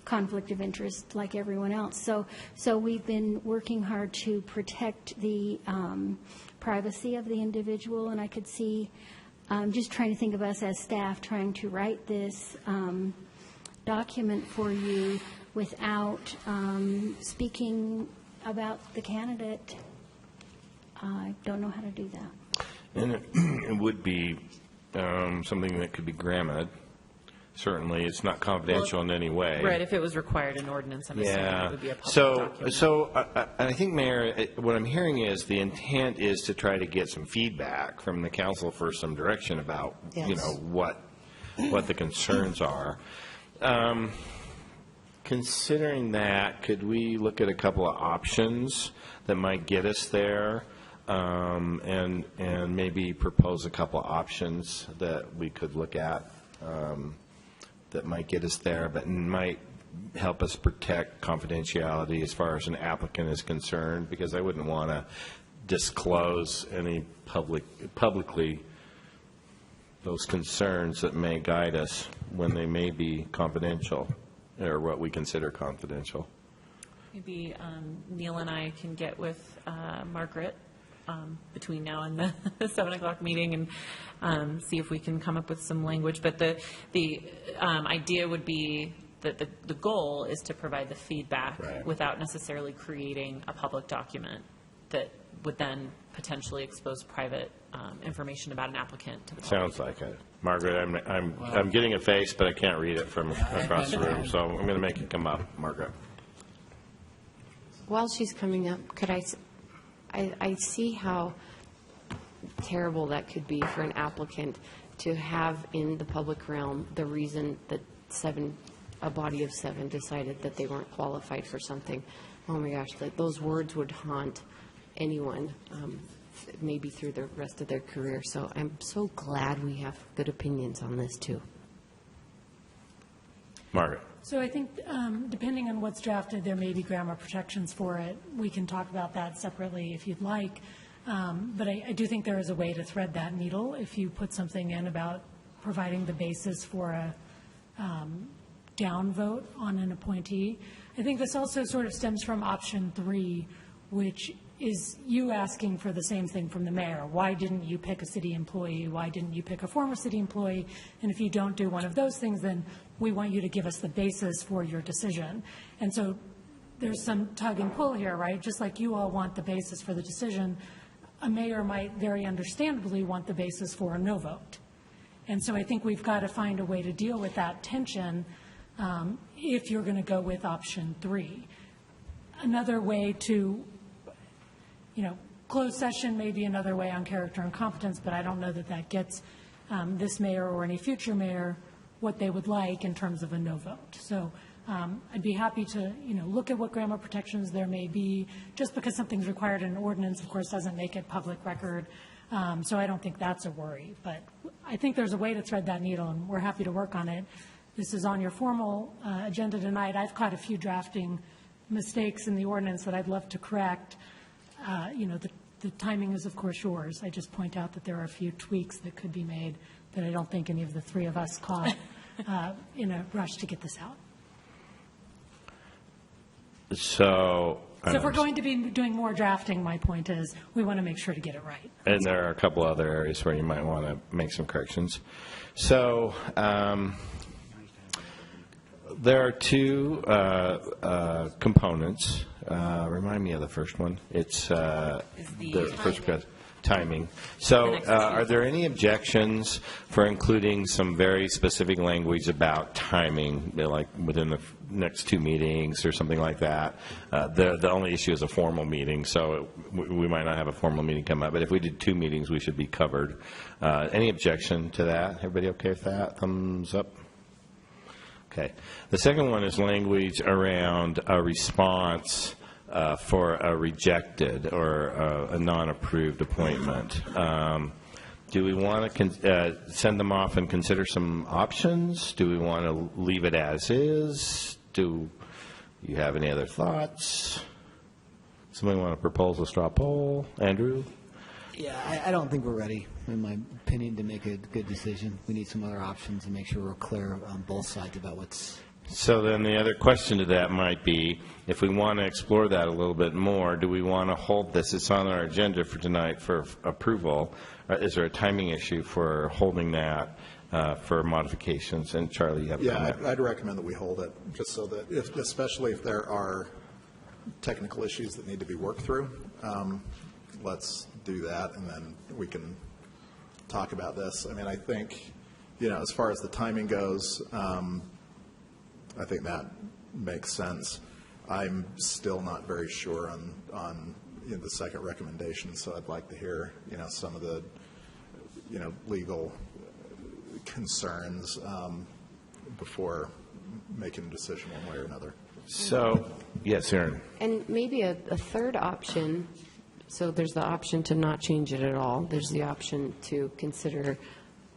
conflict of interest like everyone else. So we've been working hard to protect the privacy of the individual, and I could see, just trying to think of us as staff trying to write this document for you without speaking about the candidate. I don't know how to do that. And it would be something that could be granted. Certainly, it's not confidential in any way. Right, if it was required in ordinance, I'm assuming it would be a public document. So I think, Mayor, what I'm hearing is the intent is to try to get some feedback from the council for some direction about, what the concerns are. Considering that, could we look at a couple of options that might get us there, and maybe propose a couple of options that we could look at that might get us there, but might help us protect confidentiality as far as an applicant is concerned, because I wouldn't want to disclose any publicly those concerns that may guide us when they may be confidential, or what we consider confidential. Maybe Neil and I can get with Margaret between now and the 7 o'clock meeting and see if we can come up with some language. But the idea would be that the goal is to provide the feedback without necessarily creating a public document that would then potentially expose private information about an applicant to the public. Sounds like it. Margaret, I'm getting a face, but I can't read it from across the room, so I'm going to make it come up. Margaret. While she's coming up, could I see how terrible that could be for an applicant to have in the public realm the reason that a body of 7 decided that they weren't qualified for something. Oh my gosh, those words would haunt anyone, maybe through the rest of their career. So I'm so glad we have good opinions on this too. Margaret. So I think depending on what's drafted, there may be grammar protections for it. We can talk about that separately if you'd like. But I do think there is a way to thread that needle if you put something in about providing the basis for a down vote on an appointee. I think this also sort of stems from option 3, which is you asking for the same thing from the mayor. Why didn't you pick a city employee? Why didn't you pick a former city employee? And if you don't do one of those things, then we want you to give us the basis for your decision. And so there's some tug and pull here, right? Just like you all want the basis for the decision, a mayor might very understandably want the basis for a no vote. And so I think we've got to find a way to deal with that tension if you're going to go with option 3. Another way to, closed session may be another way on character and competence, but I don't know that that gets this mayor or any future mayor what they would like in terms of a no vote. So I'd be happy to, look at what grammar protections there may be. Just because something's required in an ordinance, of course, doesn't make it public record. So I don't think that's a worry. But I think there's a way to thread that needle, and we're happy to work on it. This is on your formal agenda tonight. I've caught a few drafting mistakes in the ordinance that I'd love to correct. The timing is, of course, yours. I just point out that there are a few tweaks that could be made that I don't think any of the three of us caught in a rush to get this out. So if we're going to be doing more drafting, my point is we want to make sure to get it right. And there are a couple other areas where you might want to make some corrections. So there are two components. Remind me of the first one. It's the first timing. So are there any objections for including some very specific language about timing, like within the next 2 meetings or something like that? The only issue is a formal meeting, so we might not have a formal meeting come up. But if we did 2 meetings, we should be covered. Any objection to that? Everybody okay with that? Thumbs up? Okay. The second one is language around a response for a rejected or a non-approved appointment. Do we want to send them off and consider some options? Do we want to leave it as is? Do you have any other thoughts? Somebody want to propose a straw poll? Andrew? Yeah, I don't think we're ready, in my opinion, to make a good decision. We need some other options and make sure we're clear on both sides about what's... So then the other question to that might be, if we want to explore that a little bit more, do we want to hold this? It's on our agenda for tonight for approval. Is there a timing issue for holding that for modifications? And Charlie, you have a comment? I'd recommend that we hold it, just so that, especially if there are technical issues that need to be worked through, let's do that, and then we can talk about this. I mean, I think, as far as the timing goes, I think that makes sense. I'm still not very sure on the second recommendation, so I'd like to hear, some of the, legal concerns before making a decision one way or another. So, yes, Aaron. And maybe a third option. So there's the option to not change it at all. There's the option to consider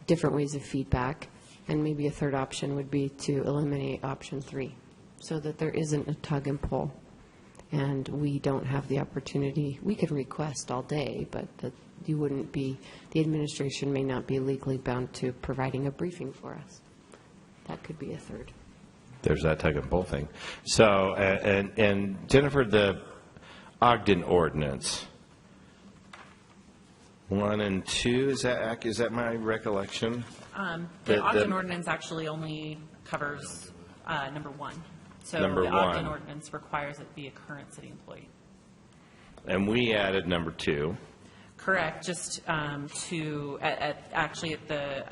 different ways of feedback. And maybe a third option would be to eliminate option 3 so that there isn't a tug and pull. And we don't have the opportunity. We could request all day, but you wouldn't be, the administration may not be legally bound to providing a briefing for us. That could be a third. There's that tug and pull thing. So, and Jennifer, the Ogden ordinance, 1 and 2, is that my recollection? The Ogden ordinance actually only covers number 1. So number the 1. Ogden ordinance requires it be a current city employee. And we added number 2. Correct, just to, actually at the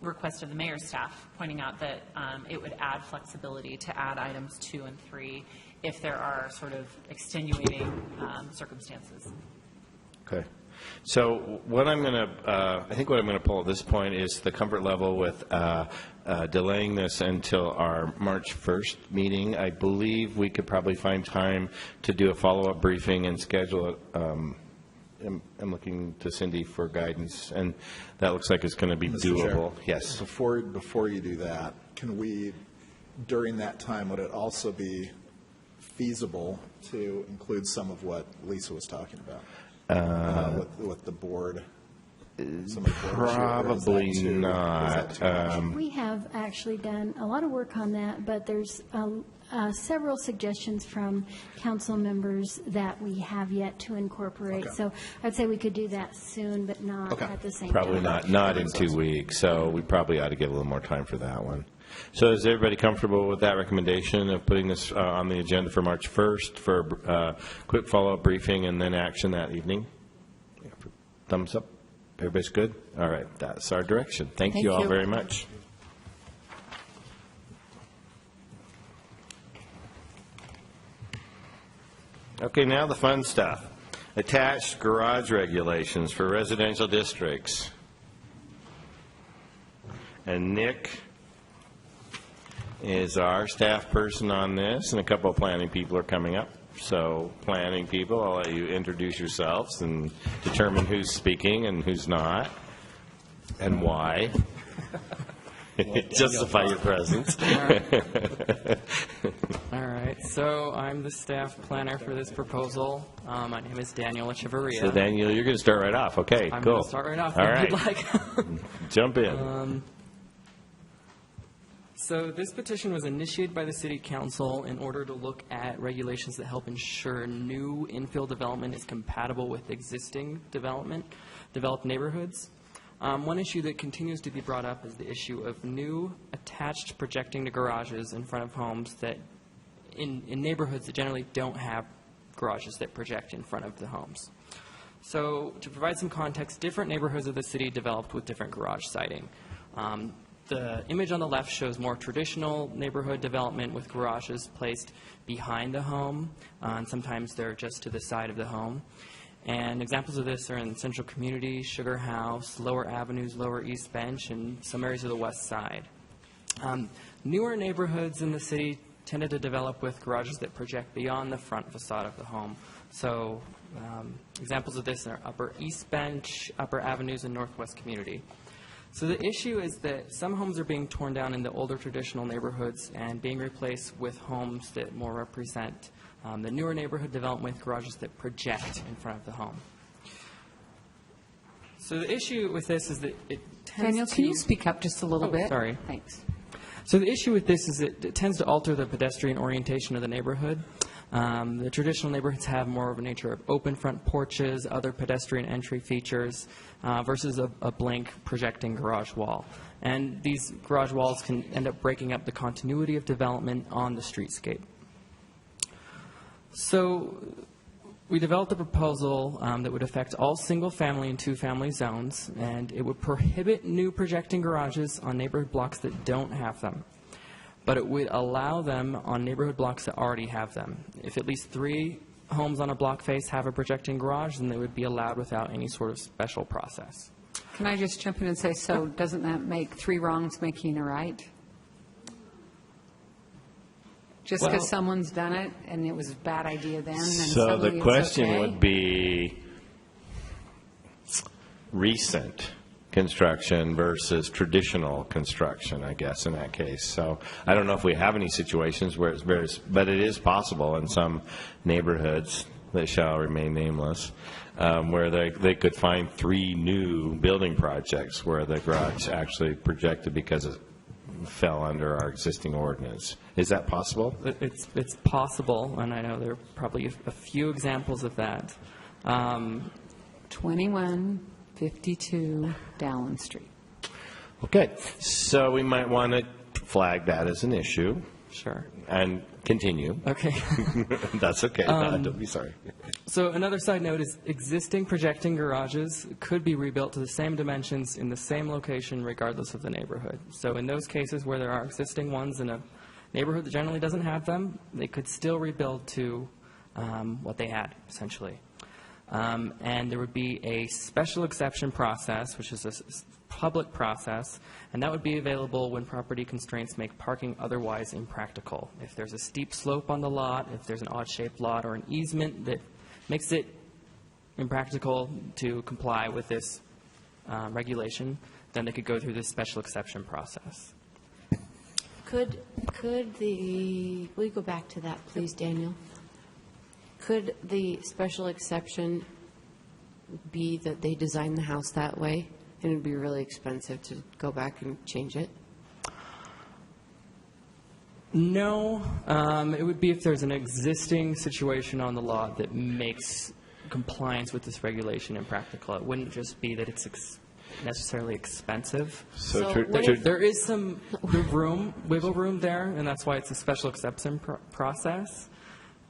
request of the mayor's staff, pointing out that it would add flexibility to add items 2 and 3 if there are sort of extenuating circumstances. Okay. So what I'm going to, I think what I'm going to pull at this point is the comfort level with delaying this until our March 1st meeting. I believe we could probably find time to do a follow-up briefing and schedule it. I'm looking to Cindy for guidance, and that looks like it's going to be Mr. doable. Chair, yes. Before you do that, can we during that time, would it also be feasible to include some of what Lisa was talking about with the board? Probably not. We have actually done a lot of work on that, but there's several suggestions from council members that we have yet to incorporate. Okay. So I'd say we could do that soon, but not at the same Probably time. not in 2 weeks, so we probably ought to give a little more time for that one. So is everybody comfortable with that recommendation of putting this on the agenda for March 1st for a quick follow-up briefing and then action that evening? Thumbs up. Everybody's good? All right, that's our direction. Thank you all very much. Okay, now the fun stuff. Attached garage regulations for residential districts. And Nick is our staff person on this, and a couple of planning people are coming up. So, planning people, I'll let you introduce yourselves and determine who's speaking and who's not, and why. Justify your presence. All right, so I'm the staff planner for this proposal. My name is Daniel Echeverria. So, Daniel, you're going to start right off. Okay, I'm cool. going to start right off All if right. you'd like. Jump in. So this petition was initiated by the City Council in order to look at regulations that help ensure new infill development is compatible with existing developed neighborhoods. One issue that continues to be brought up is the issue of new attached projecting garages in front of homes that in neighborhoods that generally don't have garages that project in front of the homes. So to provide some context, different neighborhoods of the city developed with different garage siting. The image on the left shows more traditional neighborhood development with garages placed behind the home, and sometimes they're just to the side of the home. And examples of this are in Central Community, Sugar House, Lower Avenues, Lower East Bench, and some areas of the west side. Newer neighborhoods in the city tended to develop with garages that project beyond the front facade of the home. So examples of this are Upper East Bench, Upper Avenues, and Northwest Community. So the issue is that some homes are being torn down in the older traditional neighborhoods and being replaced with homes that more represent the newer neighborhood development with garages that project in front of the home. So the issue with this is that it tends Daniel, can you speak up just a little bit? Sorry. Thanks. So the issue with this is that it tends to alter the pedestrian orientation of the neighborhood. The traditional neighborhoods have more of a nature of open front porches, other pedestrian entry features, versus a blank projecting garage wall. And these garage walls can end up breaking up the continuity of development on the streetscape. So we developed a proposal that would affect all single-family and two-family zones, and it would prohibit new projecting garages on neighborhood blocks that don't have them. But it would allow them on neighborhood blocks that already have them. If at least 3 homes on a block face have a projecting garage, then they would be allowed without any sort of special process. Can I just jump in and say, so doesn't that make 3 wrongs making a right? Just because someone's done it and it was a bad idea then, and So suddenly the it's question okay? would be recent construction versus traditional construction, I guess, in that case. So I don't know if we have any situations where it's very, but it is possible in some neighborhoods that shall remain nameless, where they could find 3 new building projects where the garage actually projected because it fell under our existing ordinance. Is that possible? It's possible, and I know there are probably a few examples of that. 2152 Dallin Street. Okay, so we might want to flag that as an issue. Sure. And continue. Okay. That's okay. Don't be sorry. So another side note is existing projecting garages could be rebuilt to the same dimensions in the same location regardless of the neighborhood. So in those cases where there are existing ones in a neighborhood that generally doesn't have them, they could still rebuild to what they had, essentially. And there would be a special exception process, which is a public process, and that would be available when property constraints make parking otherwise impractical. If there's a steep slope on the lot, if there's an odd-shaped lot or an easement that makes it impractical to comply with this regulation, then they could go through this special exception process. Could will you go back to that, please, Daniel? Could the special exception be that they designed the house that way, and it would be really expensive to go back and change it? No, it would be if there's an existing situation on the lot that makes compliance with this regulation impractical. It wouldn't just be that it's necessarily expensive. There is some wiggle room there, and that's why it's a special exception process,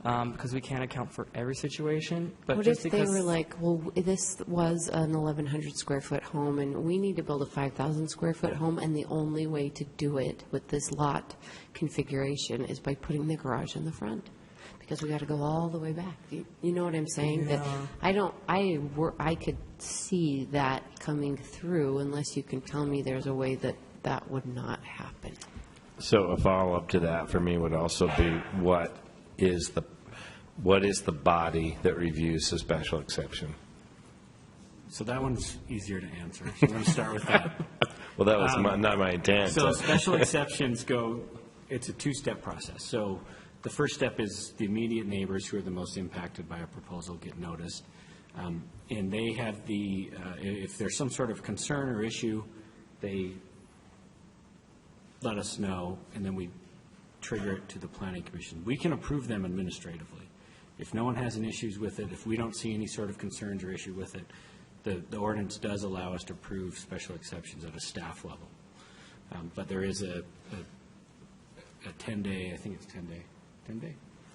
because we can't account for every situation. But what just if they were like, well, this was an 1,100 square foot home, and we need to build a 5,000 square foot home, and the only way to do it with this lot configuration is by putting the garage in the front, because we got to go all the way back. You know what I'm saying? Yeah. That I could see that coming through unless you can tell me there's a way that that would not happen. So a follow-up to that for me would also be what is the body that reviews the special exception? So that one's easier to answer. So I'm going to start with that. Well, that was not my intent. So special exceptions it's a two-step process. So the first step is the immediate neighbors who are the most impacted by a proposal get noticed. And they have if there's some sort of concern or issue, they let us know, and then we trigger it to the Planning Commission. We can approve them administratively. If no one has any issues with it, if we don't see any sort of concerns or issue with it, the ordinance does allow us to approve special exceptions at a staff level. But there is a 10-day, I think it's 10-day?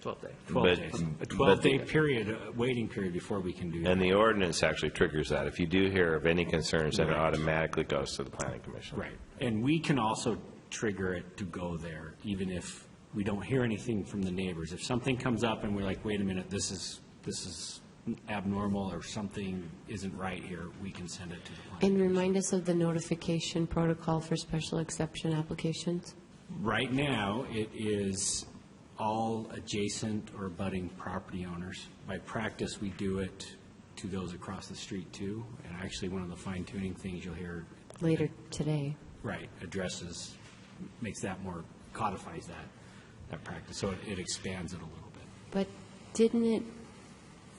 12-day. 12 days. A 12-day period, waiting period before we can do that. And the ordinance actually triggers that. If you do hear of any concerns, then it automatically goes to the Planning Commission. Right. And we can also trigger it to go there, even if we don't hear anything from the neighbors. If something comes up and we're like, wait a minute, this is abnormal or something isn't right here, we can send it to the Planning And remind us of the notification protocol for special exception applications. Right now, it is all adjacent or abutting property owners. By practice, we do it to those across the street, too. And actually, one of the fine-tuning things you'll hear Later today. Right, addresses, makes that more, codifies that practice. So it expands it a little bit. But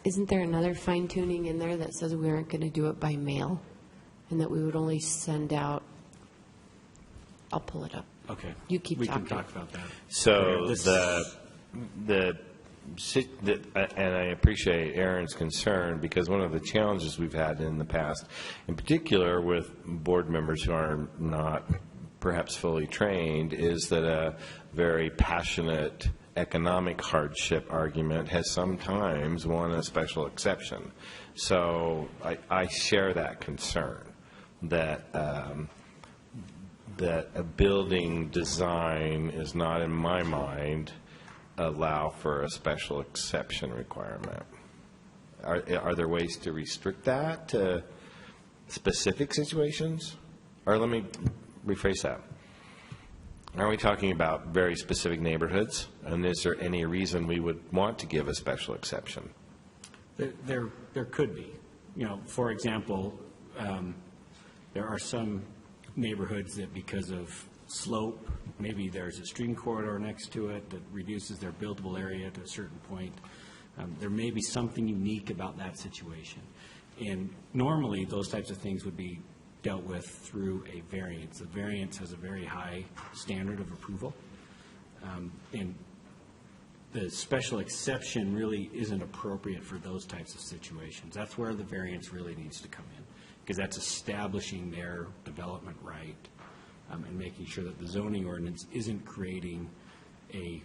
isn't there another fine-tuning in there that says we aren't going to do it by mail, and that we would only send out, I'll pull it up. Okay. You keep talking. We can talk about that. So and I appreciate Aaron's concern, because one of the challenges we've had in the past, in particular with board members who are not perhaps fully trained, is that a very passionate economic hardship argument has sometimes won a special exception. So I share that concern that that a building design is not, in my mind, allow for a special exception requirement. Are there ways to restrict that to specific situations? Or let me rephrase that. Are we talking about very specific neighborhoods? And is there any reason we would want to give a special exception? There could be. For example, there are some neighborhoods that, because of slope, maybe there's a stream corridor next to it that reduces their buildable area to a certain point. There may be something unique about that situation. And normally, those types of things would be dealt with through a variance. The variance has a very high standard of approval. And the special exception really isn't appropriate for those types of situations. That's where the variance really needs to come in, because that's establishing their development right and making sure that the zoning ordinance isn't creating a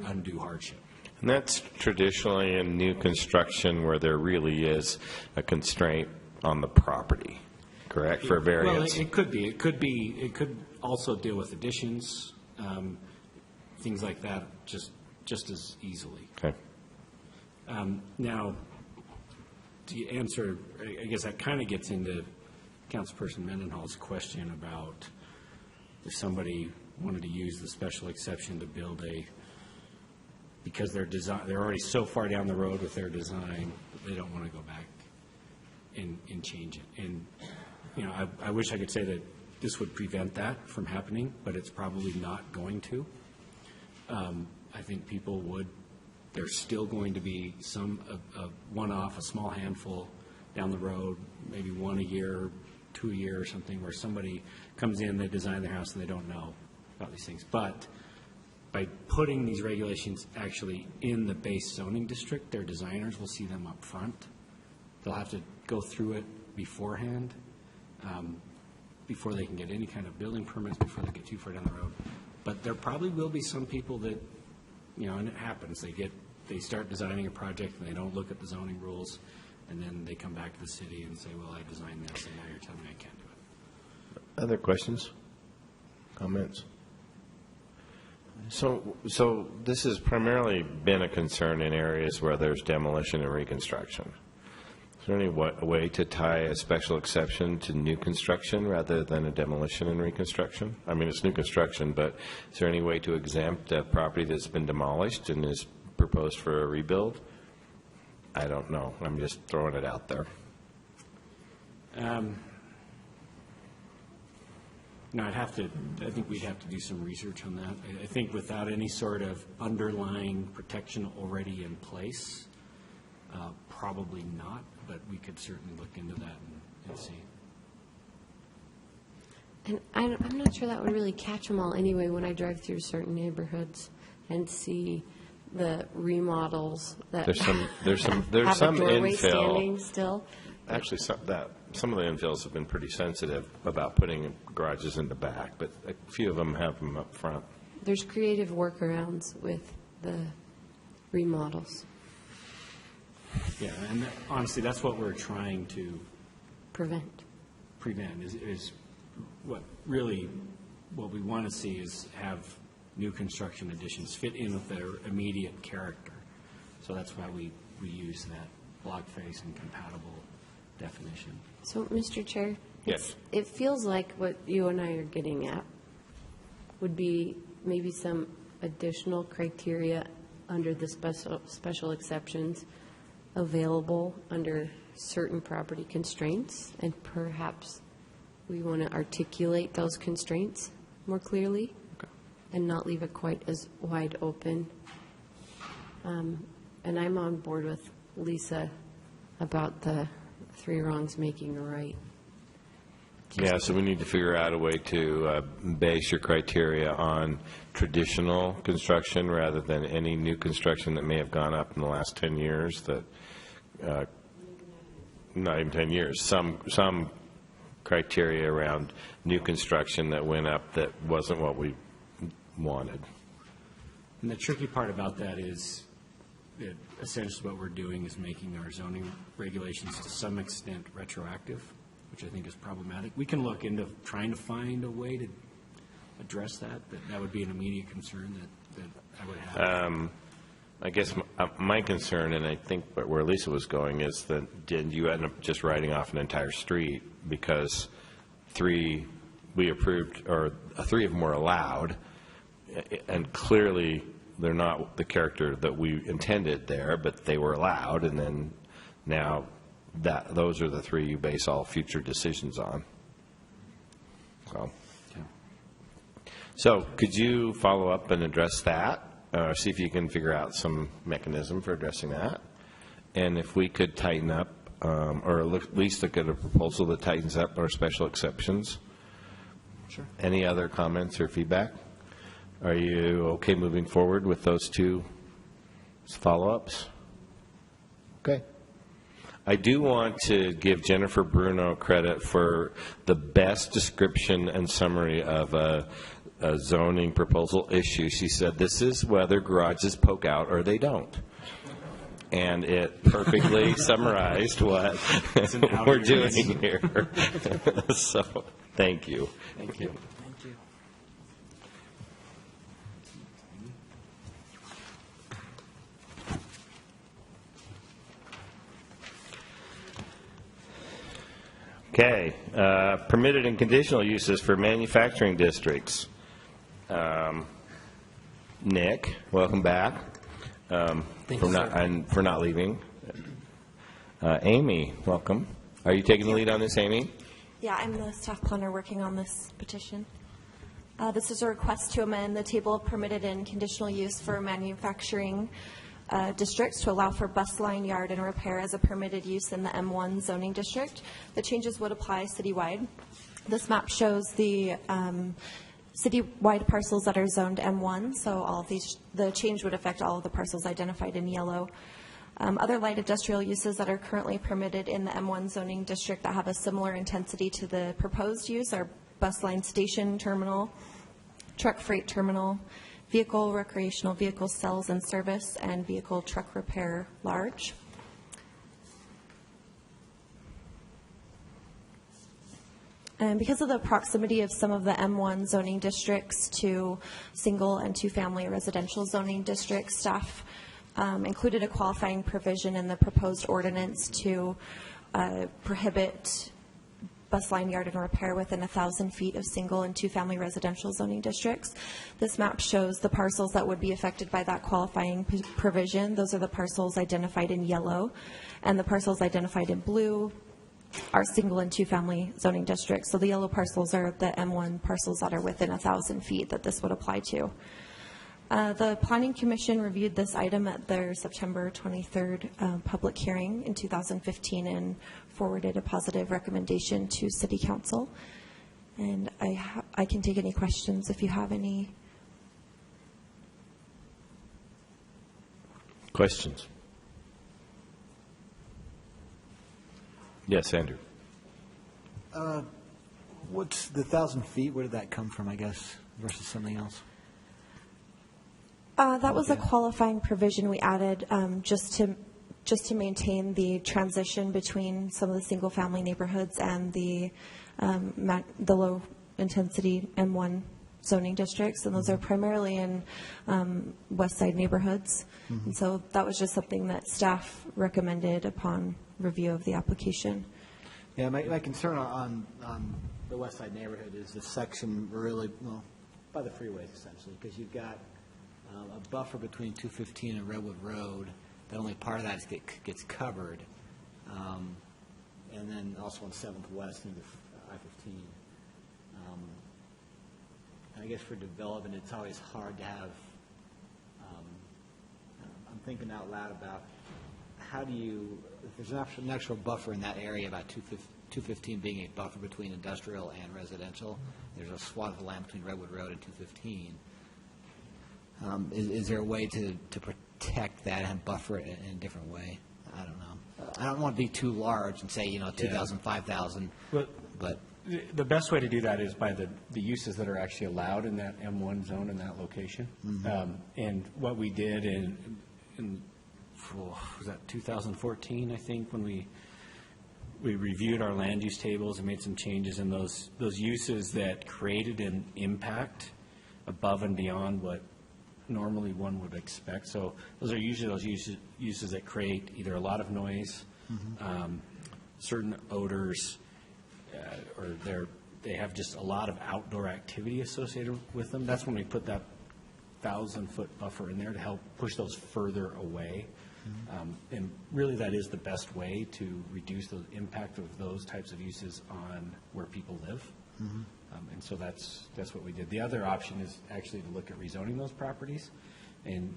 undue hardship. And that's traditionally in new construction where there really is a constraint on the property, correct, for variance? Well, it could be. It could also deal with additions, things like that, just as easily. Okay. Now, to answer, I guess that kind of gets into Councilperson Mendenhall's question about if somebody wanted to use the special exception to build because they're already so far down the road with their design that they don't want to go back and change it. And I wish I could say that this would prevent that from happening, but it's probably not going to. I think people would, there's still going to be some, a one-off, a small handful down the road, maybe one a year, 2 a year or something, where somebody comes in, they design their house and they don't know about these things. But by putting these regulations actually in the base zoning district, their designers will see them up front. They'll have to go through it beforehand, before they can get any kind of building permits, before they get too far down the road. But there probably will be some people that, and it happens, they start designing a project and they don't look at the zoning rules, and then they come back to the city and say, well, I designed this, and now you're telling me I can't do it. Other questions? Comments? So this has primarily been a concern in areas where there's demolition and reconstruction. Is there any way to tie a special exception to new construction rather than a demolition and reconstruction? I mean, it's new construction, but is there any way to exempt a property that's been demolished and is proposed for a rebuild? I don't know. I'm just throwing it out there. No, I think we'd have to do some research on that. I think without any sort of underlying protection already in place, probably not, but we could certainly look into that and see. And I'm not sure that would really catch them all anyway when I drive through certain neighborhoods and see the remodels that there's some have some a doorway infill. Standing still. Actually, some of the infills have been pretty sensitive about putting garages in the back, but a few of them have them up front. There's creative workarounds with the remodels. Yeah, and honestly, that's what we're trying to prevent is what we want to see is have new construction additions fit in with their immediate character. So that's why we use that block face and compatible definition. So, Mr. Chair, yes, it feels like what you and I are getting at would be maybe some additional criteria under the special exceptions available under certain property constraints, and perhaps we want to articulate those constraints more clearly and not leave it quite as wide open. And I'm on board with Lisa about the three wrongs making a right. Yeah, so we need to figure out a way to base your criteria on traditional construction rather than any new construction that may have gone up in the last 10 years that, not even 10 years, some criteria around new construction that went up that wasn't what we wanted. And the tricky part about that is that essentially what we're doing is making our zoning regulations to some extent retroactive, which I think is problematic. We can look into trying to find a way to address that, but that would be an immediate concern that I would have. I guess my concern, and I think where Lisa was going, is that did you end up just writing off an entire street because three of them were allowed, and clearly they're not the character that we intended there, but they were allowed, and then now those are the three you base all future decisions on. So could you follow up and address that? See if you can figure out some mechanism for addressing that. And if we could tighten up, or at least look at a proposal that tightens up our special exceptions. Sure. Any other comments or feedback? Are you okay moving forward with those two follow-ups? Okay. I do want to give Jennifer Bruno credit for the best description and summary of a zoning proposal issue. She said, this is whether garages poke out or they don't. And it perfectly summarized what we're doing here. So, thank you. Thank you. Thank you. Okay. Permitted and conditional uses for manufacturing districts. Nick, welcome back. For not leaving. Amy, welcome. Are you taking the lead on this, Amy? Yeah, I'm the staff planner working on this petition. This is a request to amend the table of permitted and conditional use for manufacturing districts to allow for bus line, yard, and repair as a permitted use in the M1 zoning district. The changes would apply citywide. This map shows the citywide parcels that are zoned M1, so all of these, the change would affect all of the parcels identified in yellow. Other light industrial uses that are currently permitted in the M1 zoning district that have a similar intensity to the proposed use are bus line station terminal, truck freight terminal, vehicle recreational vehicle sales and service, and vehicle truck repair large. And because of the proximity of some of the M1 zoning districts to single and two-family residential zoning districts, staff included a qualifying provision in the proposed ordinance to prohibit bus line, yard, and repair within 1,000 feet of single and two-family residential zoning districts. This map shows the parcels that would be affected by that qualifying provision. Those are the parcels identified in yellow, and the parcels identified in blue are single and two-family zoning districts. So the yellow parcels are the M1 parcels that are within 1,000 feet that this would apply to. The Planning Commission reviewed this item at their September 23rd public hearing in 2015 and forwarded a positive recommendation to City Council. And I can take any questions if you have any. Questions? Yes, Andrew. What's the 1,000 feet? Where did that come from, I guess, versus something else? That was a qualifying provision we added just to maintain the transition between some of the single-family neighborhoods and the low intensity M1 zoning districts, and those are primarily in west side neighborhoods. Mm-hmm. And so that was just something that staff recommended upon review of the application. Yeah, my concern on the west side neighborhood is the section really, well, by the freeways essentially, because you've got a buffer between 215 and Redwood Road. That only part of that gets covered, and then also on 7th West into I-15. I guess for development, it's always hard to have. I'm thinking out loud about how do you, if there's an actual buffer in that area, about 215 being a buffer between industrial and residential. There's a swath of land between Redwood Road and 215. Is there a way to protect that and buffer it in a different way? I don't know. I don't want to be too large and say, 2,000, 5,000. But the best way to do that is by the uses that are actually allowed in that M1 zone in that location. Mm-hmm. And what we did was that 2014, I think, when we reviewed our land use tables and made some changes in those uses that created an impact above and beyond what normally one would expect. So those are usually those uses that create either a lot of noise, mm-hmm. Certain odors, or they have just a lot of outdoor activity associated with them. That's when we put that 1,000-foot buffer in there to help push those further away. Mm-hmm. And really that is the best way to reduce the impact of those types of uses on where people live. Mm-hmm. And so that's what we did. The other option is actually to look at rezoning those properties. And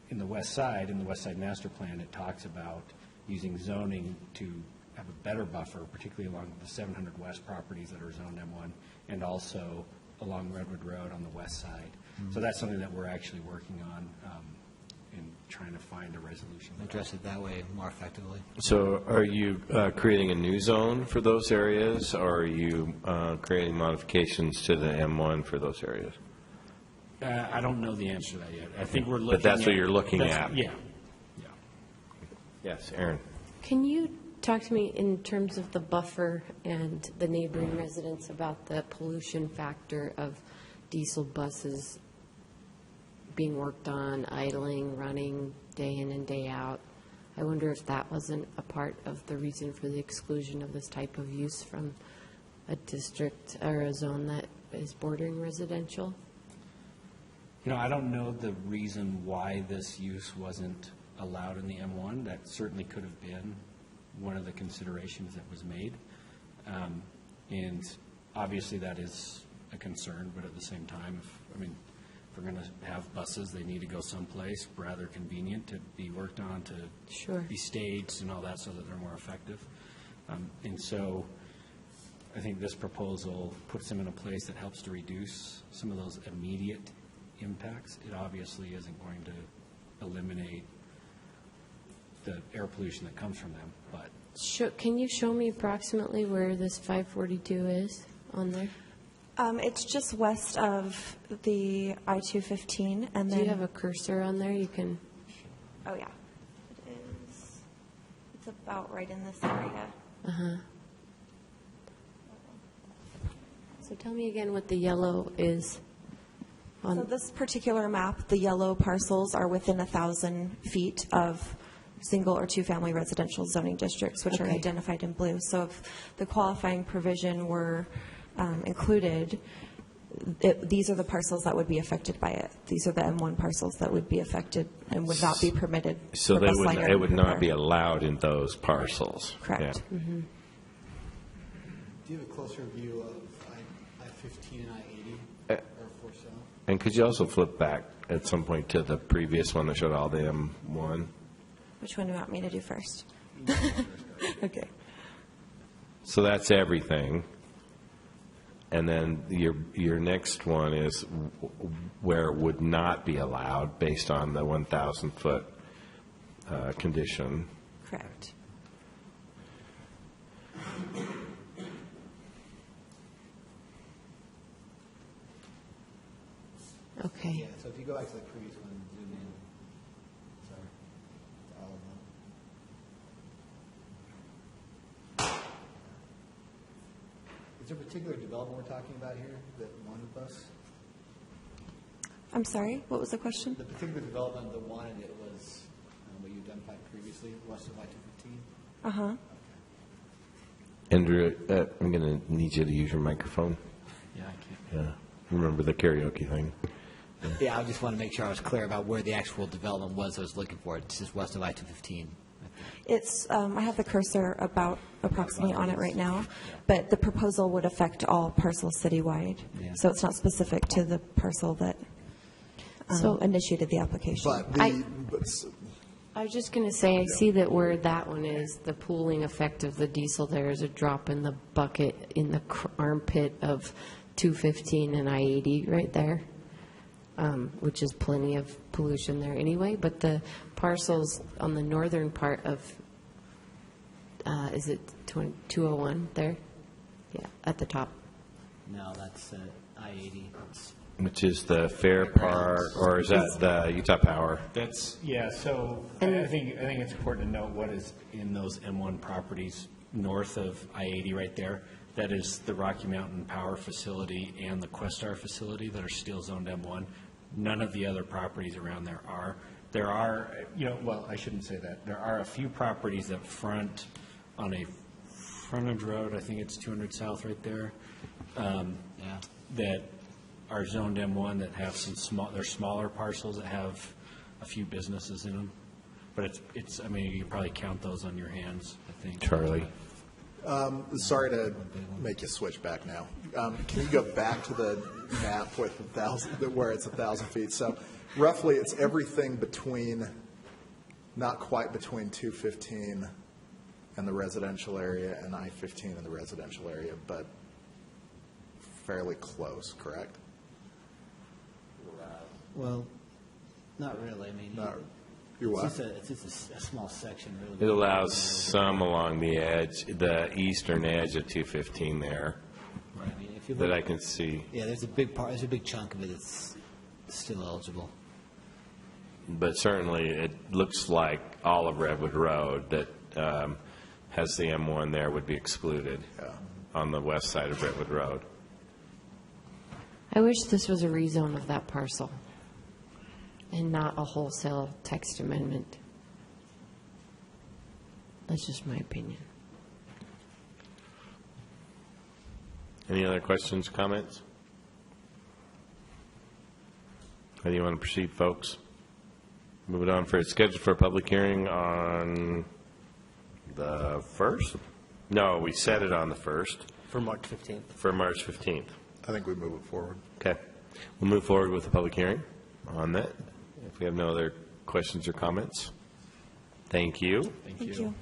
in the west side master plan, it talks about using zoning to have a better buffer, particularly along the 700 West properties that are zoned M1, and also along Redwood Road on the west side. Mm-hmm. So that's something that we're actually working on and trying to find a resolution. Address it that way more effectively. So are you creating a new zone for those areas, or are you creating modifications to the M1 for those areas? I don't know the answer to that yet. I think we're looking But that's what you're looking at? Yeah. Yes, Aaron. Can you talk to me in terms of the buffer and the neighboring residents about the pollution factor of diesel buses being worked on, idling, running day in and day out? I wonder if that wasn't a part of the reason for the exclusion of this type of use from a district or a zone that is bordering residential. I don't know the reason why this use wasn't allowed in the M1. That certainly could have been one of the considerations that was made. And obviously, that is a concern, but at the same time, if we're going to have buses, they need to go someplace rather convenient to be worked on, to be staged and all that so that they're more effective. And so I think this proposal puts them in a place that helps to reduce some of those immediate impacts. It obviously isn't going to eliminate the air pollution that comes from them, but Can you show me approximately where this 542 is on there? It's just west of the I-215, and Do then... you have a cursor on there? You can... Oh, yeah. It is, it's about right in this area. Uh-huh. So tell me again what the yellow is. So this particular map, the yellow parcels are within 1,000 feet of single or two-family residential zoning districts, which are Okay. identified in blue. So if the qualifying provision were included, these are the parcels that would be affected by it. These are the M1 parcels that would be affected and would not be permitted. So for they bus would, liner it would not be repair. allowed in those parcels. Correct. Yeah. Mm-hmm. Do you have a closer view of I-15 and I-80 or 47? And could you also flip back at some point to the previous one that showed all the M1? Which one do you want me to do first? Okay. So that's everything. And then your next one is where it would not be allowed based on the 1,000-foot condition. Correct. Okay. Yeah, so if you go back to the previous one, zoom in. Sorry. All of them. Is there a particular development we're talking about here that wanted bus? I'm sorry, what was the question? The particular development that wanted it was what you identified previously, west of I-215? Uh-huh. Andrew, I'm going to need you to use your microphone. Yeah, I can't. Yeah. Remember the karaoke thing. Yeah, I just want to make sure I was clear about where the actual development was I was looking for. It's just west of I-215. It's, I have the cursor about approximately on it right now, but the proposal would affect all parcels citywide. Yeah. So it's not specific to the parcel that initiated the application. I was just going to say, I see that where that one is, the pooling effect of the diesel there is a drop in the bucket in the armpit of 215 and I-80 right there, which is plenty of pollution there anyway. But the parcels on the northern part of, is it 201 there? Yeah, at the top. No, that's I-80. Which is the fair part, or is that the Utah Power? That's, yeah, so I think it's important to note what is in those M1 properties north of I-80 right there. That is the Rocky Mountain Power Facility and the Questar facility that are still zoned M1. None of the other properties around there are. There are, well, I shouldn't say that. There are a few properties that front on a frontage road, I think it's 200 South right there, that are zoned M1 that have they're smaller parcels that have a few businesses in them. But it's I mean, you can probably count those on your hands, I think. Charlie. Sorry to make you switch back now. Can you go back to the map with where it's 1,000 feet? So roughly, it's everything between, not quite between 215 and the residential area and I-15 and the residential area, but fairly close, correct? Well, not really. I mean, it's just a small section, really. It allows some along the edge, the eastern edge of 215 there, Right. I mean, if you that look, I can see. yeah, there's a big part. There's a big chunk of it that's still eligible. But certainly, it looks like all of Redwood Road that has the M1 there would be excluded on the west side of Redwood Road. I wish this was a rezone of that parcel and not a wholesale text amendment. That's just my opinion. Any other questions, comments? How do you want to proceed, folks? Moving on, it's scheduled for a public hearing on the 1st? No, we set it on the 1st. For March 15th. For March 15th. I think we move it forward. Okay. We'll move forward with the public hearing on that. If we have no other questions or comments. Thank you. Thank you.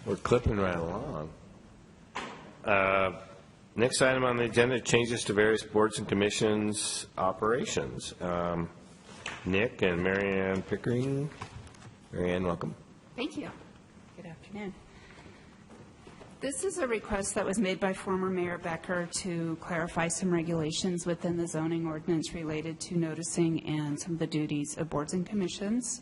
We're clipping right along. Next item on the agenda, changes to various boards and commissions operations. Nick and Marianne Pickering. Marianne, welcome. Thank you. Good afternoon. This is a request that was made by former Mayor Becker to clarify some regulations within the zoning ordinance related to noticing and some of the duties of boards and commissions.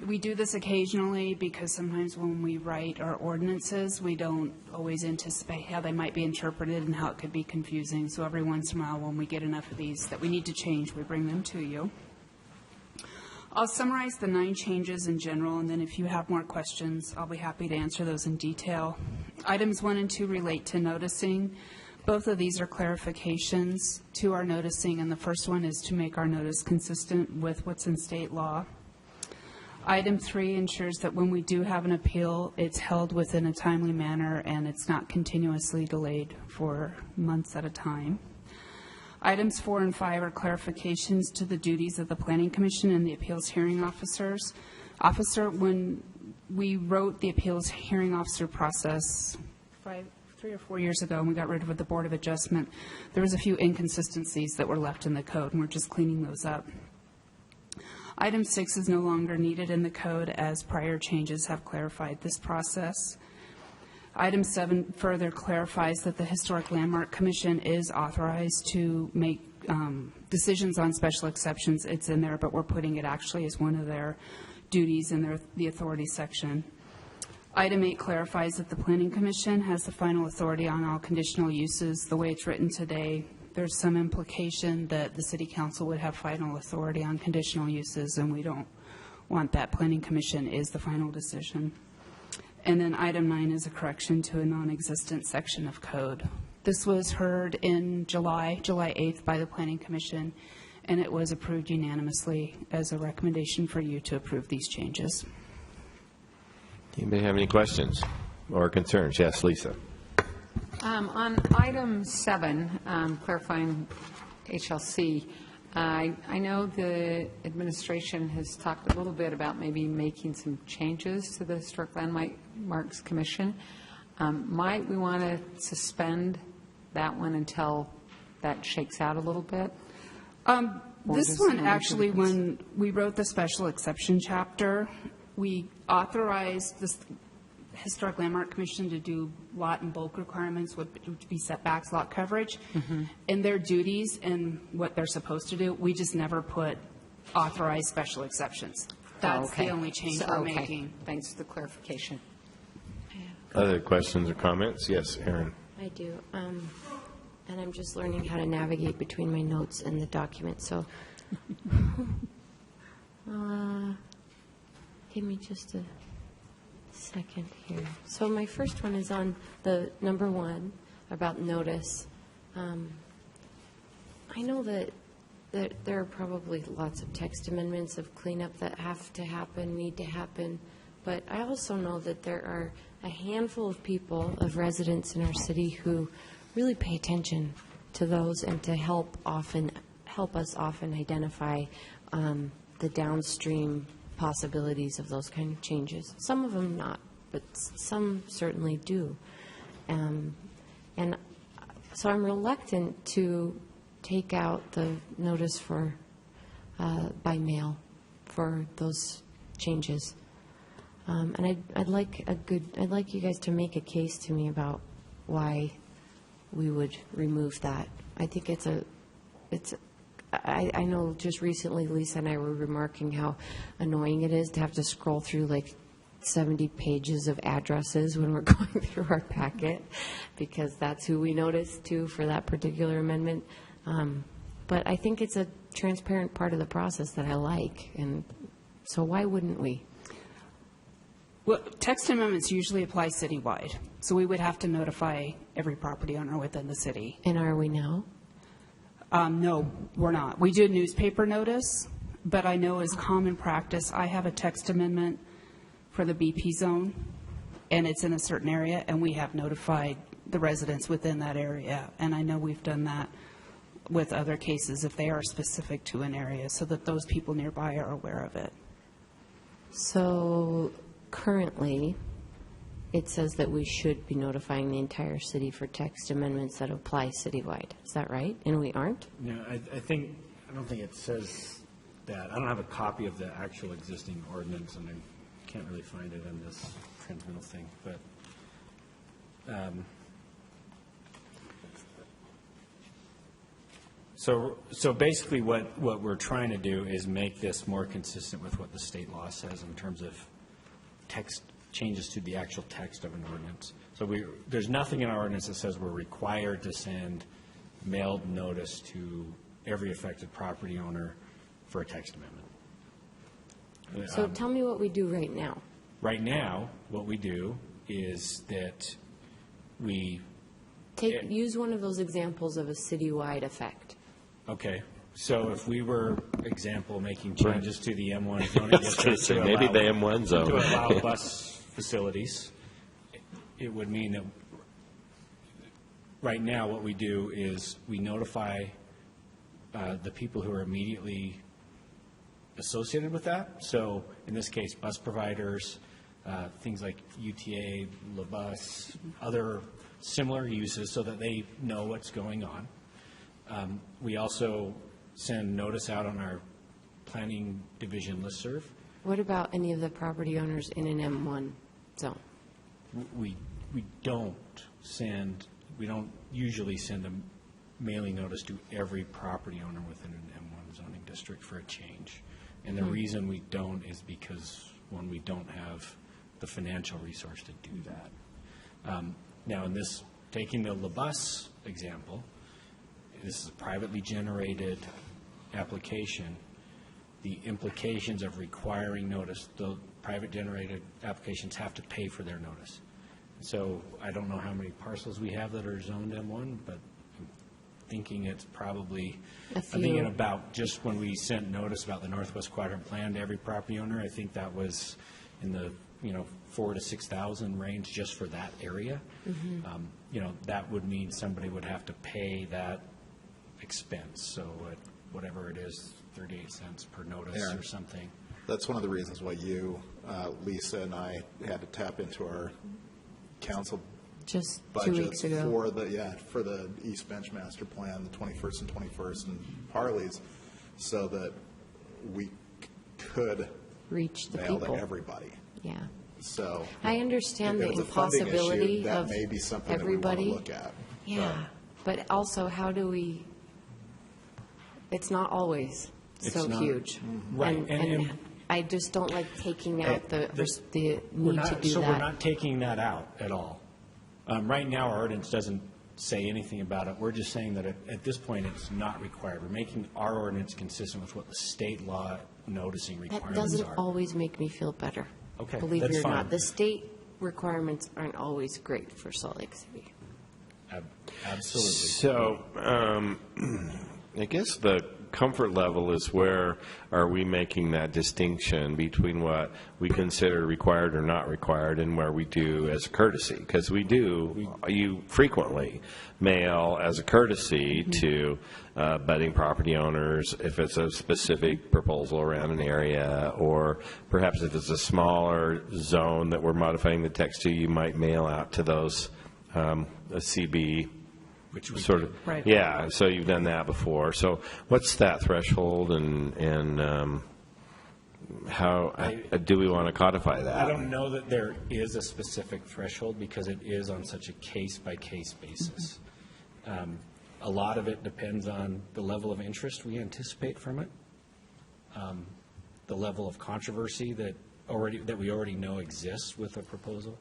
We do this occasionally because sometimes when we write our ordinances, we don't always anticipate how they might be interpreted and how it could be confusing. So every once in a while, when we get enough of these that we need to change, we bring them to you. I'll summarize the 9 changes in general, and then if you have more questions, I'll be happy to answer those in detail. Items 1 and 2 relate to noticing. Both of these are clarifications to our noticing, and the first one is to make our notice consistent with what's in state law. Item 3 ensures that when we do have an appeal, it's held within a timely manner and it's not continuously delayed for months at a time. Items 4 and 5 are clarifications to the duties of the Planning Commission and the Appeals Hearing Officer. When we wrote the Appeals Hearing Officer process 3 or 4 years ago, and we got rid of the Board of Adjustment, there was a few inconsistencies that were left in the code, and we're just cleaning those up. Item 6 is no longer needed in the code as prior changes have clarified this process. Item 7 further clarifies that the Historic Landmark Commission is authorized to make decisions on special exceptions. It's in there, but we're putting it actually as one of their duties in the authority section. Item 8 clarifies that the Planning Commission has the final authority on all conditional uses. The way it's written today, there's some implication that the City Council would have final authority on conditional uses, and we don't want that. Planning Commission is the final decision. And then item 9 is a correction to a non-existent section of code. This was heard in July 8th by the Planning Commission, and it was approved unanimously as a recommendation for you to approve these changes. Anybody have any questions or concerns? Yes, Lisa. On item 7, clarifying HLC, I know the administration has talked a little bit about maybe making some changes to the Historic Landmarks Commission. Might we want to suspend that one until that shakes out a little bit? This one, actually, when we wrote the special exception chapter, we authorized this Historic Landmark Commission to do lot and bulk requirements, would be setbacks, lot coverage, and their duties and what they're supposed to do. We just never put authorized special exceptions. That's the only change we're making. Thanks for the clarification. Other questions or comments? Yes, Aaron. I do. And I'm just learning how to navigate between my notes and the document. So give me just a second here. So my first one is on the number 1 about notice. I know that there are probably lots of text amendments of cleanup that have to happen, need to happen, but I also know that there are a handful of people, of residents in our city who really pay attention to those and to help us often identify the downstream possibilities of those kind of changes. Some of them not, but some certainly do. And so I'm reluctant to take out the notice for by mail for those changes. And I'd like you guys to make a case to me about why we would remove that. I think I know just recently Lisa and I were remarking how annoying it is to have to scroll through like 70 pages of addresses when we're going through our packet, because that's who we noticed too for that particular amendment. But I think it's a transparent part of the process that I like, and so why wouldn't we? Well, text amendments usually apply citywide, so we would have to notify every property owner within the city. And are we now? No, we're not. We do a newspaper notice, but I know as common practice, I have a text amendment for the BP zone, and it's in a certain area, and we have notified the residents within that area. And I know we've done that with other cases if they are specific to an area, so that those people nearby are aware of it. So currently, it says that we should be notifying the entire city for text amendments that apply citywide. Is that right? And we aren't? No, I don't think it says that. I don't have a copy of the actual existing ordinance, and I can't really find it in this transmittal thing, but so basically what we're trying to do is make this more consistent with what the state law says in terms of text changes to the actual text of an ordinance. So there's nothing in our ordinance that says we're required to send mailed notice to every affected property owner for a text amendment. So tell me what we do right now. Right now, what we do is that we use one of those examples of a citywide effect. Okay. So if we were, example, making changes to the M1 zoning district to maybe allow, the M1 zone. to allow bus facilities, it would mean that right now what we do is we notify the people who are immediately associated with that. So in this case, bus providers, things like UTA, LaBus, other similar uses so that they know what's going on. We also send notice out on our planning division listserv. What about any of the property owners in an M1 zone? We don't usually send a mailing notice to every property owner within an M1 zoning district for a change. And the reason we don't is because, one, we don't have the financial resource to do that. Now, in this, taking the LaBus example, this is a privately generated application. The implications of requiring notice, the private generated applications have to pay for their notice. So I don't know how many parcels we have that are zoned M1, but I'm thinking it's probably, I'm thinking about just when we sent notice about the Northwest Quadrant Plan to every property owner, I think that was in the 4,000 to 6,000 range just for that area. That would mean somebody would have to pay that expense. So whatever it is, 38 cents per notice or something. That's one of the reasons why you, Lisa, and I had to tap into our council just budgets 2 weeks ago for the East Bench Master Plan, the 21st and 21st, and Parley's, so that we could reach the mail people to everybody. Yeah. So I understand the impossibility that of may be something everybody. that we want to look at. Yeah, but also how do we? It's not always so huge, right? And I just don't like taking out the need to do so that. We're not taking that out at all. Right now, our ordinance doesn't say anything about it. We're just saying that at this point, it's not required. We're making our ordinance consistent with what the state law noticing requirements are. That doesn't always make me feel better. Okay, believe that's it or fine. not, the state requirements aren't always great for Salt Lake City. Absolutely. So I guess the comfort level is where are we making that distinction between what we consider required or not required and where we do as a courtesy? Because you frequently mail as a courtesy to budding property owners if it's a specific proposal around an area, or perhaps if it's a smaller zone that we're modifying the text to, you might mail out to those a CB. Which we sort of, right. Yeah. So you've done that before. So what's that threshold, and how do we want to codify that? I don't know that there is a specific threshold because it is on such a case-by-case basis. A lot of it depends on the level of interest we anticipate from it, the level of controversy that we already know exists with a proposal.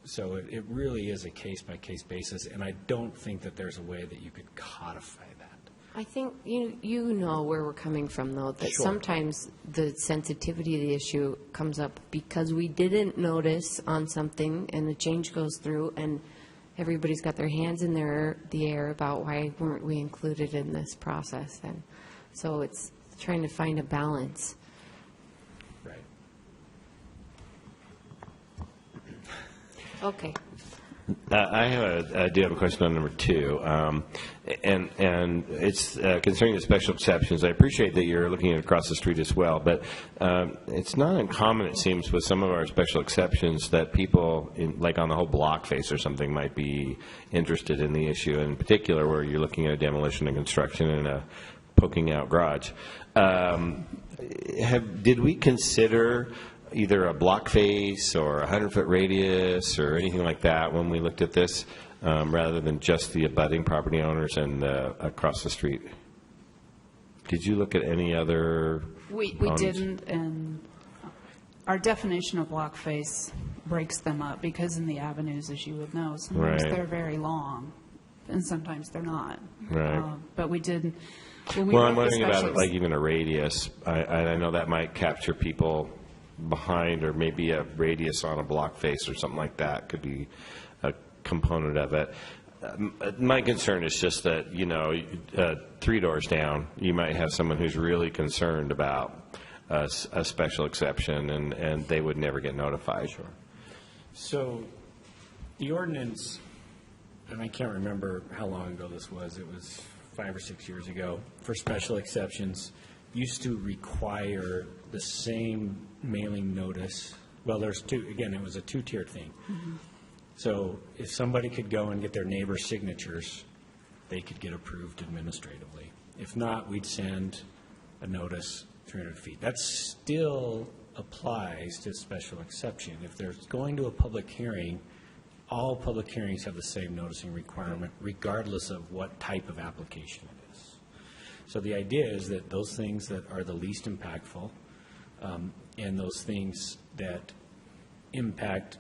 So it really is a case-by-case basis, and I don't think that there's a way that you could codify that. I think you know where we're coming from, though, that sometimes the sensitivity of the issue comes up because we didn't notice on something, and the change goes through, and everybody's got their hands in the air about why weren't we included in this process. And so trying to find a balance. Right. Okay. I do have a question on number 2, and it's concerning the special exceptions. I appreciate that you're looking at across the street as well, but it's not uncommon, it seems, with some of our special exceptions that people, like on the whole block face or something, might be interested in the issue, in particular where you're looking at a demolition and construction and a poking out garage. Did we consider either a block face or a 100-foot radius or anything like that when we looked at this, rather than just the abutting property owners and across the street? Did you look at any other? We didn't, and our definition of block face breaks them up, because in the avenues, as you would know, sometimes Right. they're very long, and sometimes they're not. Right. But we did. When we Well, wrote I'm the wondering about special like even a radius. I know that might capture people behind, or maybe a radius on a block face or something like that could be a component of it. My concern is just that, 3 doors down, you might have someone who's really concerned about a special exception, and they would never get notified. Sure. So the ordinance, and I can't remember how long ago this was, it was 5 or 6 years ago, for special exceptions, used to require the same mailing notice. Well, there's two, again, it was a 2-tiered thing. Mm-hmm. So if somebody could go and get their neighbor's signatures, they could get approved administratively. If not, we'd send a notice 300 feet. That still applies to special exception. If there's going to a public hearing, all public hearings have the same noticing requirement, regardless of what type of application it is. So the idea is that those things that are the least impactful, and those things that impact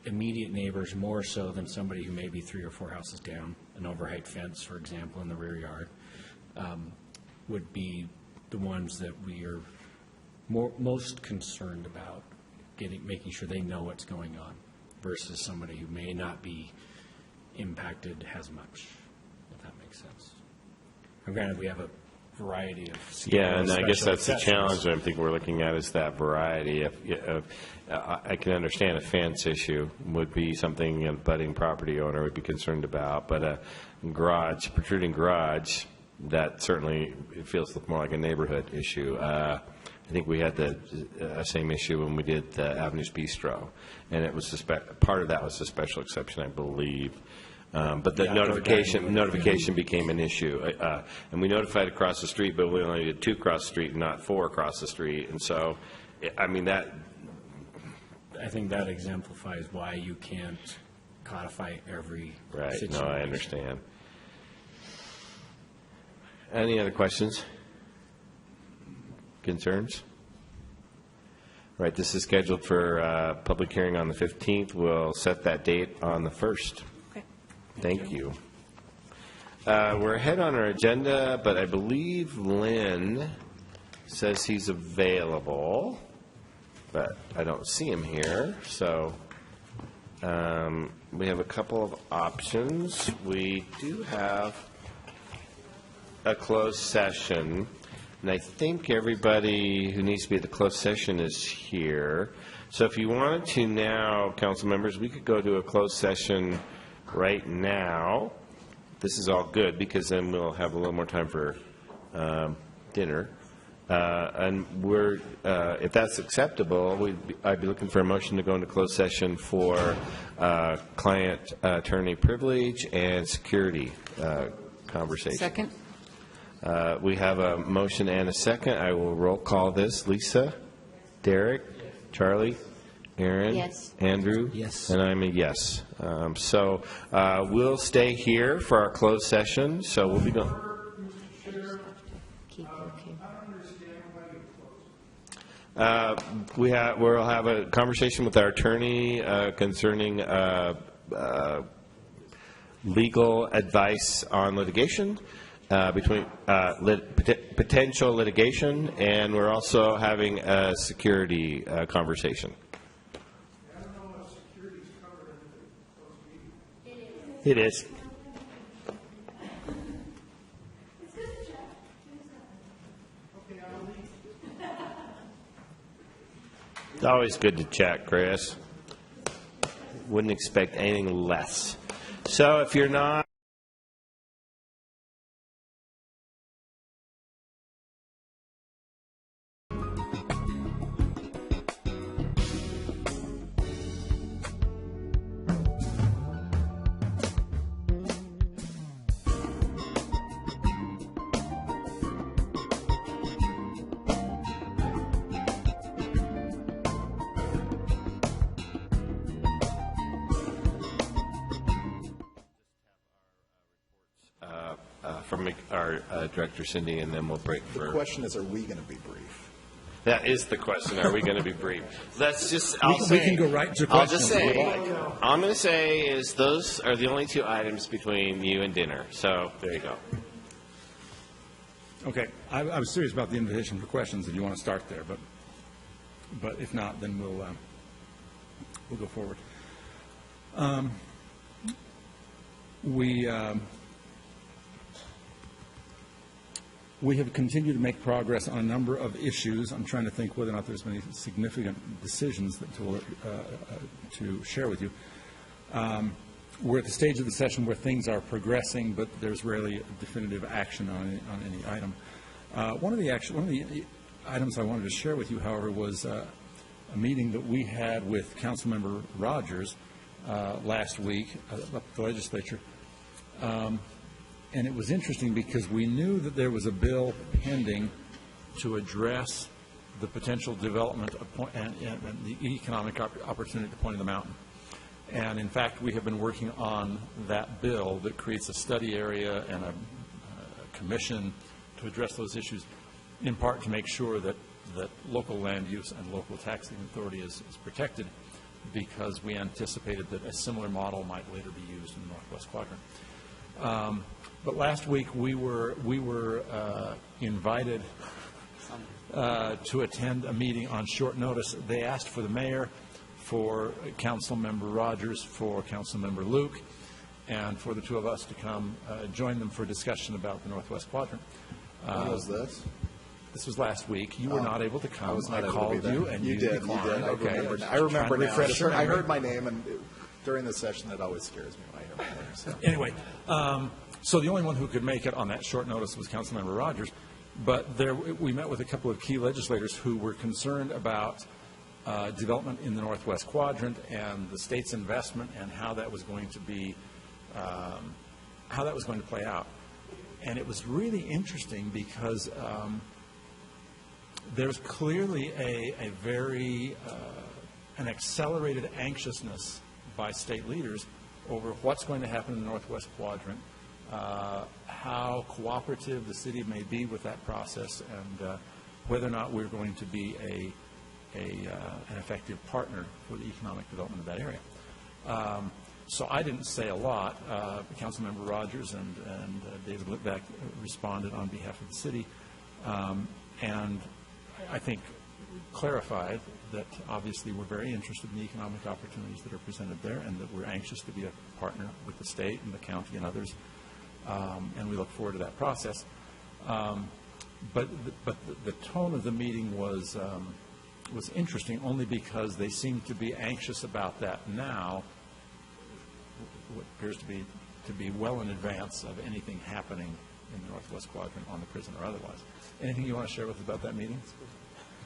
immediate neighbors more so than somebody who may be 3 or 4 houses down, an overheight fence, for example, in the rear yard, would be the ones that we are most concerned about making sure they know what's going on, versus somebody who may not be impacted as much, if that makes sense. And granted, we have a variety of Yeah, and I guess special that's the exceptions. challenge that I think we're looking at, is that variety. I can understand a fence issue would be something a budding property owner would be concerned about, but a garage, protruding garage, that certainly it feels more like a neighborhood issue. I think we had the same issue when we did the Avenues Bistro, and it was part of that was a special exception, I believe. But the notification became an issue. And we notified across the street, but we only did 2 across the street and not 4 across the street. And so, I mean, that... I think that exemplifies why you can't codify every Right, situation. no, I understand. Any other questions? Concerns? All right, this is scheduled for public hearing on the 15th. We'll set that date on the 1st. Okay. Thank you. We're ahead on our agenda, but I believe Lynn says he's available, but I don't see him here. So we have a couple of options. We do have a closed session, and I think everybody who needs to be at the closed session is here. So if you wanted to now, council members, we could go to a closed session right now. This is all good, because then we'll have a little more time for dinner. And we're, if that's acceptable, I'd be looking for a motion to go into closed session for client attorney privilege and security conversation. Second. We have a motion and a second. I will roll call this. Lisa? Derek? Charlie? Aaron? Yes. Andrew? Yes. And I'm a yes. So we'll stay here for our closed session. So we'll be going. Keep looking. We'll have a conversation with our attorney concerning legal advice on litigation, between potential litigation, and we're also having a security conversation. It is. It's always good to check, Chris. Wouldn't expect anything less. So if you're not from our Director Cindy, and then we'll break for... The question is, are we going to be brief? That is the question. Are we going to be brief? Let's just... We can go right to I'll questions. just say, all I'm going to say is those are the only two items between you and dinner. So there you go. Okay. I was serious about the invitation for questions if you want to start there, but if not, then we'll go forward. We have continued to make progress on a number of issues. I'm trying to think whether or not there's been any significant decisions to share with you. We're at the stage of the session where things are progressing, but there's rarely definitive action on any item. One of the items I wanted to share with you, however, was a meeting that we had with Councilmember Rogers last week up at the legislature. And it was interesting because we knew that there was a bill pending to address the potential development and the economic opportunity at the Point of the Mountain. And in fact, we have been working on that bill that creates a study area and a commission to address those issues, in part to make sure that local land use and local taxing authority is protected, because we anticipated that a similar model might later be used in the Northwest Quadrant. But last week we were invited to attend a meeting on short notice. They asked for the mayor, for Councilmember Rogers, for Councilmember Luke, and for the two of us to come join them for discussion about the Northwest Quadrant. When was this? This was last week. You were not able to come. I was not able called to be you, there. and You did. declined. Okay. I remember now. Refresh your I memory. heard my name, and during the session, it always scares me when I hear my name. So. Anyway, so the only one who could make it on that short notice was Councilmember Rogers. But we met with a couple of key legislators who were concerned about development in the Northwest Quadrant and the state's investment and how that was going to be, how that was going to play out. And it was really interesting because there's clearly a very an accelerated anxiousness by state leaders over what's going to happen in the Northwest Quadrant, how cooperative the city may be with that process, and whether or not we're going to be an effective partner for the economic development of that area. So I didn't say a lot. Councilmember Rogers and David Litvak responded on behalf of the city, and I think clarified that obviously we're very interested in the economic opportunities that are presented there, and that we're anxious to be a partner with the state and the county and others, and we look forward to that process. But the tone of the meeting was interesting only because they seemed to be anxious about that now, what appears to be well in advance of anything happening in the Northwest Quadrant on the prison or otherwise. Anything you want to share with us about that meeting?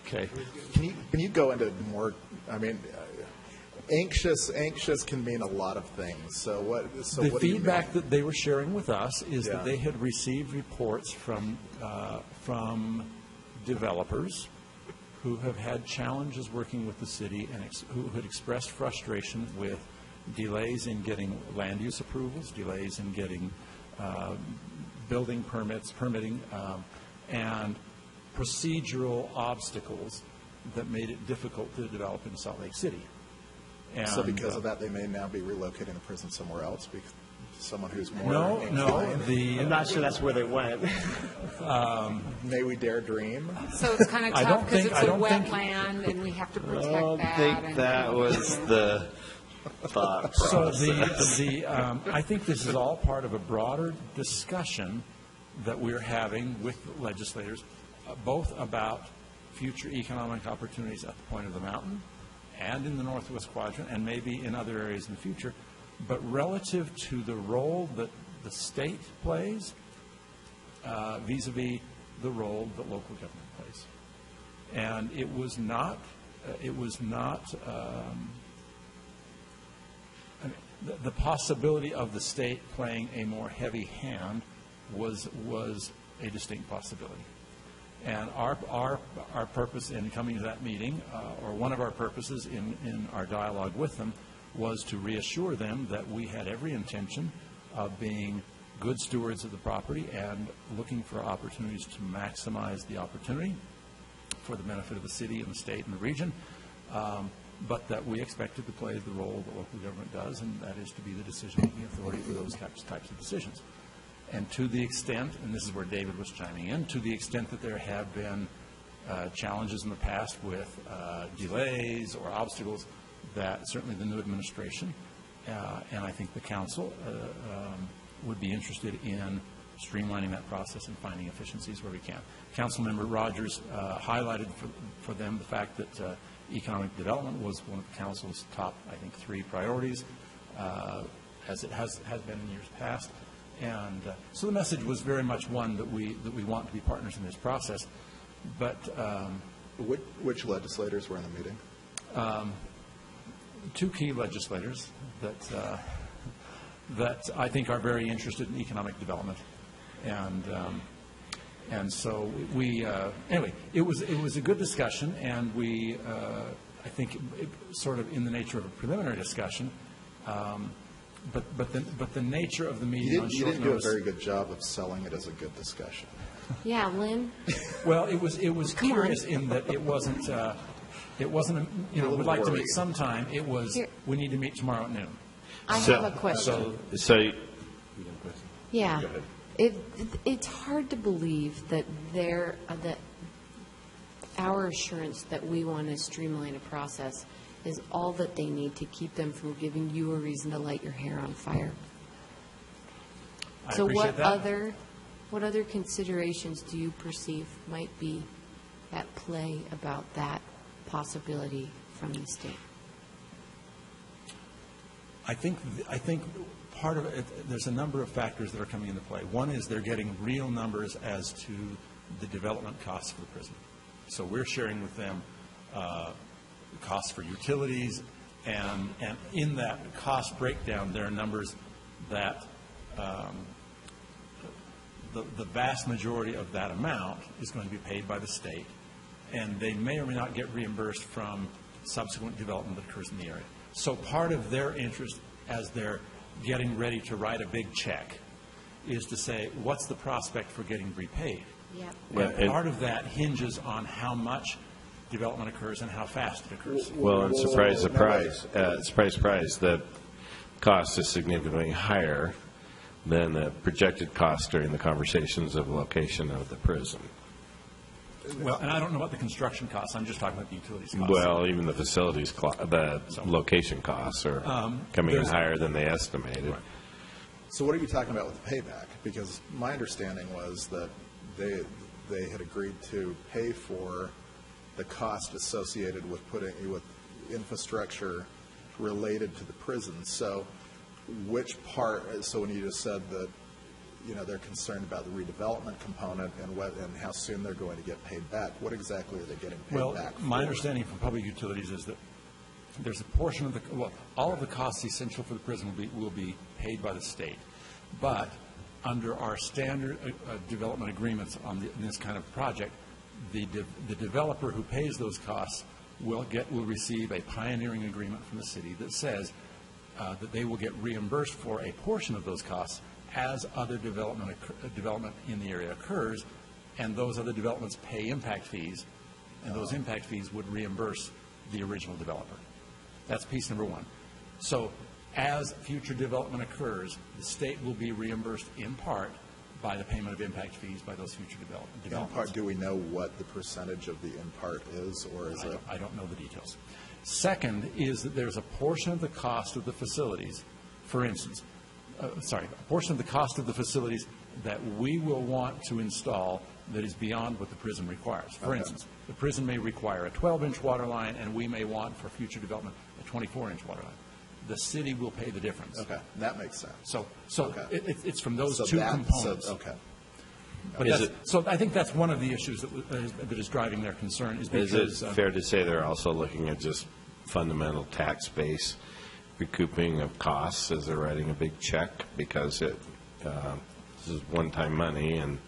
Okay. Can you go into more? I mean, anxious can mean a lot of things. So what? The feedback that they were sharing with us is that they had received reports from developers who have had challenges working with the city and who had expressed frustration with delays in getting land use approvals, delays in getting building permitting, and procedural obstacles that made it difficult to develop in Salt Lake City. And, so because of that, they may now be relocating the prison somewhere else, because someone who's more inclined. I'm not sure that's where they went. May we dare dream? So it's kind of tough because it's a wetland and we have to protect that. I don't think that was the thought process. So I think this is all part of a broader discussion that we're having with legislators, both about future economic opportunities at the point of the mountain and in the northwest quadrant and maybe in other areas in the future. But relative to the role that the state plays vis-a-vis the role that local government plays. And it was not the possibility of the state playing a more heavy hand was a distinct possibility. And our purpose in coming to that meeting, or one of our purposes in our dialogue with them, was to reassure them that we had every intention of being good stewards of the property and looking for opportunities to maximize the opportunity for the benefit of the city and the state and the region, but that we expected to play the role that local government does, and that is to be the decision-making authority for those types of decisions. And to the extent, and this is where David was chiming in, to the extent that there have been challenges in the past with delays or obstacles, that certainly the new administration and I think the council would be interested in streamlining that process and finding efficiencies where we can. Councilmember Rogers highlighted for them the fact that economic development was one of the council's top, I think, 3 priorities, as it has been in years past. And so the message was very much one that we want to be partners in this process. But which legislators were in the meeting? 2 key legislators that I think are very interested in economic development, and so we anyway, it was a good discussion, and we I think sort of in the nature of a preliminary discussion. But the nature of the meeting on short notice. You didn't do a very good job of selling it as a good discussion. Yeah, Lynn. Well, it was curious in that it wasn't we'd like to meet sometime. It was Here. We need to meet tomorrow at noon. I have a question. Yeah. Go ahead. It's hard to believe that that our assurance that we want to streamline a process is all that they need to keep them from giving you a reason to light your hair on fire. So what other considerations do you perceive might be at play about that possibility from the state? I think part of it, there's a number of factors that are coming into play. One is they're getting real numbers as to the development costs for the prison. So we're sharing with them costs for utilities, and in that cost breakdown, there are numbers that the vast majority of that amount is going to be paid by the state, and they may or may not get reimbursed from subsequent development that occurs in the area. So part of their interest as they're getting ready to write a big check is to say, what's the prospect for getting repaid? Yep. And part of that hinges on how much development occurs and how fast it occurs. Well, and surprise, the cost is significantly higher than the projected cost during the conversations of location of the prison. Well, and I don't know about the construction costs. I'm just talking about the utilities costs. Well, even the facilities, the location costs are coming in higher than they estimated. Right. So what are you talking about with the payback? Because my understanding was that they had agreed to pay for the cost associated with with infrastructure related to the prison. So which part, so when you just said that, they're concerned about the redevelopment component and how soon they're going to get paid back, what exactly are they getting paid back for? My understanding from public utilities is that there's a portion of all of the costs essential for the prison will be paid by the state. But under our standard development agreements on this kind of project, the developer who pays those costs will receive a pioneering agreement from the city that says that they will get reimbursed for a portion of those costs as other development in the area occurs, and those other developments pay impact fees, and those impact fees would reimburse the original developer. That's piece number one. So as future development occurs, the state will be reimbursed in part by the payment of impact fees by those future developments. In part, do we know what the percentage of the in part is, or is it? I don't know the details. Second is that there's a portion of the cost of the facilities, for instance, a portion of the cost of the facilities that we will want to install that is beyond what the prison requires. For instance, the prison may require a 12-inch water line, and we may want for future development a 24-inch water line. The city will pay the difference. Okay, that makes sense. So it's from those So two that- components. okay. But so I think that's one of the issues that is driving their concern is because... Is it fair to say they're also looking at just fundamental tax base recouping of costs as they're writing a big check? Because this is one-time money, and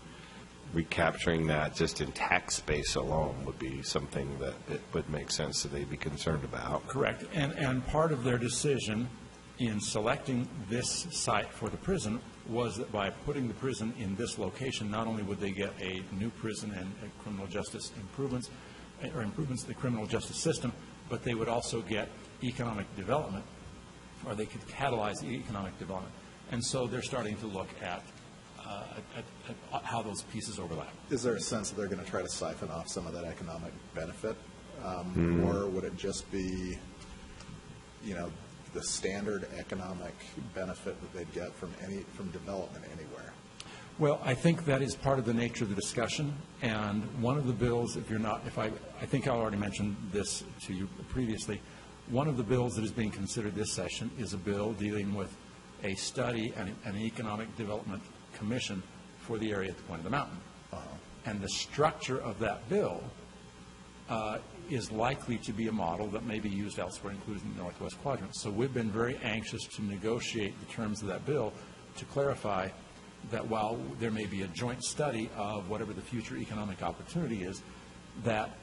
recapturing that just in tax base alone would be something that it would make sense that they'd be concerned about. Correct. And part of their decision in selecting this site for the prison was that by putting the prison in this location, not only would they get a new prison and criminal justice improvements, or improvements to the criminal justice system, but they would also get economic development, or they could catalyze the economic development. And so they're starting to look at how those pieces overlap. Is there a sense that they're going to try to siphon off some of that economic benefit? Or would it just be, the standard economic benefit that they'd get from development anywhere? Well, I think that is part of the nature of the discussion, and one of the bills, I think I already mentioned this to you previously, one of the bills that is being considered this session is a bill dealing with a study and an economic development commission for the area at the point of the mountain. And the structure of that bill is likely to be a model that may be used elsewhere, including the Northwest Quadrant. So we've been very anxious to negotiate the terms of that bill to clarify that while there may be a joint study of whatever the future economic opportunity is, that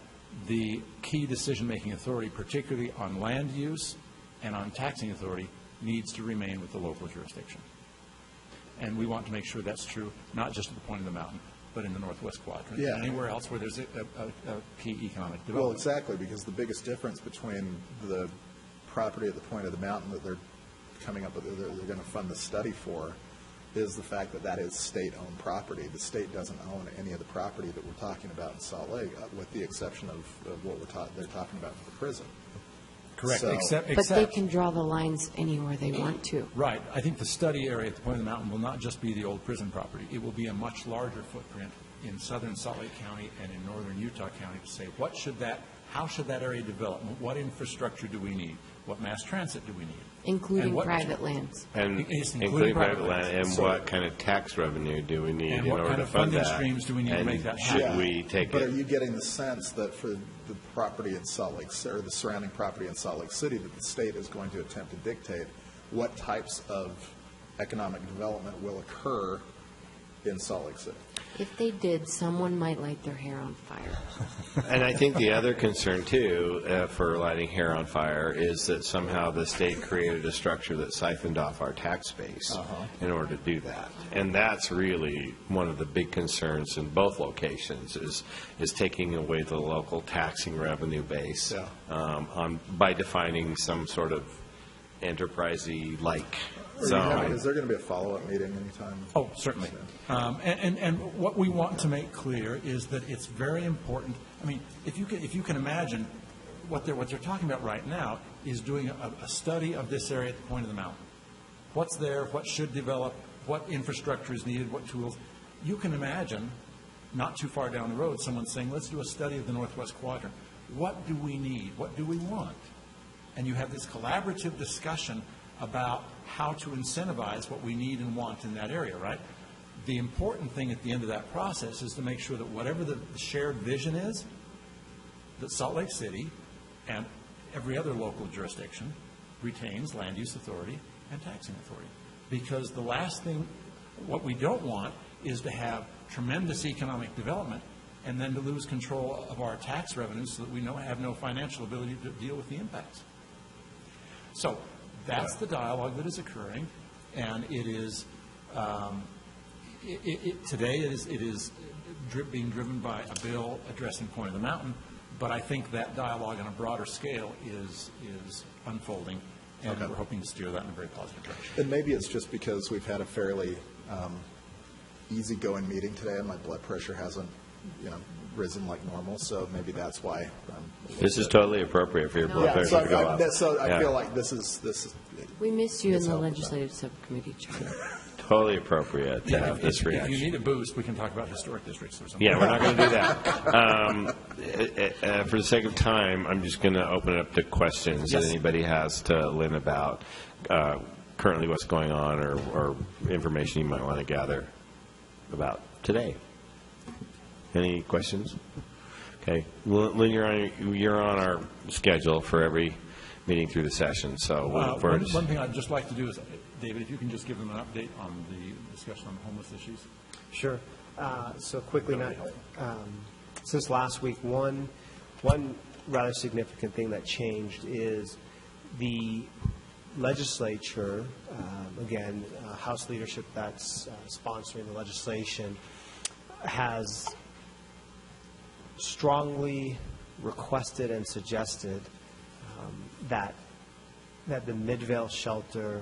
the key decision-making authority, particularly on land use and on taxing authority, needs to remain with the local jurisdiction. And we want to make sure that's true, not just at the point of the mountain, but in the Northwest Quadrant, and anywhere else where there's a key economic development. Well, exactly, because the biggest difference between the property at the point of the mountain that they're coming up with, they're going to fund the study for, is the fact that that is state-owned property. The state doesn't own any of the property that we're talking about in Salt Lake, with the exception of what they're talking about for the prison. Correct. So, But they can draw the lines anywhere they want to. Right. I think the study area at the point of the mountain will not just be the old prison property. It will be a much larger footprint in southern Salt Lake County and in northern Utah County to say, how should that area develop? What infrastructure do we need? What mass transit do we need? Including private lands. And including private land, and what kind of tax revenue do we need in order to fund that? And what kind of funding streams do we need to make that happen? Should we take But are you getting the sense that for the property in Salt Lake, or the surrounding property in Salt Lake City, that the state is going to attempt to dictate what types of economic development will occur in Salt Lake City? If they did, someone might light their hair on fire. And I think the other concern, too, for lighting hair on fire is that somehow the state created a structure that siphoned off our tax base in order to do that. And that's really one of the big concerns in both locations is taking away the local taxing revenue base by defining some sort of enterprisey-like zone. Is there going to be a follow-up meeting anytime? Oh, certainly. And what we want to make clear is that it's very important. I mean, if you can imagine what they're talking about right now is doing a study of this area at the point of the mountain. What's there? What should develop? What infrastructure is needed? What tools? You can imagine, not too far down the road, someone saying, "Let's do a study of the Northwest Quadrant. What do we need? What do we want?" And you have this collaborative discussion about how to incentivize what we need and want in that area, right? The important thing at the end of that process is to make sure that whatever the shared vision is, that Salt Lake City and every other local jurisdiction retains land use authority and taxing authority. Because the last thing, what we don't want is to have tremendous economic development and then to lose control of our tax revenues so that we have no financial ability to deal with the impacts. So that's the dialogue that is occurring, and it is today it is being driven by a bill addressing Point of the Mountain, but I think that dialogue on a broader scale is unfolding, and we're hoping to steer that in a very positive direction. And maybe it's just because we've had a fairly easygoing meeting today, and my blood pressure hasn't, risen like normal, so maybe that's why. This is totally appropriate for your blood pressure to go up. So I feel like this is. We missed you in the legislative subcommittee, John. totally appropriate to have this If reaction. you need a boost, we can talk about historic districts or something. Yeah, we're not going to do that. For the sake of time, I'm just going to open it up to questions that anybody has to Lynn about currently what's going on or information you might want to gather about today. Any questions? Okay. Lynn, you're on our schedule for every meeting through the session, so we'll look forward to... One thing I'd just like to do is, David, if you can just give them an update on the discussion on homeless issues. Sure. So quickly, since last week, one rather significant thing that changed is the legislature, again, House leadership that's sponsoring the legislation, has strongly requested and suggested that the Midvale shelter,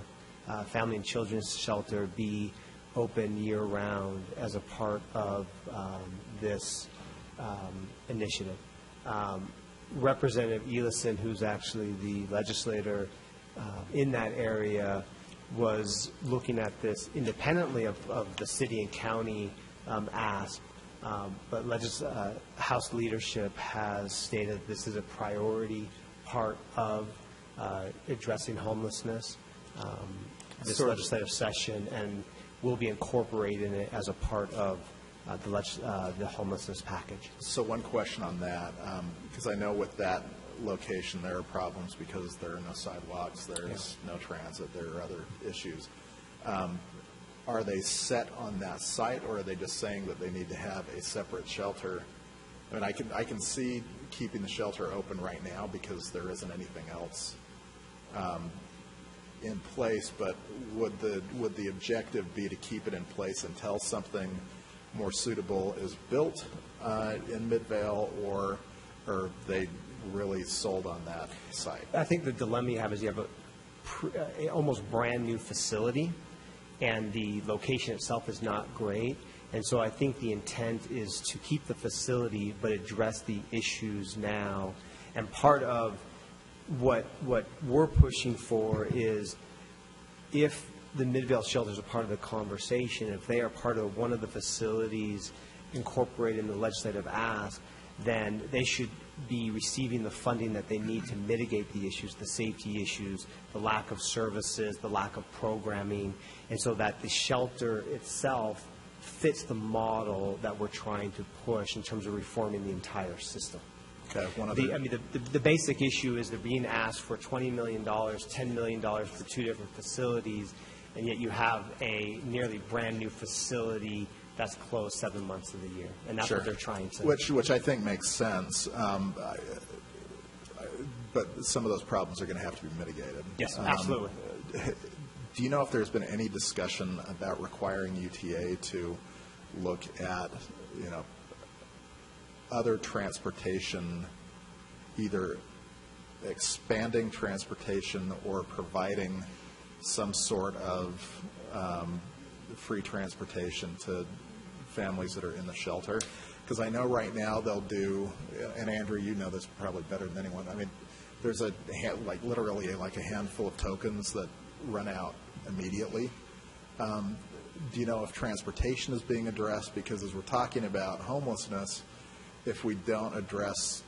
family and children's shelter, be open year-round as a part of this initiative. Representative Elison, who's actually the legislator in that area, was looking at this independently of the city and county ask, but House leadership has stated this is a priority part of addressing homelessness this legislative session, and will be incorporating it as a part of the homelessness package. So one question on that, because I know with that location there are problems because there are no sidewalks, there's no transit, there are other issues. Are they set on that site, or are they just saying that they need to have a separate shelter? I mean, I can see keeping the shelter open right now because there isn't anything else in place, but would the objective be to keep it in place until something more suitable is built in Midvale, or are they really sold on that site? I think the dilemma you have is you have a almost brand-new facility, and the location itself is not great. And so I think the intent is to keep the facility but address the issues now. And part of what we're pushing for is, if the Midvale shelters are part of the conversation, if they are part of one of the facilities incorporated in the legislative ask, then they should be receiving the funding that they need to mitigate the issues, the safety issues, the lack of services, the lack of programming, and so that the shelter itself fits the model that we're trying to push in terms of reforming the entire system. Okay, the basic issue is they're being asked for $20 million, $10 million for two different facilities, and yet you have a nearly brand-new facility that's closed 7 months of the year, and that's what they're trying to. Which I think makes sense, but some of those problems are going to have to be mitigated. Yes, absolutely. Do you know if there's been any discussion about requiring UTA to look at, other transportation, either expanding transportation or providing some sort of free transportation to families that are in the shelter? Because I know right now they'll do, and Andrew, you know this probably better than anyone, I mean, there's literally a handful of tokens that run out immediately. Do you know if transportation is being addressed? Because as we're talking about homelessness, if we don't address,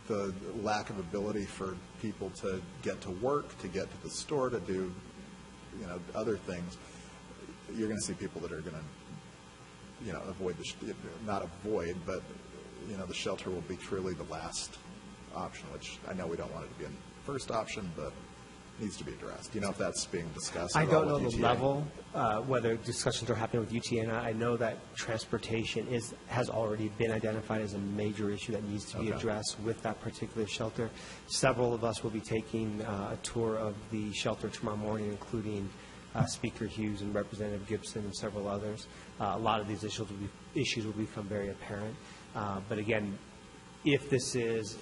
the lack of ability for people to get to work, to get to the store, to do, other things, you're going to see people that are going to, avoid not avoid, but, the shelter will be truly the last option, which I know we don't want it to be a first option, but needs to be addressed. Do you know if that's being discussed? I don't know the level, whether discussions are happening with UTA, and I know that transportation has already been identified as a major issue that needs to be addressed with that particular shelter. Several of us will be taking a tour of the shelter tomorrow morning, including Speaker Hughes and Representative Gibson and several others. A lot of these issues will become very apparent. But again, if this is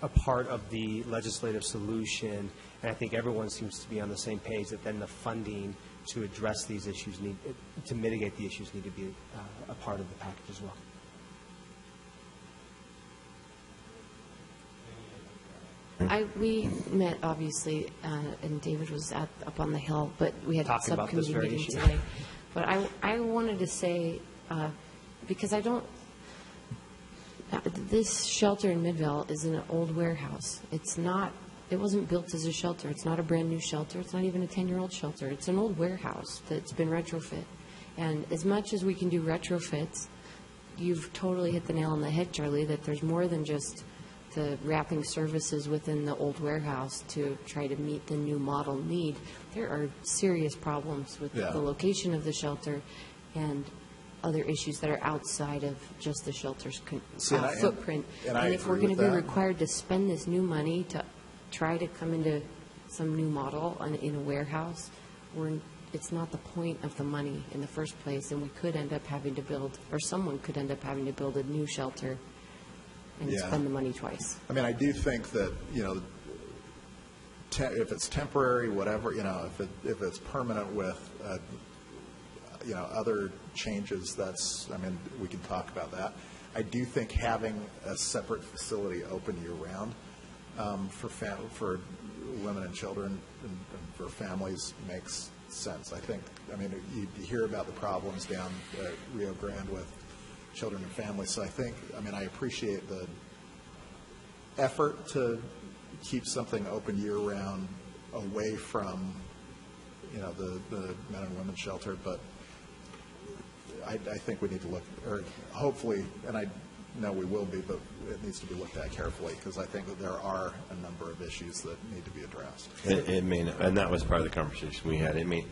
a part of the legislative solution, and I think everyone seems to be on the same page, that then the funding to address these issues, to mitigate the issues, need to be a part of the package as well. we met, obviously, and David was up on the Hill, but we had a Talking about this subcommittee very meeting issue. today. But I wanted to say, because this shelter in Midvale is an old warehouse. It wasn't built as a shelter. It's not a brand-new shelter. It's not even a 10-year-old shelter. It's an old warehouse that's been retrofit. And as much as we can do retrofits, you've totally hit the nail on the head, Charlie, that there's more than just the wrapping services within the old warehouse to try to meet the new model need. There are serious problems with the location of the shelter and other issues that are outside of just the shelter's footprint. And if we're going to be required to spend this new money to try to come into some new model in a warehouse, it's not the point of the money in the first place, and we could end up having to build, or someone could end up having to build a new shelter and spend the money twice. I mean, I do think that, if it's temporary, whatever, if it's permanent with, other changes, we can talk about that. I do think having a separate facility open year-round for women and children and for families makes sense. You hear about the problems down at Rio Grande with children and families, so I appreciate the effort to keep something open year-round away from, the men and women's shelter, but I think we need to look, or hopefully, and I know we will be, but it needs to be looked at carefully, because I think that there are a number of issues that need to be addressed. It may not, and that was part of the conversation we had. It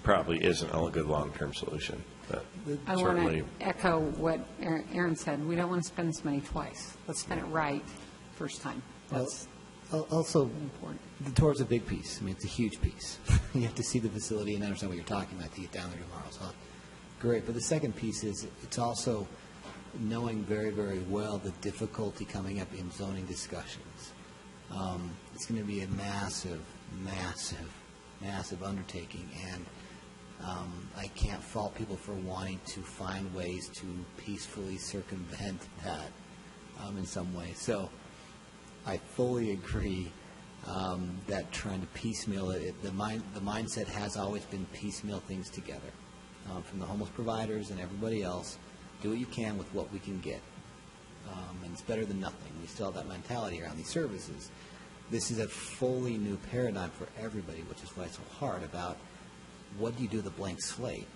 probably isn't a good long-term solution, but I certainly. want to echo what Aaron said. We don't want to spend this money twice. Let's spend it right first time. That's also important. The tour's a big piece. It's a huge piece. You have to see the facility and understand what you're talking about to get down there tomorrow. So great. But the second piece is it's also knowing very, very well the difficulty coming up in zoning discussions. It's going to be a massive, massive, massive undertaking, and I can't fault people for wanting to find ways to peacefully circumvent that in some way. So I fully agree that trying to piecemeal it, the mindset has always been piecemeal things together. From the homeless providers and everybody else, do what you can with what we can get. And it's better than nothing. We still have that mentality around these services. This is a fully new paradigm for everybody, which is why it's so hard about what do you do with a blank slate.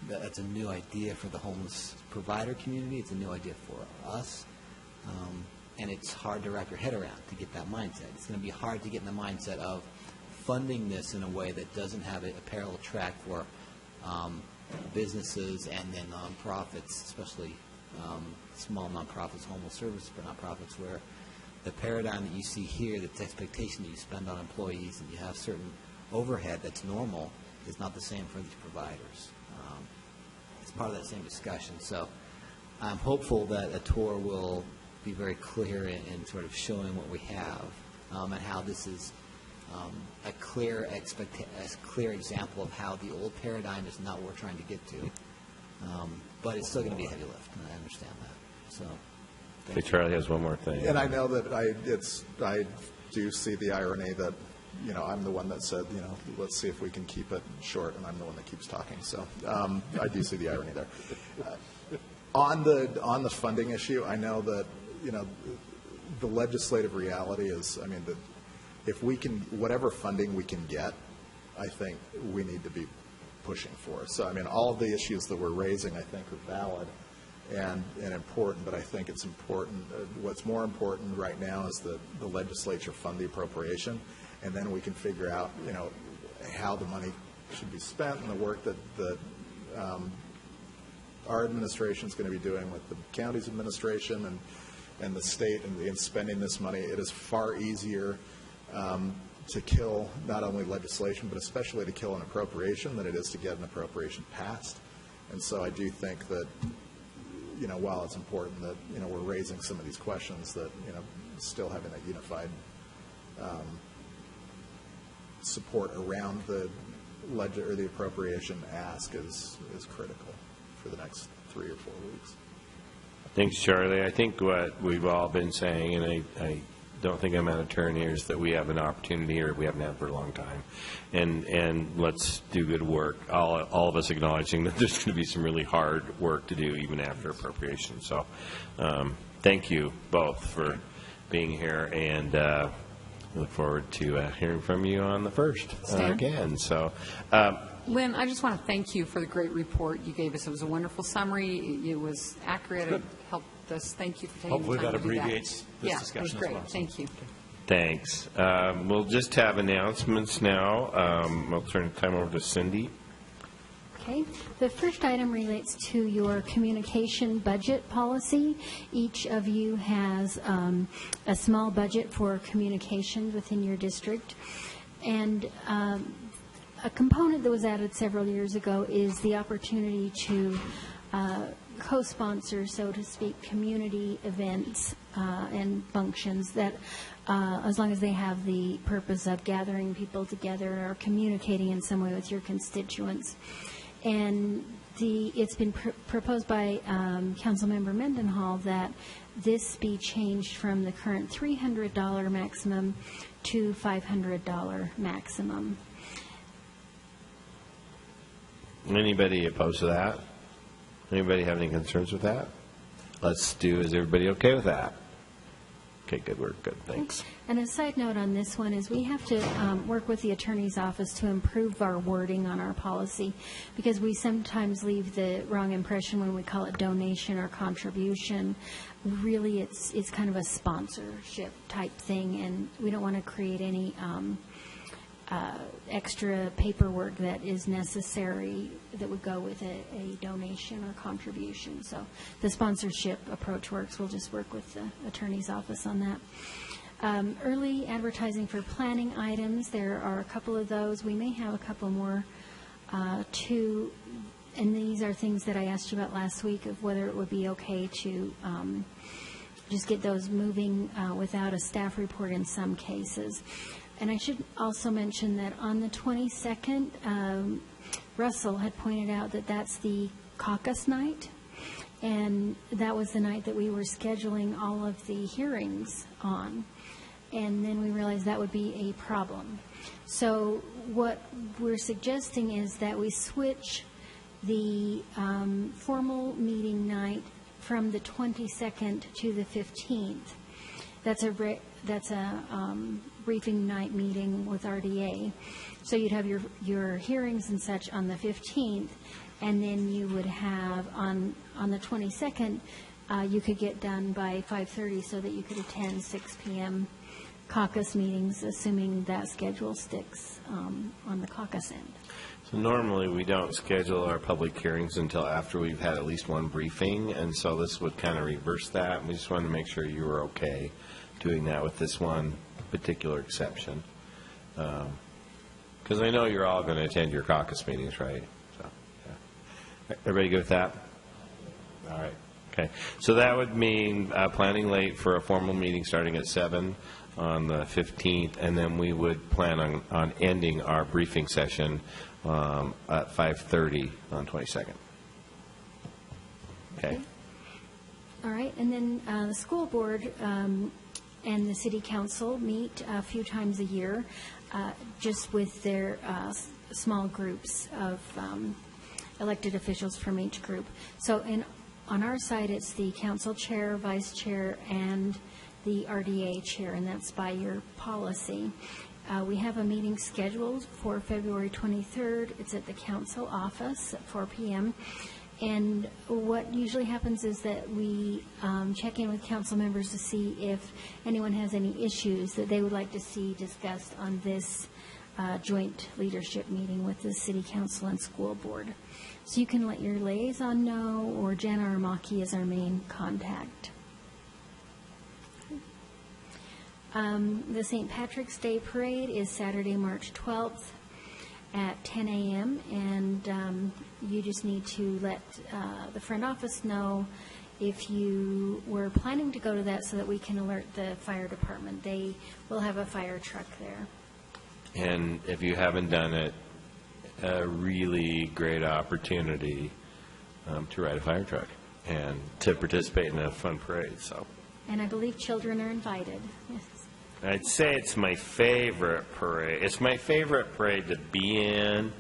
That's a new idea for the homeless provider community. It's a new idea for us. And it's hard to wrap your head around to get that mindset. It's going to be hard to get in the mindset of funding this in a way that doesn't have a parallel track for businesses and then nonprofits, especially small nonprofits, homeless service for nonprofits, where the paradigm that you see here, the expectation that you spend on employees and you have certain overhead that's normal, is not the same for these providers. It's part of that same discussion. So I'm hopeful that a tour will be very clear in sort of showing what we have and how this is a clear example of how the old paradigm is not what we're trying to get to. But it's still going to be a heavy lift, and I understand that. So, Okay, Charlie has one more thing. And I know that I do see the irony that, I'm the one that said, let's see if we can keep it short, and I'm the one that keeps talking. So I do see the irony there. On the funding issue, I know that, the legislative reality is, that if we can, whatever funding we can get, I think we need to be pushing for. So, all of the issues that we're raising, I think, are valid and important, but I think it's important. What's more important right now is that the legislature fund the appropriation, and then we can figure out, how the money should be spent and the work that our administration is going to be doing with the county's administration and the state in spending this money. It is far easier to kill not only legislation, but especially to kill an appropriation than it is to get an appropriation passed. And so I do think that, while it's important that, we're raising some of these questions, that, still having that unified support around the appropriation ask is critical for the next 3 or 4 weeks. Thanks, Charlie. I think what we've all been saying, and I don't think I'm out of turn here, is that we have an opportunity here we haven't had for a long time. And let's do good work. All of us acknowledging that there's going to be some really hard work to do even after appropriation. So thank you both for being here, and look forward to hearing from you on the 1st again. So. Lynn, I just want to thank you for the great report you gave us. It was a wonderful summary. It was accurate. It helped us. Thank you for taking Hopefully the time that to do that. abbreviates this discussion as it was great. well. Thank you. Thanks. We'll just have announcements now. I'll turn the time over to Cindy. Okay. The first item relates to your communication budget policy. Each of you has a small budget for communications within your district. And a component that was added several years ago is the opportunity to co-sponsor, so to speak, community events and functions that, as long as they have the purpose of gathering people together or communicating in some way with your constituents. And it's been proposed by Councilmember Mendenhall that this be changed from the current $300 maximum to $500 maximum. Anybody opposed to that? Anybody have any concerns with that? Is everybody okay with that? Okay, good work, good, thanks. And a side note on this one is we have to work with the attorney's office to improve our wording on our policy, because we sometimes leave the wrong impression when we call it donation or contribution. Really, it's kind of a sponsorship type thing, and we don't want to create any extra paperwork that is necessary that would go with a donation or contribution. So the sponsorship approach works. We'll just work with the attorney's office on that. Early advertising for planning items, there are a couple of those. We may have a couple more too, and these are things that I asked you about last week of whether it would be okay to just get those moving without a staff report in some cases. And I should also mention that on the 22nd, Russell had pointed out that that's the caucus night, and that was the night that we were scheduling all of the hearings on. And then we realized that would be a problem. So what we're suggesting is that we switch the formal meeting night from the 22nd to the 15th. That's a briefing night meeting with RDA. So you'd have your hearings and such on the 15th, and then you would have on the 22nd, you could get done by 5:30 so that you could attend 6 p.m. caucus meetings, assuming that schedule sticks on the caucus end. So normally we don't schedule our public hearings until after we've had at least one briefing, and so this would kind of reverse that. We just wanted to make sure you were okay doing that with this one particular exception. Because I know you're all going to attend your caucus meetings, right? So, yeah. Everybody good with that? All right. Okay. So that would mean planning late for a formal meeting starting at 7 on the 15th, and then we would plan on ending our briefing session at 5:30 on 22nd. Okay. All right. And then the school board and the city council meet a few times a year, just with their small groups of elected officials from each group. So on our side, it's the council chair, vice chair, and the RDA chair, and that's by your policy. We have a meeting scheduled for February 23rd. It's at the council office at 4 p.m. And what usually happens is that we check in with council members to see if anyone has any issues that they would like to see discussed on this joint leadership meeting with the city council and school board. So you can let your liaison know, or Jen Aramaki is our main contact. The St. Patrick's Day Parade is Saturday, March 12th at 10 a.m., and you just need to let the front office know if you were planning to go to that so that we can alert the fire department. They will have a fire truck there. And if you haven't done it, a really great opportunity to ride a fire truck and to participate in a fun parade. So. And I believe children are invited. Yes. I'd say it's my favorite parade. It's my favorite parade to be in.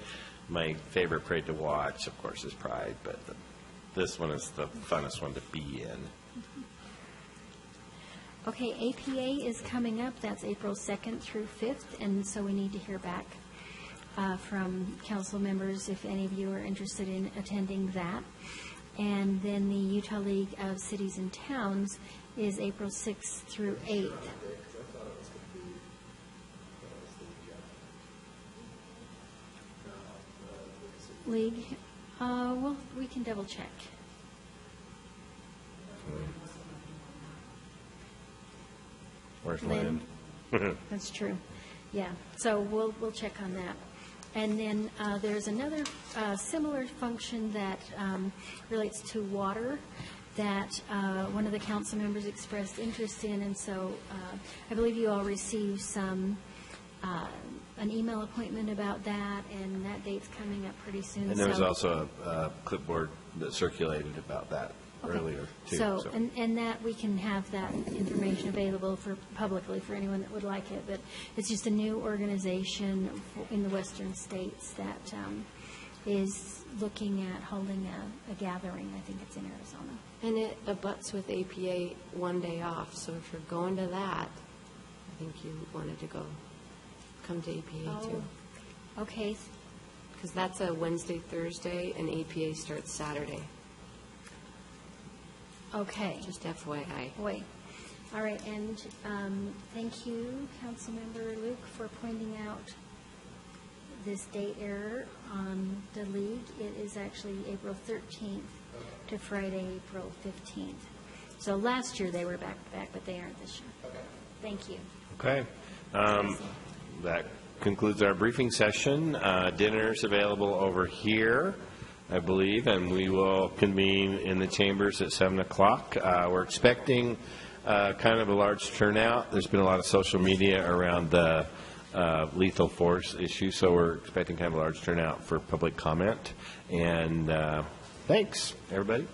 My favorite parade to watch, of course, is Pride, but this one is the funnest one to be in. Okay, APA is coming up. That's April 2nd through 5th, and so we need to hear back from council members if any of you are interested in attending that. And then the Utah League of Cities and Towns is April 6th through 8th. League, well, we can double check. Where's Lynn? Lynn? That's true. Yeah, so we'll check on that. And then there's another similar function that relates to water that one of the council members expressed interest in, and so I believe you all received some an email appointment about that, and that date's coming up pretty soon. And there was also a clipboard that circulated about that earlier, too. So, and that we can have that information available for publicly for anyone that would like it. But it's just a new organization in the western states that is looking at holding a gathering. I think it's in Arizona. And it abuts with APA one day off. So if you're going to that, I think you wanted to come to APA too. Okay. Because that's a Wednesday, Thursday, and APA starts Saturday. Okay. Just FYI. Wait. All right, and thank you, Councilmember Luke, for pointing out this date error on the league. It is actually April 13th to Friday, April 15th. So last year they were back-to-back, but they aren't this year. Okay. Thank you. Okay. That concludes our briefing session. Dinner's available over here, I believe, and we will convene in the chambers at 7 o'clock. We're expecting kind of a large turnout. There's been a lot of social media around the lethal force issue, so we're expecting kind of a large turnout for public comment. And thanks, everybody.